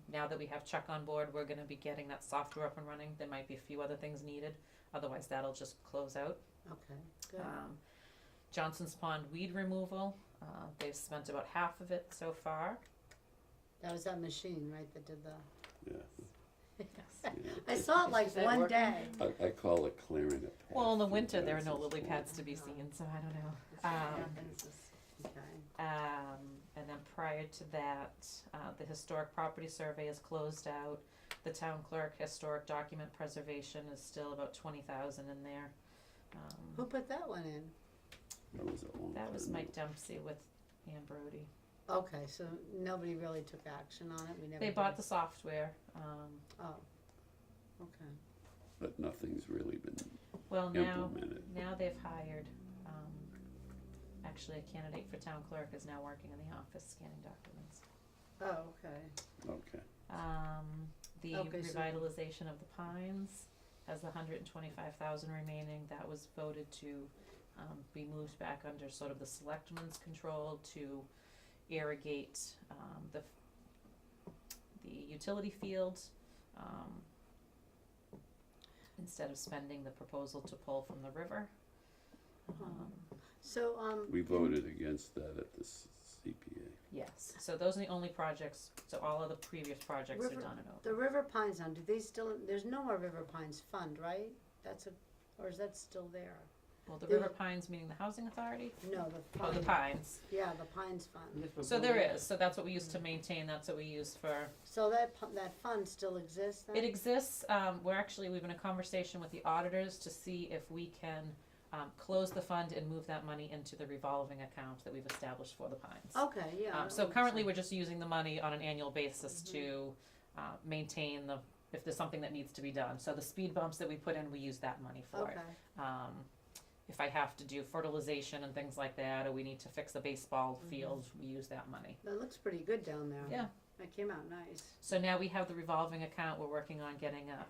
now that we have Chuck on board, we're gonna be getting that software up and running. There might be a few other things needed, otherwise that'll just close out. Okay, good. Johnson's Pond weed removal, they've spent about half of it so far. That was that machine, right, that did the, Yeah, Yes. yeah. I saw it like Is that one working? day. I call it clearing a path. Well, in the through winter, there are no Johnson's lily Pond. pads to be seen, so I don't know. Okay. And then prior to that, the historic property survey is closed out. The town clerk historic document preservation is still about 20,000 in there. Who put that one in? That was a long That was time Mike ago. Dempsey with Ann Brody. Okay, so nobody really took action on it, we never They did. bought the software. Oh, okay. But nothing's really been Well, now implemented. they've hired, actually a candidate for town clerk is now working in the office scanning documents. Oh, okay. Okay, The Okay, so- revitalization of the Pines has 125,000 remaining. That was voted to be moved back under sort of the selectmen's control to irrigate the utility fields instead of spending the proposal to pull from the river. So, we voted against that at the CPA. Yes, so those are the only projects, so all of the previous projects are River- done and over. the River Pines now, do they still, there's no more River Pines fund, right? That's a, or is that still there? Well, the they- River Pines, meaning the housing authority? No, the Oh, the Pines, Pines. yeah, the Pines fund. So there is, so that's what we use to maintain, that's what we use for, So that fund still exists then? it exists, we've been in conversation with the auditors to see if we can close the fund and move that money into the revolving account that we've established for the Pines. Okay, yeah. that So makes currently, sense. we're just using the money on an annual basis to maintain if there's something that needs to be done. So the speed bumps that we put in, we use that money for it. Okay, If I have to do fertilization and things like that, or we need to fix a baseball field, we use that money. that looks pretty good down there. Yeah. That came out nice. So now we have the revolving account, we're working on getting a,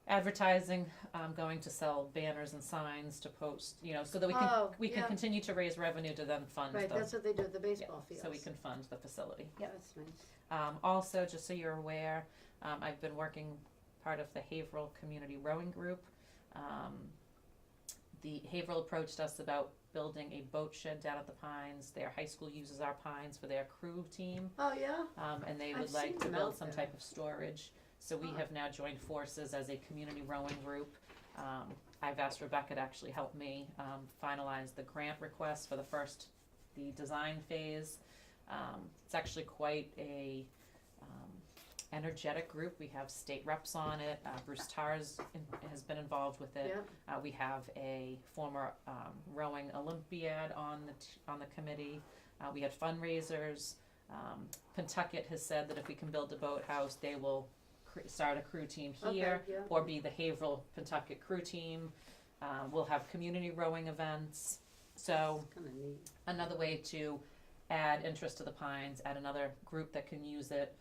advertising, going to sell banners and signs to post, so that we can yeah. continue to raise revenue to then fund Right, the, that's what they do at the baseball fields. so we can fund the facility. That's nice. Also, just so you're aware, I've been working part of the Haverhill Community Rowing Group. The Haverhill approached us about building a boat shed down at the Pines. Their high school uses our Pines for their crew team, Oh, yeah? and they I've would like seen to them build out some there. type of storage. So we Huh. have now joined forces as a community rowing group. I've asked Rebecca to actually help me finalize the grant request for the design phase. It's actually quite a energetic group. We have state reps on it. Bruce Tars has been involved with it. Yeah. We have a former rowing Olympiad on the committee. We had fundraisers. Pentucket has said that if we can build a boathouse, they will start a crew team here, Okay, yeah. or be the Haverhill Pentucket crew team. We'll have community rowing events. So It's kinda neat. another way to add interest to the Pines, add another group that can use it.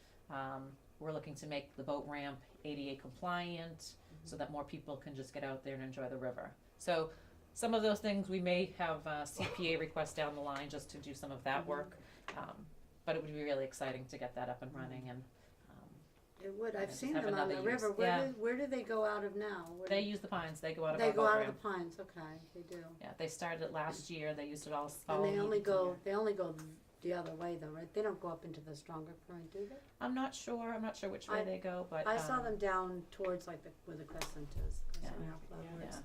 We're looking to make the boat ramp ADA compliant so that more people can just get out there and enjoy the river. So some of those things, we may have CPA requests down the line just to do some of that work. But it would be really exciting to get that up and running, and It would, I've just seen have them on the another use. river, Yeah. where do they go out of now? Where they do- use the Pines, they go out of They our go boat out ramp. of the Pines, okay, they do. Yeah, they started it last year, they used it all And they only needed to go, year. they only go the other way though, right? They don't go up into the stronger current, do they? I'm not sure which way I- they go, but I saw them down towards like where the crescent is, Yeah. crescent half level. Yeah.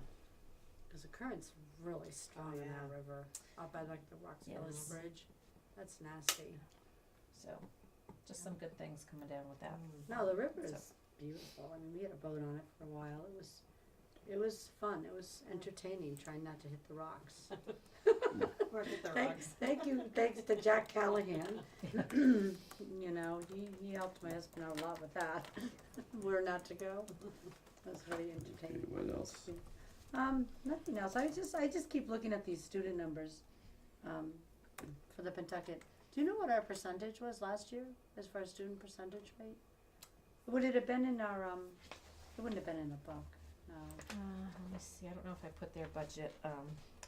cause the current's really strong in that yeah. river, up by like the Rocks Yeah, Village it's- Bridge. That's nasty. So, just some good things coming down with that. No, the river So- is beautiful. I mean, we had a boat on it for a while. It was fun. It was entertaining trying not to hit the rocks. Work at the Thanks, rocks. thank you, thanks to Jack Callahan. You know, he helped my husband out a lot with that. Where not to go. It was very Okay, entertaining. what else? Nothing else. I just keep looking at these student numbers, for the Pentucket. Do you know what our percentage was last year, as far as student percentage rate? Would it have been in our, it wouldn't have been in the book, no. Let me see, I don't know if I put their budget,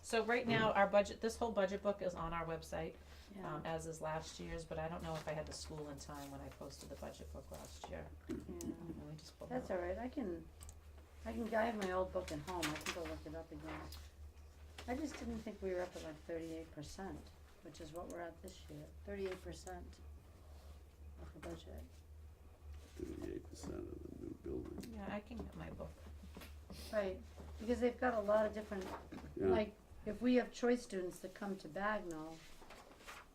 so right now, our budget, this whole budget book is on our website, Yeah, as is last year's, but I don't know if I had the school in time when I posted the budget book last year. yeah. Let me just pull That's that up. all right, I have my old book at home, I can go look it up again. I just didn't think we were up at like 38%, which is what we're at this year, 38% of the budget. 38% of the new building. Yeah, I can get my book. Right, because they've got a lot of different, Yeah. like, if we have choice students that come to Bagnell,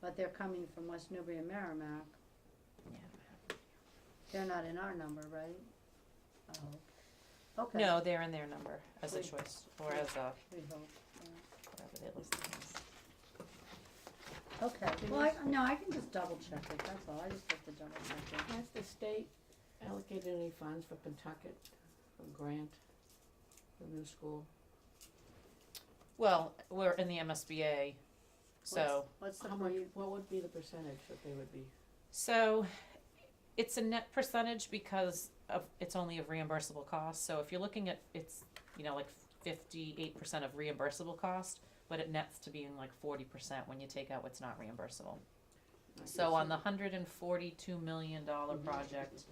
but they're coming from West Newbury and Merrimack, Yeah. they're not in our number, right? Oh, okay. No, they're in their number as a Wait. choice, or as a, We hope, whatever they listed as. yeah. Okay, well, I can just double check it, that's all, I just have to double check it. Has the state allocated any funds for Pentucket, a grant, for the new school? Well, we're in the MSBA, so, What's the How much, rate? what would be the percentage that they would be? so, it's a net percentage because of, it's only a reimbursable cost, so if you're looking at, it's, you know, like 58% of reimbursable cost, but it nets to being like 40% when you take out what's not reimbursable. So on the $142 million project,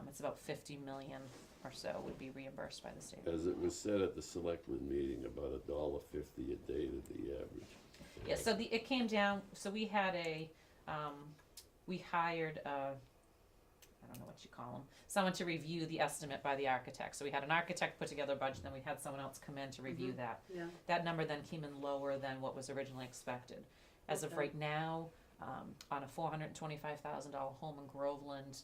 it's about 50 million or so would be reimbursed by the state. As it was said at the selectmen meeting, about $1.50 a day to the average. Yeah, so it came down, so we had we hired I don't know what you call them, someone to review the estimate by the architect. So we had an architect put together a budget, then we had someone else come in to review that. Yeah, That number then came in lower than what was originally expected. As of Okay. right now, on a $425,000 home in Groveland,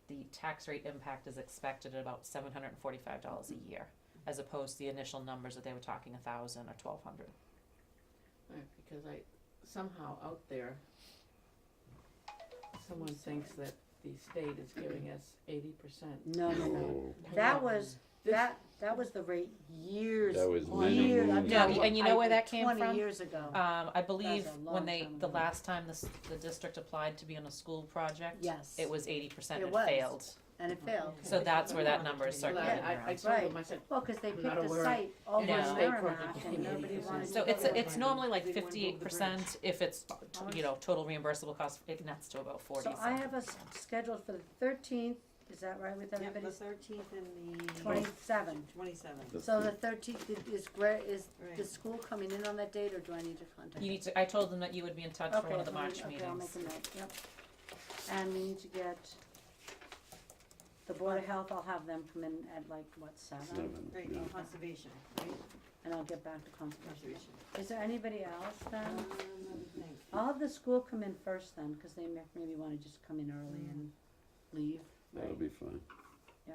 the tax rate impact is expected at about $745 a year, as opposed to the initial numbers that they were talking 1,000 or 1,200. Right, because somehow out there, someone thinks that the state is giving us 80%. no, Oh, that was, that was the rate years, That was years, I'm many No, talking and you know where that came 20 from? years ago. I believe That's a when long they, time the ago. last time the district applied to be on a school project, Yes. it was 80% It and was. it failed. And it failed. So that's where that number is Well, circulating I around. told Right. them, I said, Well, cause they I'm picked not a aware site over in No. Merrimack Project and is nobody 80%. wanted to So go it's there. it's normally like They didn't wanna go over the 58%, if it's, you know, total reimbursable cost, it nets to about 40 So I something have us percent. scheduled for the 13th, is that right with Yep, everybody? the 13th and the 27th. 27th. So the 13th, is the Right. school coming in on that date, or do I need to contact? You need to, I told them that you would be in touch for one of the March Okay, I'll make meetings. a note, yep. And we need to get the Board of Health, I'll have them come in at like, what, 7? 7, Right, yeah. and conservation, right? And I'll get back to conservation. Conservation. Is there anybody else then? Let me think. I'll have the school come in first then, cause they maybe wanna just come in early and leave, That'll right? be fine. So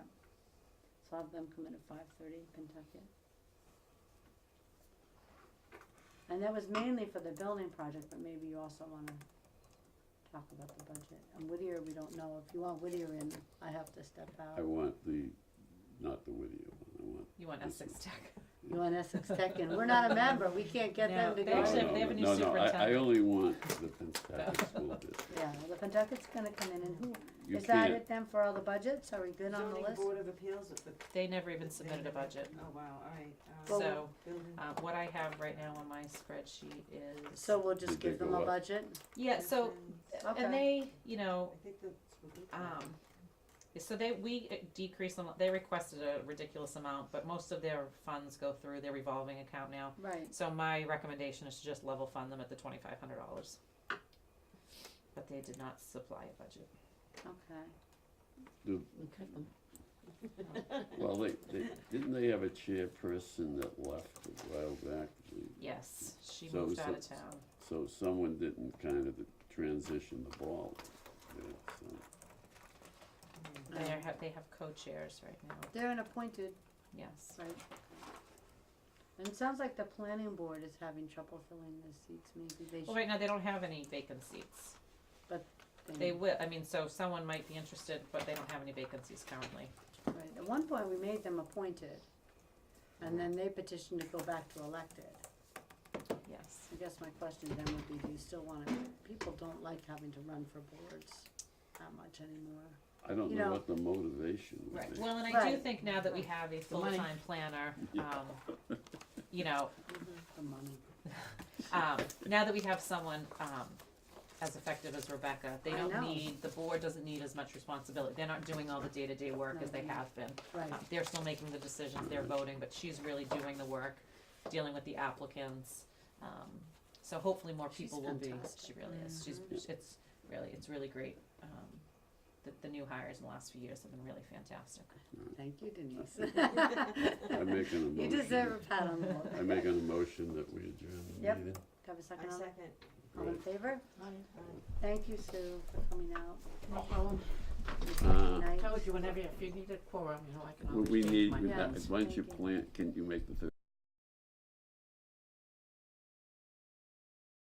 I'll have them come in at 5:30, Pentucket. And that was mainly for the building project, but maybe you also wanna talk about the budget. And Whittier, we don't know, if you want Whittier in, I have to step out. I want not the Whittier one, I want. You want this Essex Tech. You want Essex Tech in, we're not a member, we can't get them to No, go. they actually have- they have a new No, I superintendent. only want the Pennsylvania School District. Yeah, the Pentucket's gonna come in, and who, You is that can't, it then for all the budgets, are we good on the Zoning list? Board of Appeals, They never even submitted a budget. oh, wow, alright. So, Building. what I have right now on my spreadsheet is. So we'll just Did they give them go a up? budget? Yeah, so, Okay. and they, you know, I think that's what we got. so we decreased them, they requested a ridiculous amount, but most of their funds go through their revolving account now. Right, So my recommendation is to just level fund them at the $2,500. But they did not supply a budget. okay. and cut them. Well, didn't they have a chairperson that left a while back? Yes, she So moved is out it- of town. So someone didn't kind of transition the ball. Yeah, so. They have co-chairs right now, They're an appointed, yes. right? And it sounds like the planning board is having trouble filling the seats, maybe they Well, should. right now, they don't have any vacant seats. then- They will, I mean, so someone might be interested, but they don't have any vacancies currently. Right, at one point, we made them appointed, and then they petitioned to go back to elected. Yes. I guess my question then would be, do you still wanna, people don't like having to run for boards that much anymore. I don't You know know- what the motivation would Right, be. well, and I do Right. think now that we have a money. full-time planner, you know, The money. now that we have someone, as effective as Rebecca, they I don't know. need, the board doesn't need as much responsibility. They're not doing all the day-to-day work as they No. have been. Right, They're still making the decisions, they're voting, but she's really doing the work, dealing with the applicants. So hopefully more She's people will be, fantastic. she really is, it's really great. The new hires in the last few years have been really fantastic. thank you Denise. I'm making a motion. You deserve a pat on the back. I'm making a motion that we adjourn the Yep. meeting. Have a I second on that? second. All in Right. favor? Aye. Thank you, Sue, for coming out. No problem. Night. Told you whenever, if you need a quorum, you know, I can What always we change need, my we Yeah, have- why don't you thank you. plan, can you make the